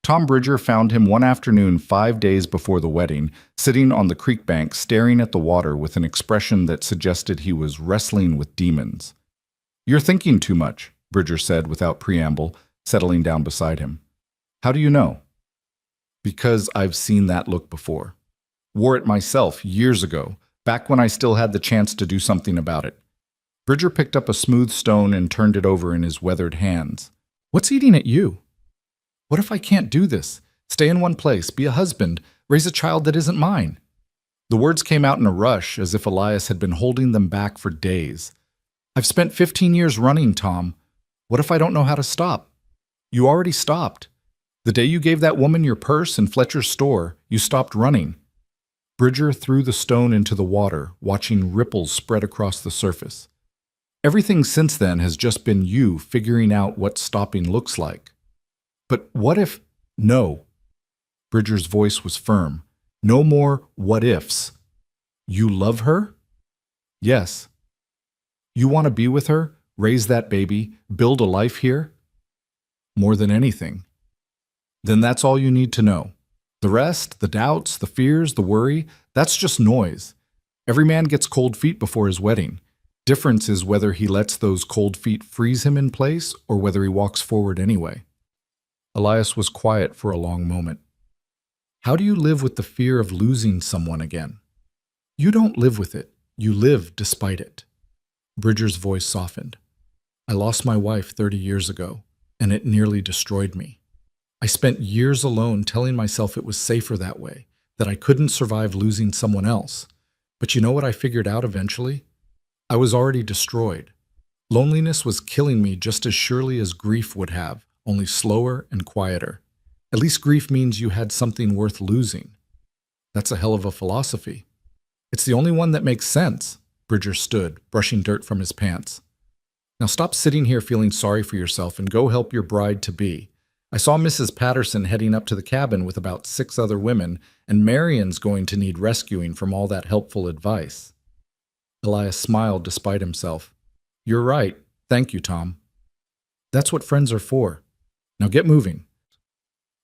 Tom Bridger found him one afternoon 5 days before the wedding, sitting on the creek bank staring at the water with an expression that suggested he was wrestling with demons. "You're thinking too much," Bridger said without preamble, settling down beside him. "How do you know?" "Because I've seen that look before. Wore it myself years ago, back when I still had the chance to do something about it." Bridger picked up a smooth stone and turned it over in his weathered hands. "What's eating at you? What if I can't do this? Stay in one place, be a husband, raise a child that isn't mine?" The words came out in a rush, as if Elias had been holding them back for days. "I've spent 15 years running, Tom. What if I don't know how to stop?" "You already stopped. The day you gave that woman your purse in Fletcher's store, you stopped running." Bridger threw the stone into the water, watching ripples spread across the surface. "Everything since then has just been you figuring out what stopping looks like." "But what if—" "No." Bridger's voice was firm. "No more what-ifs. You love her?" "Yes." "You want to be with her, raise that baby, build a life here?" "More than anything." "Then that's all you need to know. The rest, the doubts, the fears, the worry, that's just noise. Every man gets cold feet before his wedding. Difference is whether he lets those cold feet freeze him in place or whether he walks forward anyway." Elias was quiet for a long moment. "How do you live with the fear of losing someone again?" "You don't live with it. You live despite it." Bridger's voice softened. "I lost my wife 30 years ago, and it nearly destroyed me. I spent years alone telling myself it was safer that way, that I couldn't survive losing someone else. But you know what I figured out eventually? I was already destroyed. Loneliness was killing me just as surely as grief would have, only slower and quieter. At least grief means you had something worth losing." "That's a hell of a philosophy." "It's the only one that makes sense." Bridger stood, brushing dirt from his pants. "Now stop sitting here feeling sorry for yourself and go help your bride-to-be. I saw Mrs. Patterson heading up to the cabin with about 6 other women, and Marion's going to need rescuing from all that helpful advice." Elias smiled despite himself. "You're right. Thank you, Tom. That's what friends are for. Now get moving."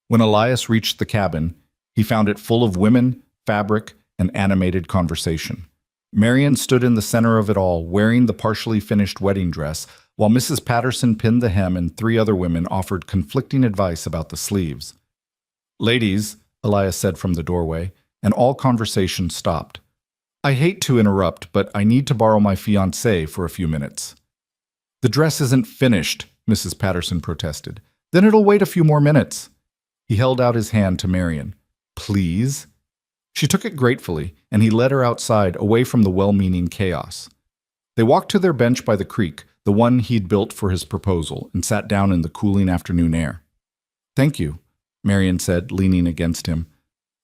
When Elias reached the cabin, he found it full of women, fabric, and animated conversation. Marion stood in the center of it all, wearing the partially finished wedding dress, while Mrs. Patterson pinned the hem and 3 other women offered conflicting advice about the sleeves. "Ladies," Elias said from the doorway, and all conversation stopped. "I hate to interrupt, but I need to borrow my fiancée for a few minutes." "The dress isn't finished," Mrs. Patterson protested. "Then it'll wait a few more minutes." He held out his hand to Marion. "Please?" She took it gratefully, and he led her outside, away from the well-meaning chaos. They walked to their bench by the creek, the one he'd built for his proposal, and sat down in the cooling afternoon air. "Thank you," Marion said, leaning against him.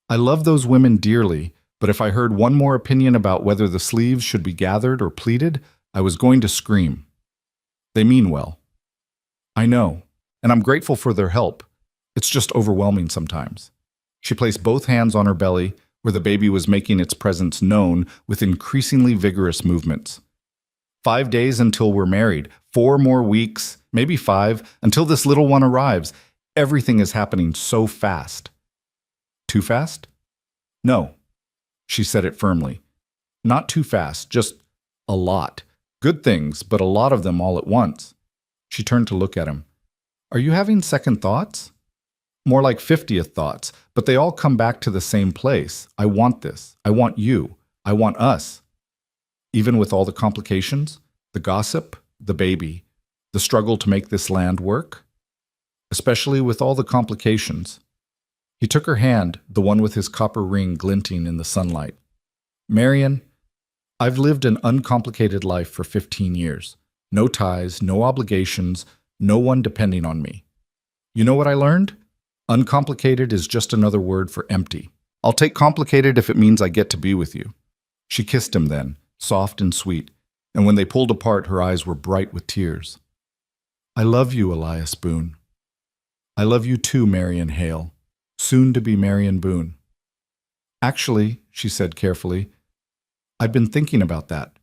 "I love those women dearly, but if I heard one more opinion about whether the sleeves should be gathered or pleated, I was going to scream. They mean well." "I know, and I'm grateful for their help. It's just overwhelming sometimes." She placed both hands on her belly, where the baby was making its presence known with increasingly vigorous movements. 5 days until we're married, 4 more weeks, maybe 5, until this little one arrives. Everything is happening so fast." "Too fast?" "No." She said it firmly. "Not too fast, just a lot. Good things, but a lot of them all at once." She turned to look at him. "Are you having second thoughts?" "More like 50th thoughts, but they all come back to the same place. I want this. I want you. I want us." Even with all the complications, the gossip, the baby, the struggle to make this land work? Especially with all the complications. He took her hand, the one with his copper ring glinting in the sunlight. "Marion, I've lived an uncomplicated life for 15 years. No ties, no obligations, no one depending on me. You know what I learned? Uncomplicated is just another word for empty. I'll take complicated if it means I get to be with you." She kissed him then, soft and sweet, and when they pulled apart, her eyes were bright with tears. "I love you, Elias Boone." "I love you too, Marion Hale, soon to be Marion Boone." "Actually," she said carefully, "I've been thinking about that.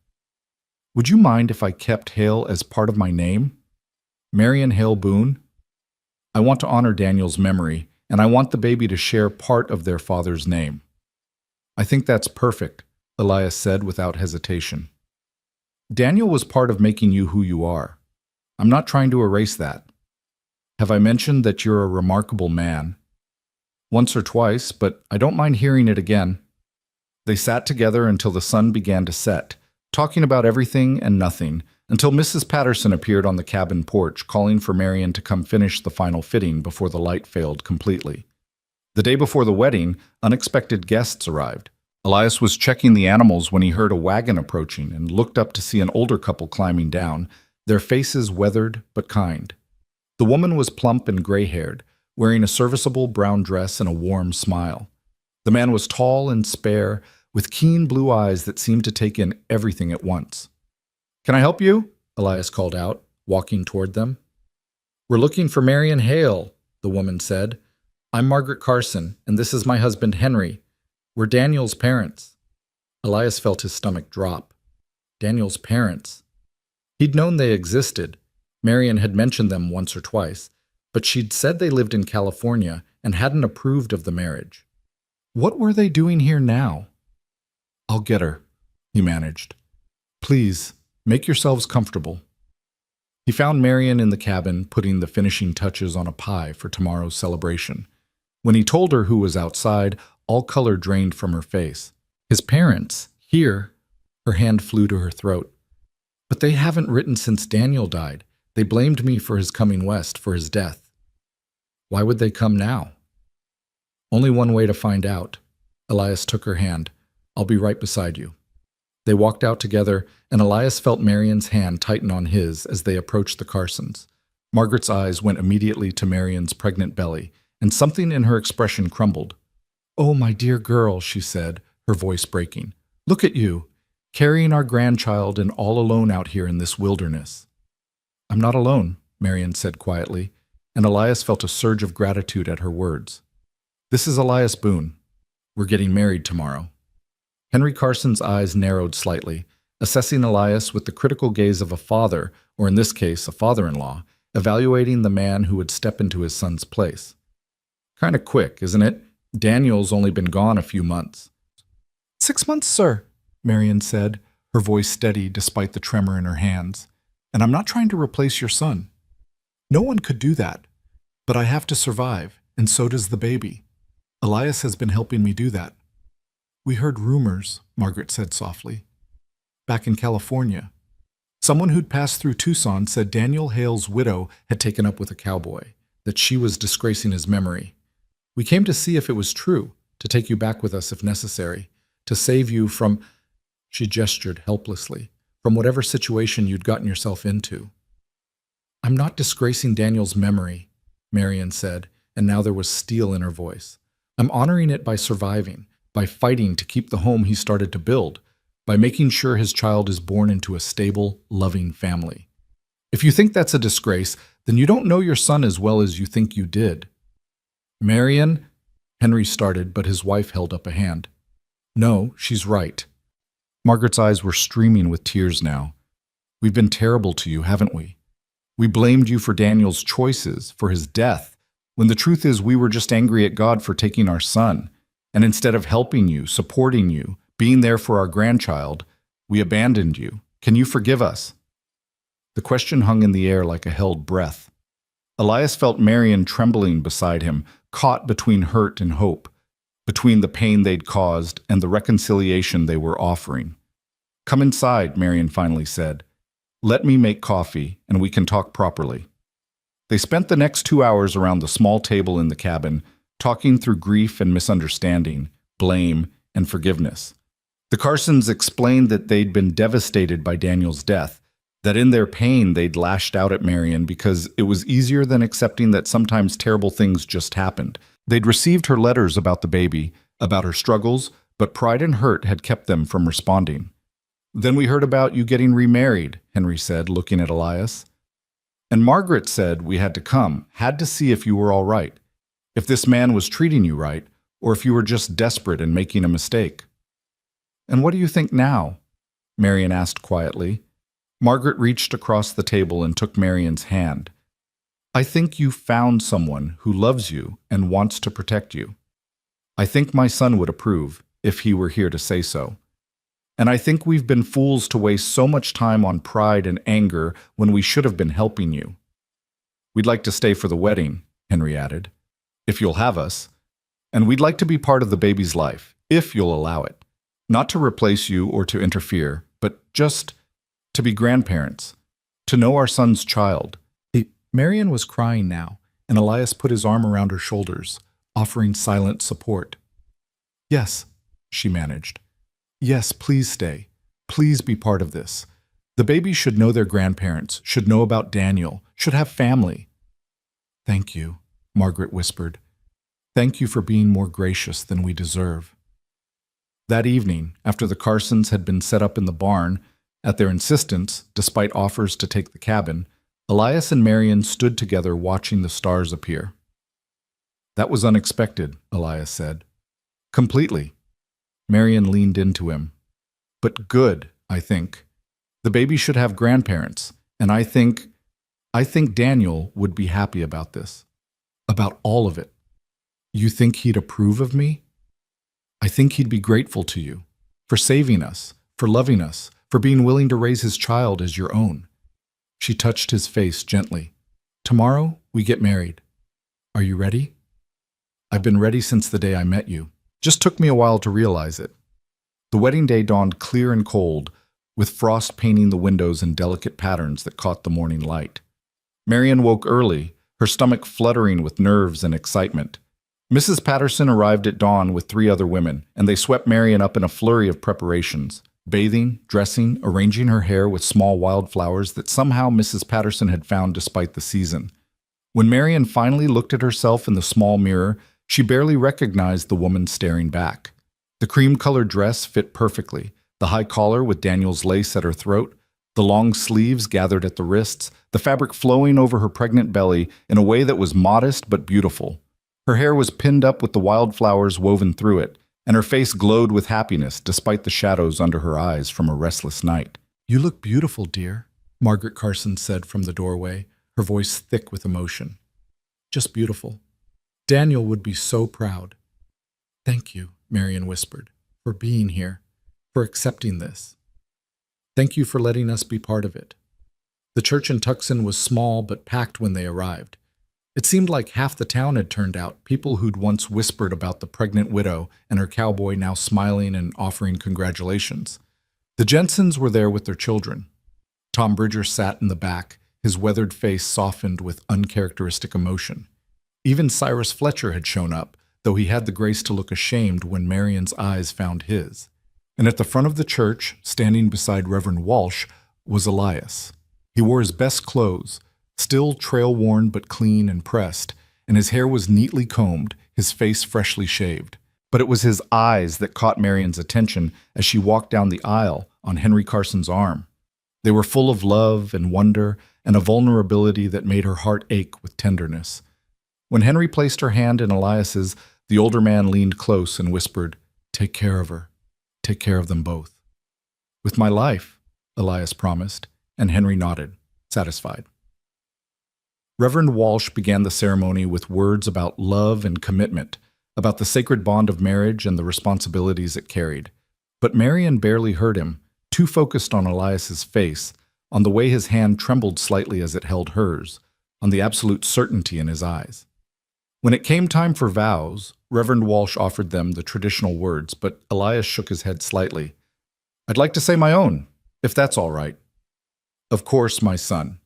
Would you mind if I kept Hale as part of my name? Marion Hale Boone? I want to honor Daniel's memory, and I want the baby to share part of their father's name. I think that's perfect, Elias said without hesitation. Daniel was part of making you who you are. I'm not trying to erase that. Have I mentioned that you're a remarkable man? Once or twice, but I don't mind hearing it again. They sat together until the sun began to set, talking about everything and nothing, until Mrs. Patterson appeared on the cabin porch, calling for Marion to come finish the final fitting before the light failed completely. The day before the wedding, unexpected guests arrived. Elias was checking the animals when he heard a wagon approaching and looked up to see an older couple climbing down, their faces weathered but kind. The woman was plump and gray-haired, wearing a serviceable brown dress and a warm smile. The man was tall and spare, with keen blue eyes that seemed to take in everything at once. "Can I help you?" Elias called out, walking toward them. "We're looking for Marion Hale," the woman said. "I'm Margaret Carson, and this is my husband Henry. We're Daniel's parents." Elias felt his stomach drop. Daniel's parents. He'd known they existed. Marion had mentioned them once or twice, but she'd said they lived in California and hadn't approved of the marriage. What were they doing here now? "I'll get her," he managed. "Please, make yourselves comfortable." He found Marion in the cabin, putting the finishing touches on a pie for tomorrow's celebration. When he told her who was outside, all color drained from her face. His parents, here, her hand flew to her throat. "But they haven't written since Daniel died. They blamed me for his coming west, for his death." "Why would they come now?" "Only one way to find out." Elias took her hand. "I'll be right beside you." They walked out together, and Elias felt Marion's hand tighten on his as they approached the Carsons. Margaret's eyes went immediately to Marion's pregnant belly, and something in her expression crumbled. "Oh, my dear girl," she said, her voice breaking. "Look at you, carrying our grandchild and all alone out here in this wilderness." "I'm not alone," Marion said quietly, and Elias felt a surge of gratitude at her words. "This is Elias Boone. We're getting married tomorrow." Henry Carson's eyes narrowed slightly, assessing Elias with the critical gaze of a father, or in this case, a father-in-law, evaluating the man who would step into his son's place. "Kinda quick, isn't it? Daniel's only been gone a few months." "6 months, sir," Marion said, her voice steady despite the tremor in her hands. "And I'm not trying to replace your son. No one could do that. But I have to survive, and so does the baby. Elias has been helping me do that." "We heard rumors," Margaret said softly. "Back in California. Someone who'd passed through Tucson said Daniel Hale's widow had taken up with a cowboy, that she was disgracing his memory. We came to see if it was true, to take you back with us if necessary, to save you from," she gestured helplessly, "from whatever situation you'd gotten yourself into." "I'm not disgracing Daniel's memory," Marion said, and now there was steel in her voice. "I'm honoring it by surviving, by fighting to keep the home he started to build, by making sure his child is born into a stable, loving family. If you think that's a disgrace, then you don't know your son as well as you think you did." "Marion," Henry started, but his wife held up a hand. "No, she's right." Margaret's eyes were streaming with tears now. "We've been terrible to you, haven't we? We blamed you for Daniel's choices, for his death, when the truth is we were just angry at God for taking our son. And instead of helping you, supporting you, being there for our grandchild, we abandoned you. Can you forgive us?" The question hung in the air like a held breath. Elias felt Marion trembling beside him, caught between hurt and hope, between the pain they'd caused and the reconciliation they were offering. "Come inside," Marion finally said. "Let me make coffee, and we can talk properly." They spent the next 2 hours around the small table in the cabin, talking through grief and misunderstanding, blame, and forgiveness. The Carsons explained that they'd been devastated by Daniel's death, that in their pain they'd lashed out at Marion because it was easier than accepting that sometimes terrible things just happened. They'd received her letters about the baby, about her struggles, but pride and hurt had kept them from responding. "Then we heard about you getting remarried," Henry said, looking at Elias. "And Margaret said we had to come, had to see if you were all right, if this man was treating you right, or if you were just desperate and making a mistake." "And what do you think now?" Marion asked quietly. Margaret reached across the table and took Marion's hand. I think you found someone who loves you and wants to protect you. I think my son would approve, if he were here to say so. And I think we've been fools to waste so much time on pride and anger when we should have been helping you. We'd like to stay for the wedding, Henry added, if you'll have us. And we'd like to be part of the baby's life, if you'll allow it. Not to replace you or to interfere, but just to be grandparents, to know our son's child. Marion was crying now, and Elias put his arm around her shoulders, offering silent support. Yes, she managed. Yes, please stay. Please be part of this. The baby should know their grandparents, should know about Daniel, should have family. Thank you, Margaret whispered. Thank you for being more gracious than we deserve. That evening, after the Carsons had been set up in the barn, at their insistence, despite offers to take the cabin, Elias and Marion stood together watching the stars appear. That was unexpected, Elias said. Completely. Marion leaned into him. But good, I think. The baby should have grandparents, and I think Daniel would be happy about this. About all of it. You think he'd approve of me? I think he'd be grateful to you, for saving us, for loving us, for being willing to raise his child as your own. She touched his face gently. Tomorrow, we get married. Are you ready? I've been ready since the day I met you. Just took me a while to realize it. The wedding day dawned clear and cold, with frost painting the windows in delicate patterns that caught the morning light. Marion woke early, her stomach fluttering with nerves and excitement. Mrs. Patterson arrived at dawn with 3 other women, and they swept Marion up in a flurry of preparations. Bathing, dressing, arranging her hair with small wildflowers that somehow Mrs. Patterson had found despite the season. When Marion finally looked at herself in the small mirror, she barely recognized the woman staring back. The cream-colored dress fit perfectly, the high collar with Daniel's lace at her throat, the long sleeves gathered at the wrists, the fabric flowing over her pregnant belly in a way that was modest but beautiful. Her hair was pinned up with the wildflowers woven through it, and her face glowed with happiness despite the shadows under her eyes from a restless night. You look beautiful, dear, Margaret Carson said from the doorway, her voice thick with emotion. Just beautiful. Daniel would be so proud. Thank you, Marion whispered, for being here, for accepting this. Thank you for letting us be part of it. The church in Tucson was small but packed when they arrived. It seemed like half the town had turned out, people who'd once whispered about the pregnant widow and her cowboy now smiling and offering congratulations. The Jensens were there with their children. Tom Bridger sat in the back, his weathered face softened with uncharacteristic emotion. Even Cyrus Fletcher had shown up, though he had the grace to look ashamed when Marion's eyes found his. And at the front of the church, standing beside Reverend Walsh, was Elias. He wore his best clothes, still trail-worn but clean and pressed, and his hair was neatly combed, his face freshly shaved. But it was his eyes that caught Marion's attention as she walked down the aisle on Henry Carson's arm. They were full of love and wonder and a vulnerability that made her heart ache with tenderness. When Henry placed her hand in Elias's, the older man leaned close and whispered, "Take care of her. Take care of them both." "With my life," Elias promised, and Henry nodded, satisfied. Reverend Walsh began the ceremony with words about love and commitment, about the sacred bond of marriage and the responsibilities it carried. But Marion barely heard him, too focused on Elias's face, on the way his hand trembled slightly as it held hers, on the absolute certainty in his eyes. When it came time for vows, Reverend Walsh offered them the traditional words, but Elias shook his head slightly. "I'd like to say my own, if that's all right." "Of course, my son."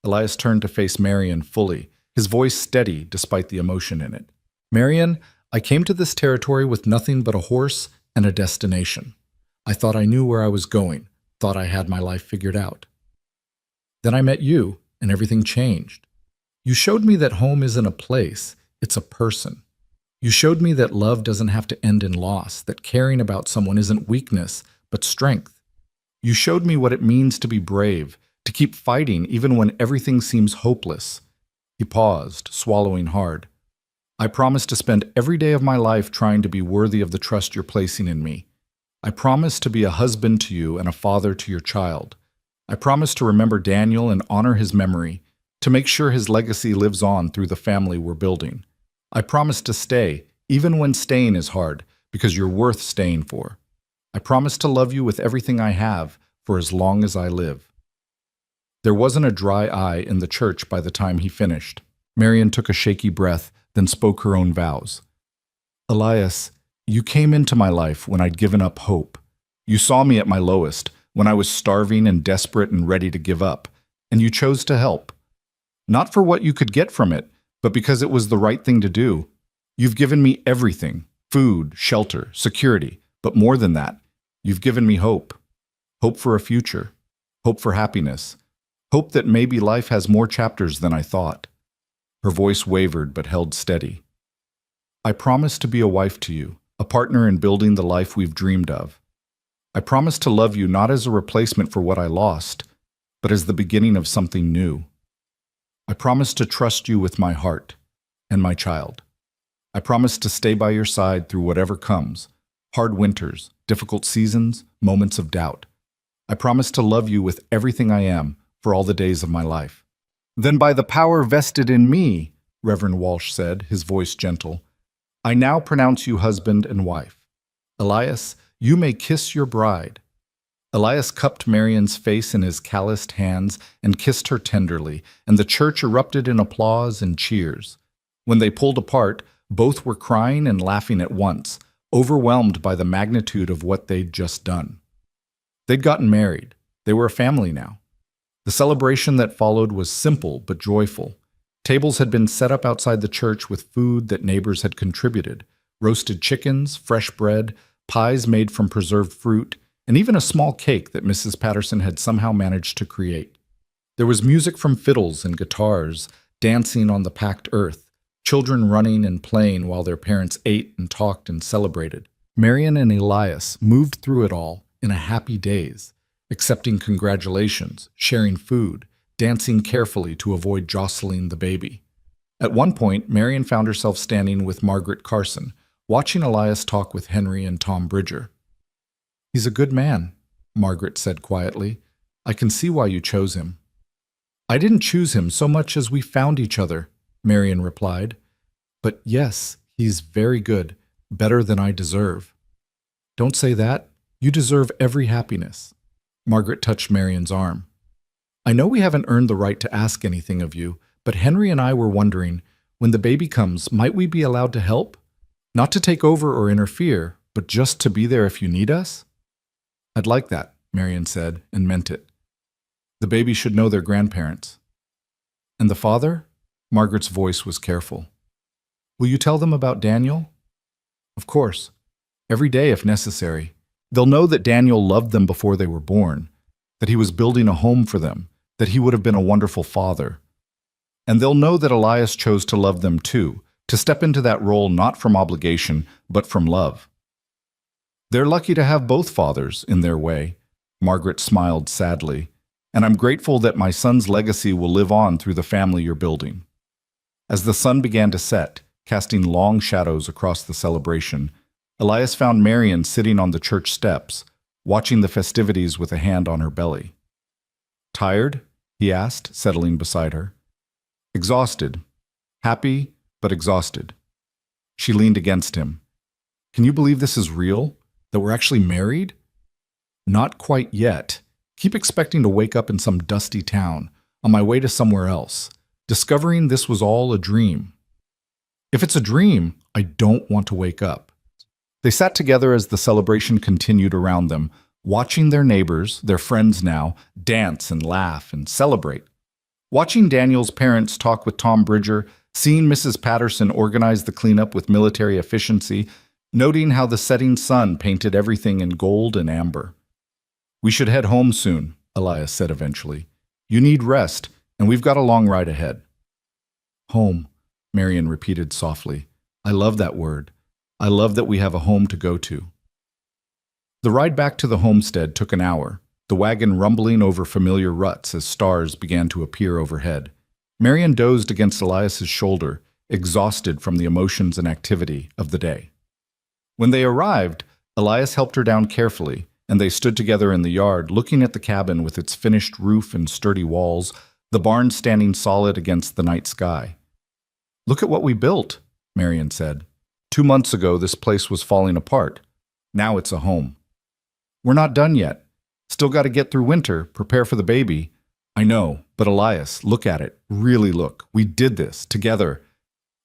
Elias turned to face Marion fully, his voice steady despite the emotion in it. "Marion, I came to this territory with nothing but a horse and a destination. I thought I knew where I was going, thought I had my life figured out. Then I met you, and everything changed. You showed me that home isn't a place, it's a person. You showed me that love doesn't have to end in loss, that caring about someone isn't weakness, but strength. You showed me what it means to be brave, to keep fighting even when everything seems hopeless." He paused, swallowing hard. "I promise to spend every day of my life trying to be worthy of the trust you're placing in me. I promise to be a husband to you and a father to your child. I promise to remember Daniel and honor his memory, to make sure his legacy lives on through the family we're building. I promise to stay, even when staying is hard, because you're worth staying for. I promise to love you with everything I have for as long as I live." There wasn't a dry eye in the church by the time he finished. Marian took a shaky breath, then spoke her own vows. "Elias, you came into my life when I'd given up hope. You saw me at my lowest, when I was starving and desperate and ready to give up, and you chose to help. Not for what you could get from it, but because it was the right thing to do. You've given me everything: food, shelter, security, but more than that, you've given me hope. Hope for a future, hope for happiness, hope that maybe life has more chapters than I thought." Her voice wavered but held steady. "I promise to be a wife to you, a partner in building the life we've dreamed of. I promise to love you not as a replacement for what I lost, but as the beginning of something new. I promise to trust you with my heart and my child. I promise to stay by your side through whatever comes, hard winters, difficult seasons, moments of doubt. I promise to love you with everything I am for all the days of my life." "Then by the power vested in me," Reverend Walsh said, his voice gentle, "I now pronounce you husband and wife. Elias, you may kiss your bride." Elias cupped Marian's face in his calloused hands and kissed her tenderly, and the church erupted in applause and cheers. When they pulled apart, both were crying and laughing at once, overwhelmed by the magnitude of what they'd just done. They'd gotten married. They were a family now. The celebration that followed was simple but joyful. Tables had been set up outside the church with food that neighbors had contributed: roasted chickens, fresh bread, pies made from preserved fruit, and even a small cake that Mrs. Patterson had somehow managed to create. There was music from fiddles and guitars, dancing on the packed earth, children running and playing while their parents ate and talked and celebrated. Marian and Elias moved through it all in a happy daze, accepting congratulations, sharing food, dancing carefully to avoid jostling the baby. At one point, Marian found herself standing with Margaret Carson, watching Elias talk with Henry and Tom Bridger. "He's a good man," Margaret said quietly. "I can see why you chose him." "I didn't choose him so much as we found each other," Marian replied. "But yes, he's very good, better than I deserve." "Don't say that. You deserve every happiness." Margaret touched Marian's arm. "I know we haven't earned the right to ask anything of you, but Henry and I were wondering, when the baby comes, might we be allowed to help? Not to take over or interfere, but just to be there if you need us?" "I'd like that," Marian said, and meant it. "The baby should know their grandparents." "And the father?" Margaret's voice was careful. "Will you tell them about Daniel?" "Of course. Every day if necessary. They'll know that Daniel loved them before they were born, that he was building a home for them, that he would have been a wonderful father. And they'll know that Elias chose to love them too, to step into that role not from obligation, but from love. They're lucky to have both fathers in their way." Margaret smiled sadly. "And I'm grateful that my son's legacy will live on through the family you're building." As the sun began to set, casting long shadows across the celebration, Elias found Marian sitting on the church steps, watching the festivities with a hand on her belly. "Tired?" he asked, settling beside her. "Exhausted. Happy, but exhausted." She leaned against him. "Can you believe this is real? That we're actually married?" "Not quite yet. Keep expecting to wake up in some dusty town, on my way to somewhere else, discovering this was all a dream." "If it's a dream, I don't want to wake up." They sat together as the celebration continued around them, watching their neighbors, their friends now, dance and laugh and celebrate. Watching Daniel's parents talk with Tom Bridger, seeing Mrs. Patterson organize the cleanup with military efficiency, noting how the setting sun painted everything in gold and amber. "We should head home soon," Elias said eventually. "You need rest, and we've got a long ride ahead." "Home," Marian repeated softly. "I love that word. I love that we have a home to go to." The ride back to the homestead took an hour, the wagon rumbling over familiar ruts as stars began to appear overhead. Marian dozed against Elias's shoulder, exhausted from the emotions and activity of the day. When they arrived, Elias helped her down carefully, and they stood together in the yard, looking at the cabin with its finished roof and sturdy walls, the barn standing solid against the night sky. "Look at what we built," Marion said. "2 months ago, this place was falling apart. Now it's a home." "We're not done yet. Still got to get through winter, prepare for the baby." "I know, but Elias, look at it. Really look. We did this, together."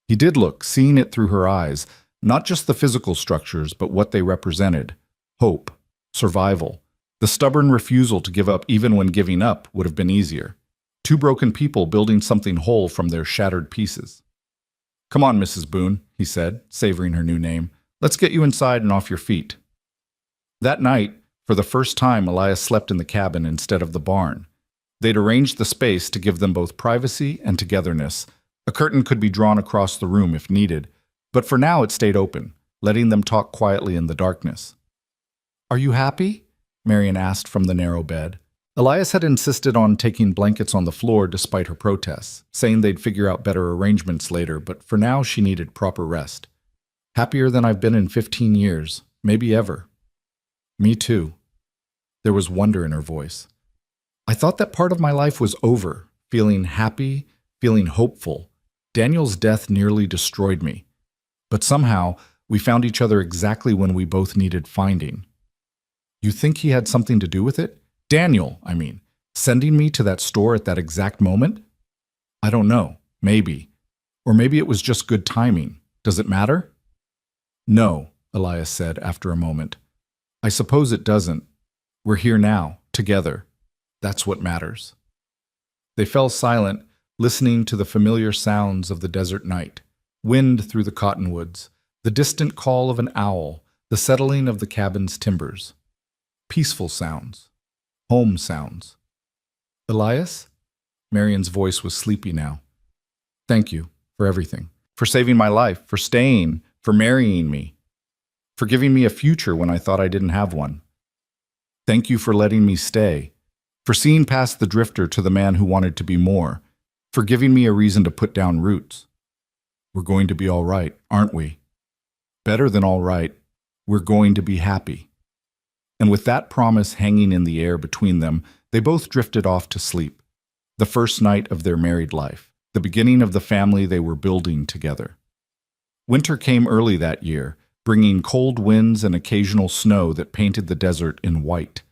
He did look, seeing it through her eyes, not just the physical structures, but what they represented. Hope, survival, the stubborn refusal to give up even when giving up would have been easier. 2 broken people building something whole from their shattered pieces. "Come on, Mrs. Boone," he said, savoring her new name. "Let's get you inside and off your feet." That night, for the first time, Elias slept in the cabin instead of the barn. They'd arranged the space to give them both privacy and togetherness. A curtain could be drawn across the room if needed, but for now it stayed open, letting them talk quietly in the darkness. "Are you happy?" Marion asked from the narrow bed. Elias had insisted on taking blankets on the floor despite her protests, saying they'd figure out better arrangements later, but for now she needed proper rest. "Happier than I've been in 15 years, maybe ever." "Me too." There was wonder in her voice. "I thought that part of my life was over, feeling happy, feeling hopeful. Daniel's death nearly destroyed me. But somehow, we found each other exactly when we both needed finding." "You think he had something to do with it? Daniel, I mean, sending me to that store at that exact moment?" "I don't know. Maybe. Or maybe it was just good timing. Does it matter?" "No," Elias said after a moment. "I suppose it doesn't. We're here now, together. That's what matters." They fell silent, listening to the familiar sounds of the desert night. Wind through the cottonwoods, the distant call of an owl, the settling of the cabin's timbers. Peaceful sounds. Home sounds. "Elias?" Marion's voice was sleepy now. "Thank you for everything. For saving my life, for staying, for marrying me. For giving me a future when I thought I didn't have one. Thank you for letting me stay. For seeing past the drifter to the man who wanted to be more. For giving me a reason to put down roots. We're going to be all right, aren't we? Better than all right. We're going to be happy." And with that promise hanging in the air between them, they both drifted off to sleep. The first night of their married life, the beginning of the family they were building together. Winter came early that year, bringing cold winds and occasional snow that painted the desert in white.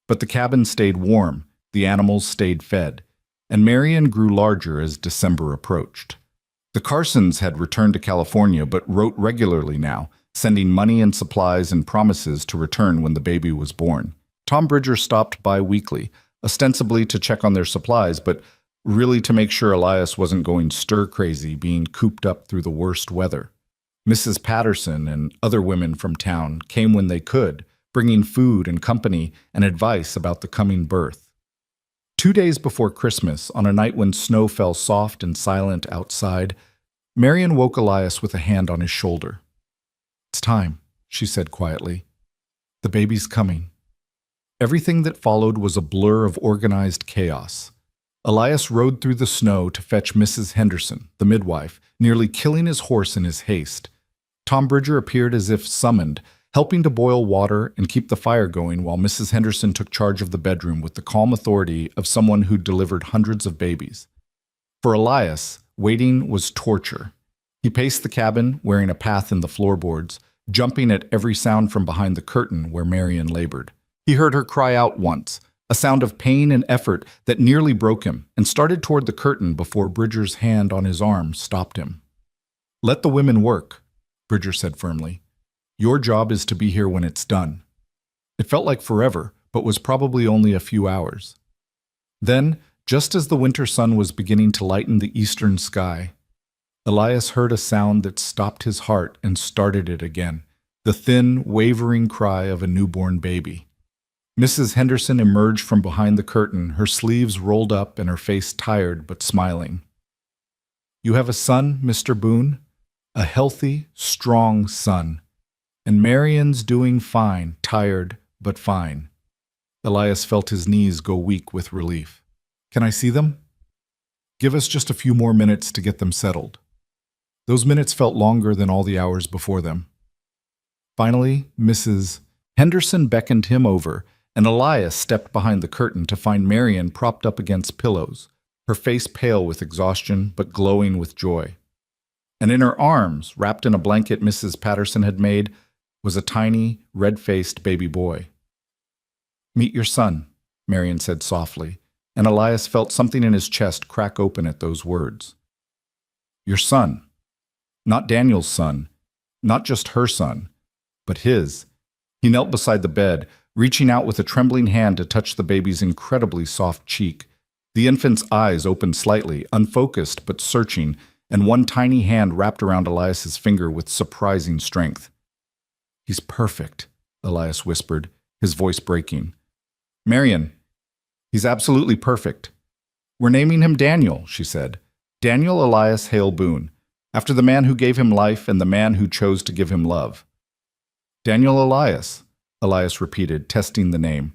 But the cabin stayed warm, the animals stayed fed, and Marion grew larger as December approached. The Carsons had returned to California but wrote regularly now, sending money and supplies and promises to return when the baby was born. Tom Bridger stopped by weekly, ostensibly to check on their supplies, but really to make sure Elias wasn't going stir-crazy, being cooped up through the worst weather. Mrs. Patterson and other women from town came when they could, bringing food and company and advice about the coming birth. 2 days before Christmas, on a night when snow fell soft and silent outside, Marion woke Elias with a hand on his shoulder. "It's time," she said quietly. "The baby's coming." Everything that followed was a blur of organized chaos. Elias rode through the snow to fetch Mrs. Henderson, the midwife, nearly killing his horse in his haste. Tom Bridger appeared as if summoned, helping to boil water and keep the fire going while Mrs. Henderson took charge of the bedroom with the calm authority of someone who'd delivered hundreds of babies. For Elias, waiting was torture. He paced the cabin, wearing a path in the floorboards, jumping at every sound from behind the curtain where Marion labored. He heard her cry out once, a sound of pain and effort that nearly broke him, and started toward the curtain before Bridger's hand on his arm stopped him. "Let the women work," Bridger said firmly. "Your job is to be here when it's done." It felt like forever, but was probably only a few hours. Then, just as the winter sun was beginning to lighten the eastern sky, Elias heard a sound that stopped his heart and started it again, the thin, wavering cry of a newborn baby. Mrs. Henderson emerged from behind the curtain, her sleeves rolled up and her face tired but smiling. "You have a son, Mr. Boone? A healthy, strong son. And Marion's doing fine, tired, but fine." Elias felt his knees go weak with relief. "Can I see them?" "Give us just a few more minutes to get them settled." Those minutes felt longer than all the hours before them. Finally, Mrs. Henderson beckoned him over, and Elias stepped behind the curtain to find Marion propped up against pillows, her face pale with exhaustion but glowing with joy. And in her arms, wrapped in a blanket Mrs. Patterson had made, was a tiny, red-faced baby boy. "Meet your son," Marion said softly, and Elias felt something in his chest crack open at those words. Your son. Not Daniel's son, not just her son, but his. He knelt beside the bed, reaching out with a trembling hand to touch the baby's incredibly soft cheek. The infant's eyes opened slightly, unfocused but searching, and one tiny hand wrapped around Elias's finger with surprising strength. "He's perfect," Elias whispered, his voice breaking. "Marion, he's absolutely perfect. We're naming him Daniel," she said. "Daniel Elias Hale Boone, after the man who gave him life and the man who chose to give him love." "Daniel Elias," Elias repeated, testing the name.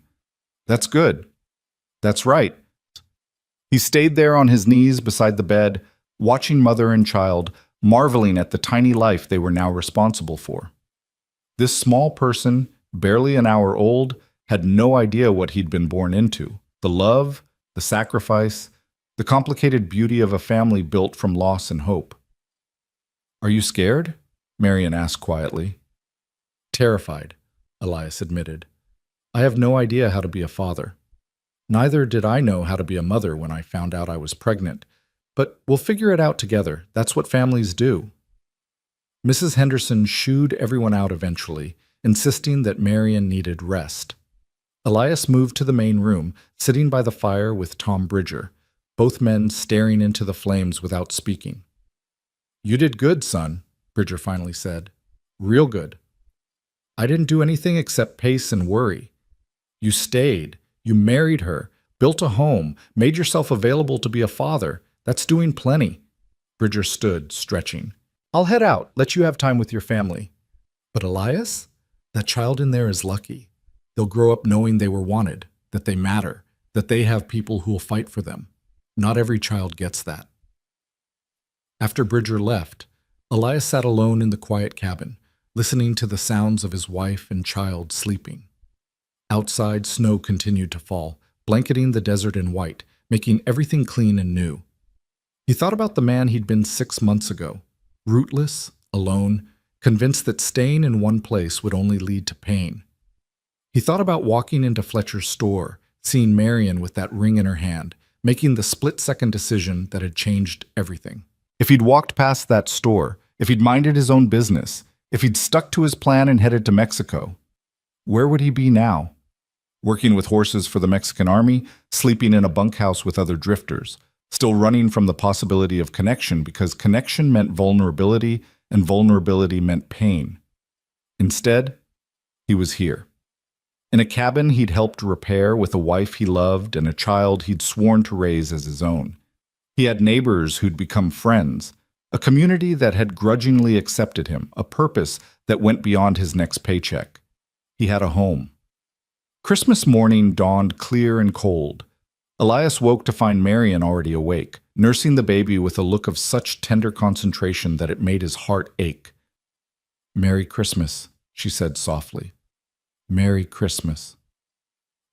"That's good. That's right." He stayed there on his knees beside the bed, watching mother and child, marveling at the tiny life they were now responsible for. This small person, barely an hour old, had no idea what he'd been born into: the love, the sacrifice, the complicated beauty of a family built from loss and hope. "Are you scared?" Marion asked quietly. "Terrified," Elias admitted. "I have no idea how to be a father. Neither did I know how to be a mother when I found out I was pregnant. But we'll figure it out together. That's what families do." Mrs. Henderson shooed everyone out eventually, insisting that Marion needed rest. Elias moved to the main room, sitting by the fire with Tom Bridger, both men staring into the flames without speaking. "You did good, son," Bridger finally said. "Real good. I didn't do anything except pace and worry. You stayed. You married her, built a home, made yourself available to be a father. That's doing plenty." Bridger stood, stretching. "I'll head out, let you have time with your family." "But Elias? That child in there is lucky. They'll grow up knowing they were wanted, that they matter, that they have people who'll fight for them. Not every child gets that." After Bridger left, Elias sat alone in the quiet cabin, listening to the sounds of his wife and child sleeping. Outside, snow continued to fall, blanketing the desert in white, making everything clean and new. He thought about the man he'd been 6 months ago, rootless, alone, convinced that staying in one place would only lead to pain. He thought about walking into Fletcher's store, seeing Marion with that ring in her hand, making the split-second decision that had changed everything. If he'd walked past that store, if he'd minded his own business, if he'd stuck to his plan and headed to Mexico, where would he be now? Working with horses for the Mexican army, sleeping in a bunkhouse with other drifters, still running from the possibility of connection because connection meant vulnerability and vulnerability meant pain. Instead, he was here. In a cabin he'd helped repair with a wife he loved and a child he'd sworn to raise as his own. He had neighbors who'd become friends, a community that had grudgingly accepted him, a purpose that went beyond his next paycheck. He had a home. Christmas morning dawned clear and cold. Elias woke to find Marion already awake, nursing the baby with a look of such tender concentration that it made his heart ache. "Merry Christmas," she said softly. "Merry Christmas."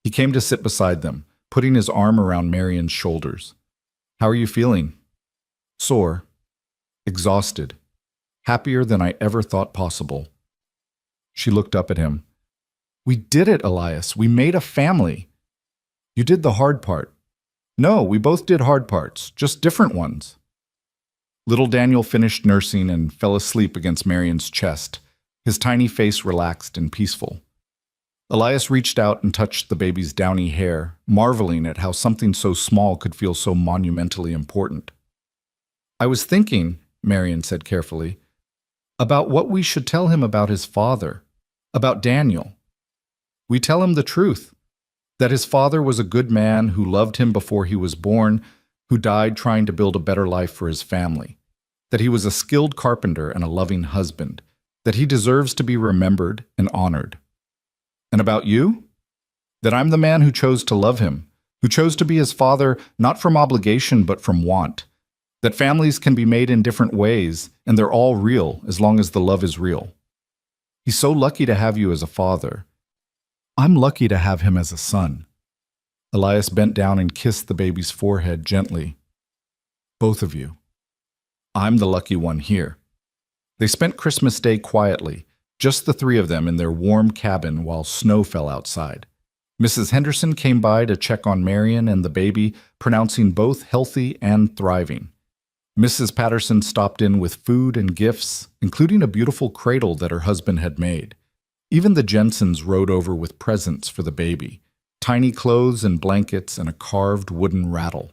He came to sit beside them, putting his arm around Marion's shoulders. "How are you feeling?" "Sore. Exhausted. Happier than I ever thought possible." She looked up at him. "We did it, Elias. We made a family." "You did the hard part." "No, we both did hard parts, just different ones." Little Daniel finished nursing and fell asleep against Marion's chest, his tiny face relaxed and peaceful. Elias reached out and touched the baby's downy hair, marveling at how something so small could feel so monumentally important. "I was thinking," Marion said carefully, "about what we should tell him about his father, about Daniel. We tell him the truth, that his father was a good man who loved him before he was born, who died trying to build a better life for his family, that he was a skilled carpenter and a loving husband, that he deserves to be remembered and honored. And about you? That I'm the man who chose to love him, who chose to be his father not from obligation but from want, that families can be made in different ways and they're all real as long as the love is real. He's so lucky to have you as a father. I'm lucky to have him as a son. Elias bent down and kissed the baby's forehead gently. Both of you. I'm the lucky one here. They spent Christmas Day quietly, just the three of them in their warm cabin while snow fell outside. Mrs. Henderson came by to check on Marion and the baby, pronouncing both healthy and thriving. Mrs. Patterson stopped in with food and gifts, including a beautiful cradle that her husband had made. Even the Jensens rode over with presents for the baby, tiny clothes and blankets and a carved wooden rattle.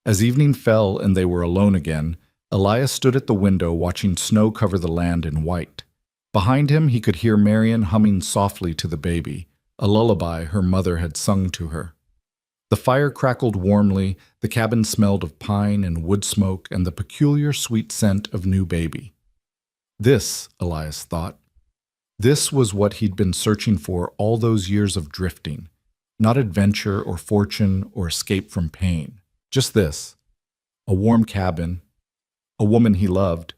As evening fell and they were alone again, Elias stood at the window watching snow cover the land in white. Behind him he could hear Marion humming softly to the baby, a lullaby her mother had sung to her. The fire crackled warmly, the cabin smelled of pine and wood smoke and the peculiar sweet scent of new baby. This, Elias thought, this was what he'd been searching for all those years of drifting. Not adventure or fortune or escape from pain. Just this. A warm cabin, a woman he loved,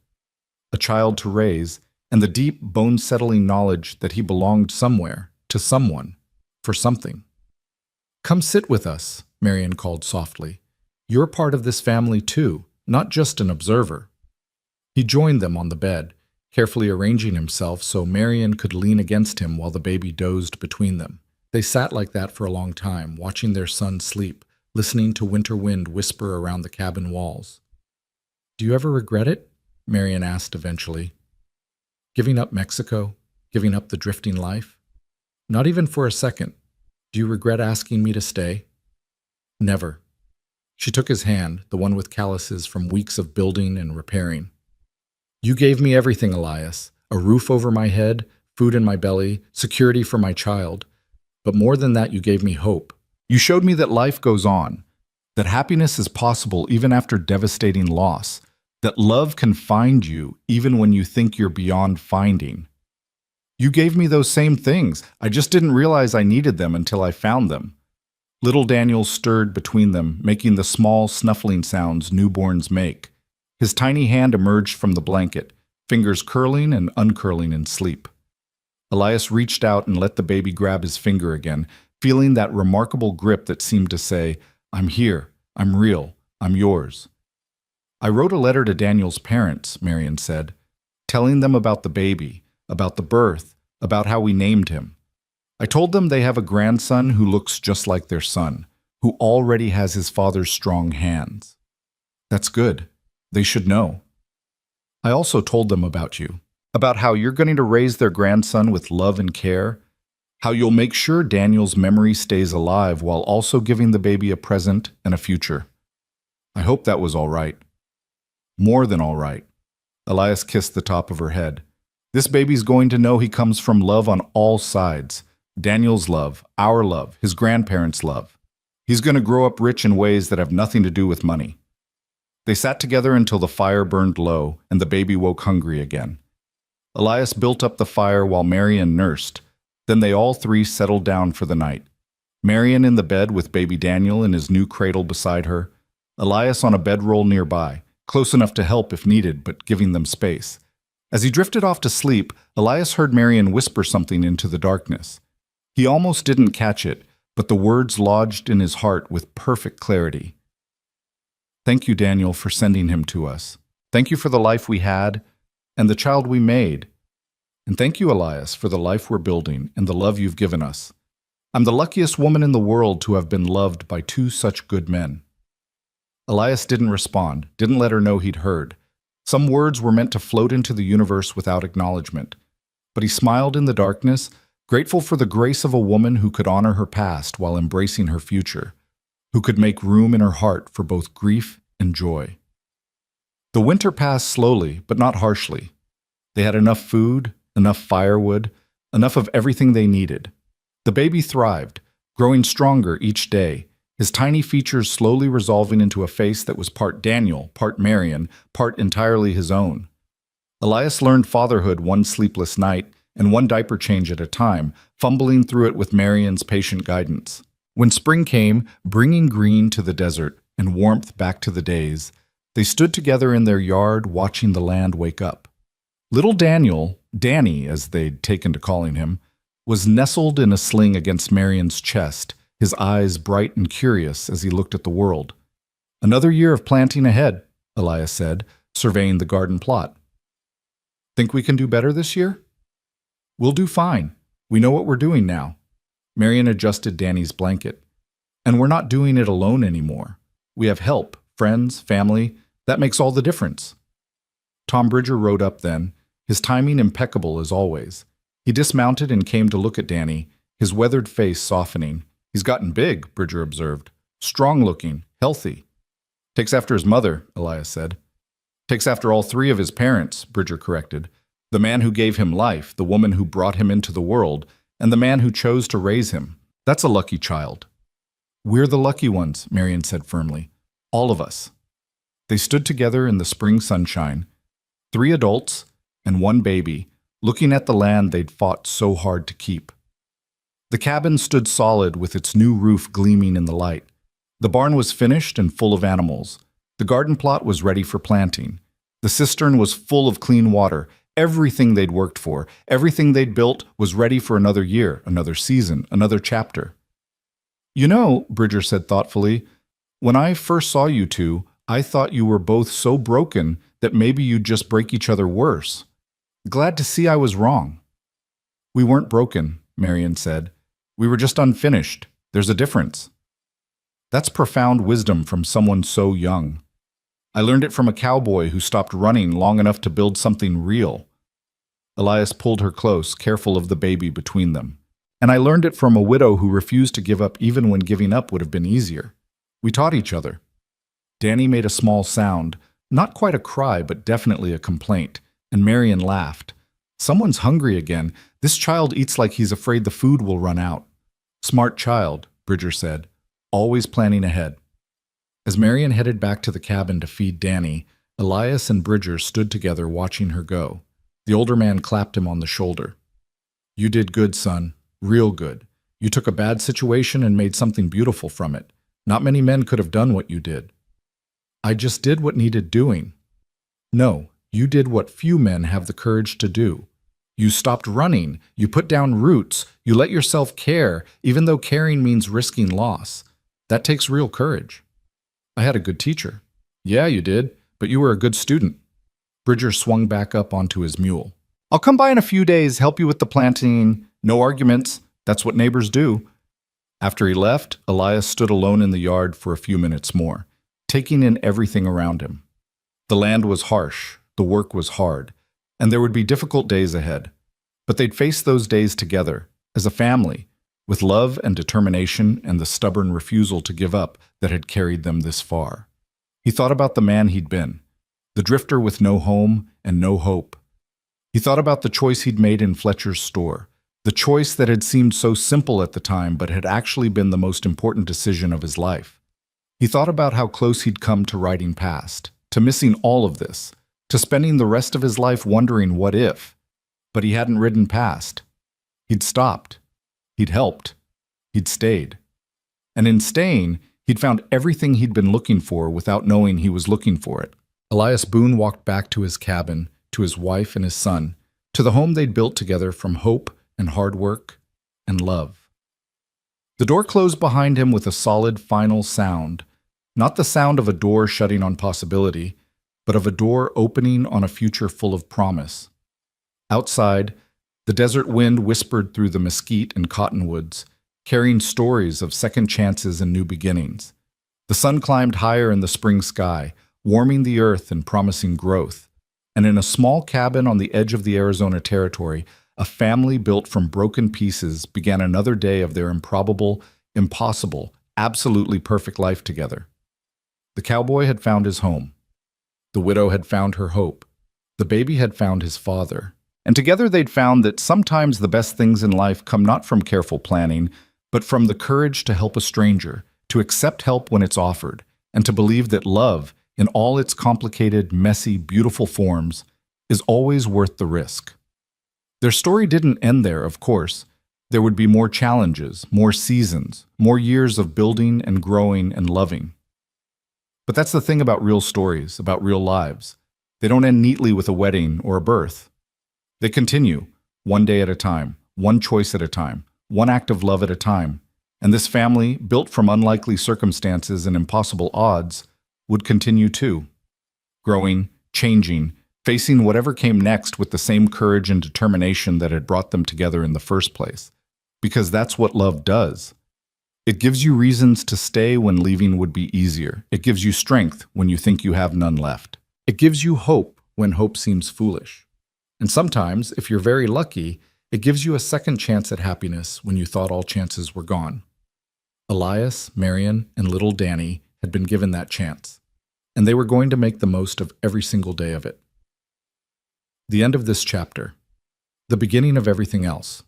a child to raise, and the deep, bone-settling knowledge that he belonged somewhere, to someone, for something. Come sit with us, Marion called softly. You're part of this family too, not just an observer. He joined them on the bed, carefully arranging himself so Marion could lean against him while the baby dozed between them. They sat like that for a long time, watching their son sleep, listening to winter wind whisper around the cabin walls. Do you ever regret it? Marion asked eventually. Giving up Mexico? Giving up the drifting life? Not even for a second. Do you regret asking me to stay? Never. She took his hand, the one with calluses from weeks of building and repairing. You gave me everything, Elias. A roof over my head, food in my belly, security for my child. But more than that, you gave me hope. You showed me that life goes on, that happiness is possible even after devastating loss, that love can find you even when you think you're beyond finding. You gave me those same things. I just didn't realize I needed them until I found them. Little Daniel stirred between them, making the small snuffling sounds newborns make. His tiny hand emerged from the blanket, fingers curling and uncurling in sleep. Elias reached out and let the baby grab his finger again, feeling that remarkable grip that seemed to say, I'm here, I'm real, I'm yours. I wrote a letter to Daniel's parents, Marion said, telling them about the baby, about the birth, about how we named him. I told them they have a grandson who looks just like their son, who already has his father's strong hands. That's good. They should know. I also told them about you, about how you're going to raise their grandson with love and care, how you'll make sure Daniel's memory stays alive while also giving the baby a present and a future. I hope that was all right. More than all right. Elias kissed the top of her head. This baby's going to know he comes from love on all sides. Daniel's love, our love, his grandparents' love. He's going to grow up rich in ways that have nothing to do with money. They sat together until the fire burned low and the baby woke hungry again. Elias built up the fire while Marion nursed. Then they all three settled down for the night. Marion in the bed with baby Daniel in his new cradle beside her. Elias on a bedroll nearby, close enough to help if needed, but giving them space. As he drifted off to sleep, Elias heard Marion whisper something into the darkness. He almost didn't catch it, but the words lodged in his heart with perfect clarity. Thank you, Daniel, for sending him to us. Thank you for the life we had and the child we made. And thank you, Elias, for the life we're building and the love you've given us. I'm the luckiest woman in the world to have been loved by two such good men. Elias didn't respond, didn't let her know he'd heard. Some words were meant to float into the universe without acknowledgement. But he smiled in the darkness, grateful for the grace of a woman who could honor her past while embracing her future, who could make room in her heart for both grief and joy. The winter passed slowly, but not harshly. They had enough food, enough firewood, enough of everything they needed. The baby thrived, growing stronger each day, his tiny features slowly resolving into a face that was part Daniel, part Marion, part entirely his own. Elias learned fatherhood one sleepless night and one diaper change at a time, fumbling through it with Marion's patient guidance. When spring came, bringing green to the desert and warmth back to the days, they stood together in their yard watching the land wake up. Little Daniel, Danny as they'd taken to calling him, was nestled in a sling against Marion's chest, his eyes bright and curious as he looked at the world. "Another year of planting ahead," Elias said, surveying the garden plot. "Think we can do better this year?" "We'll do fine. We know what we're doing now." Marion adjusted Danny's blanket. "And we're not doing it alone anymore. We have help, friends, family. That makes all the difference." Tom Bridger rode up then, his timing impeccable as always. He dismounted and came to look at Danny, his weathered face softening. "He's gotten big," Bridger observed. "Strong-looking, healthy." "Takes after his mother," Elias said. "Takes after all three of his parents," Bridger corrected. "The man who gave him life, the woman who brought him into the world, and the man who chose to raise him. That's a lucky child." "We're the lucky ones," Marion said firmly. "All of us." They stood together in the spring sunshine, 3 adults and 1 baby, looking at the land they'd fought so hard to keep. The cabin stood solid with its new roof gleaming in the light. The barn was finished and full of animals. The garden plot was ready for planting. The cistern was full of clean water. Everything they'd worked for, everything they'd built was ready for another year, another season, another chapter. "You know," Bridger said thoughtfully, "when I first saw you two, I thought you were both so broken that maybe you'd just break each other worse. Glad to see I was wrong." "We weren't broken," Marion said. "We were just unfinished. There's a difference." That's profound wisdom from someone so young. I learned it from a cowboy who stopped running long enough to build something real. Elias pulled her close, careful of the baby between them. "And I learned it from a widow who refused to give up even when giving up would have been easier. We taught each other." Danny made a small sound, not quite a cry, but definitely a complaint, and Marion laughed. "Someone's hungry again. This child eats like he's afraid the food will run out." "Smart child," Bridger said, "always planning ahead." As Marion headed back to the cabin to feed Danny, Elias and Bridger stood together watching her go. The older man clapped him on the shoulder. "You did good, son. Real good. You took a bad situation and made something beautiful from it. Not many men could have done what you did." "I just did what needed doing." "No, you did what few men have the courage to do. You stopped running. You put down roots. You let yourself care, even though caring means risking loss. That takes real courage." "I had a good teacher." "Yeah, you did, but you were a good student." Bridger swung back up onto his mule. "I'll come by in a few days, help you with the planting. No arguments. That's what neighbors do." After he left, Elias stood alone in the yard for a few minutes more, taking in everything around him. The land was harsh, the work was hard, and there would be difficult days ahead. But they'd face those days together, as a family, with love and determination and the stubborn refusal to give up that had carried them this far. He thought about the man he'd been, the drifter with no home and no hope. He thought about the choice he'd made in Fletcher's store, the choice that had seemed so simple at the time but had actually been the most important decision of his life. He thought about how close he'd come to riding past, to missing all of this, to spending the rest of his life wondering what if. But he hadn't ridden past. He'd stopped. He'd helped. He'd stayed. And in staying, he'd found everything he'd been looking for without knowing he was looking for it. Elias Boone walked back to his cabin, to his wife and his son, to the home they'd built together from hope and hard work and love. The door closed behind him with a solid final sound, not the sound of a door shutting on possibility, but of a door opening on a future full of promise. Outside, the desert wind whispered through the mesquite and cottonwoods, carrying stories of second chances and new beginnings. The sun climbed higher in the spring sky, warming the earth and promising growth. And in a small cabin on the edge of the Arizona territory, a family built from broken pieces began another day of their improbable, impossible, absolutely perfect life together. The cowboy had found his home. The widow had found her hope. The baby had found his father. And together they'd found that sometimes the best things in life come not from careful planning, but from the courage to help a stranger, to accept help when it's offered, and to believe that love, in all its complicated, messy, beautiful forms, is always worth the risk. Their story didn't end there, of course. There would be more challenges, more seasons, more years of building and growing and loving. But that's the thing about real stories, about real lives. They don't end neatly with a wedding or a birth. They continue, one day at a time, one choice at a time, one act of love at a time. And this family, built from unlikely circumstances and impossible odds, would continue too, growing, changing, facing whatever came next with the same courage and determination that had brought them together in the first place. Because that's what love does. It gives you reasons to stay when leaving would be easier. It gives you strength when you think you have none left. It gives you hope when hope seems foolish. And sometimes, if you're very lucky, it gives you a second chance at happiness when you thought all chances were gone. Elias, Marion, and little Danny had been given that chance, and they were going to make the most of every single day of it. The end of this chapter. The beginning of everything else.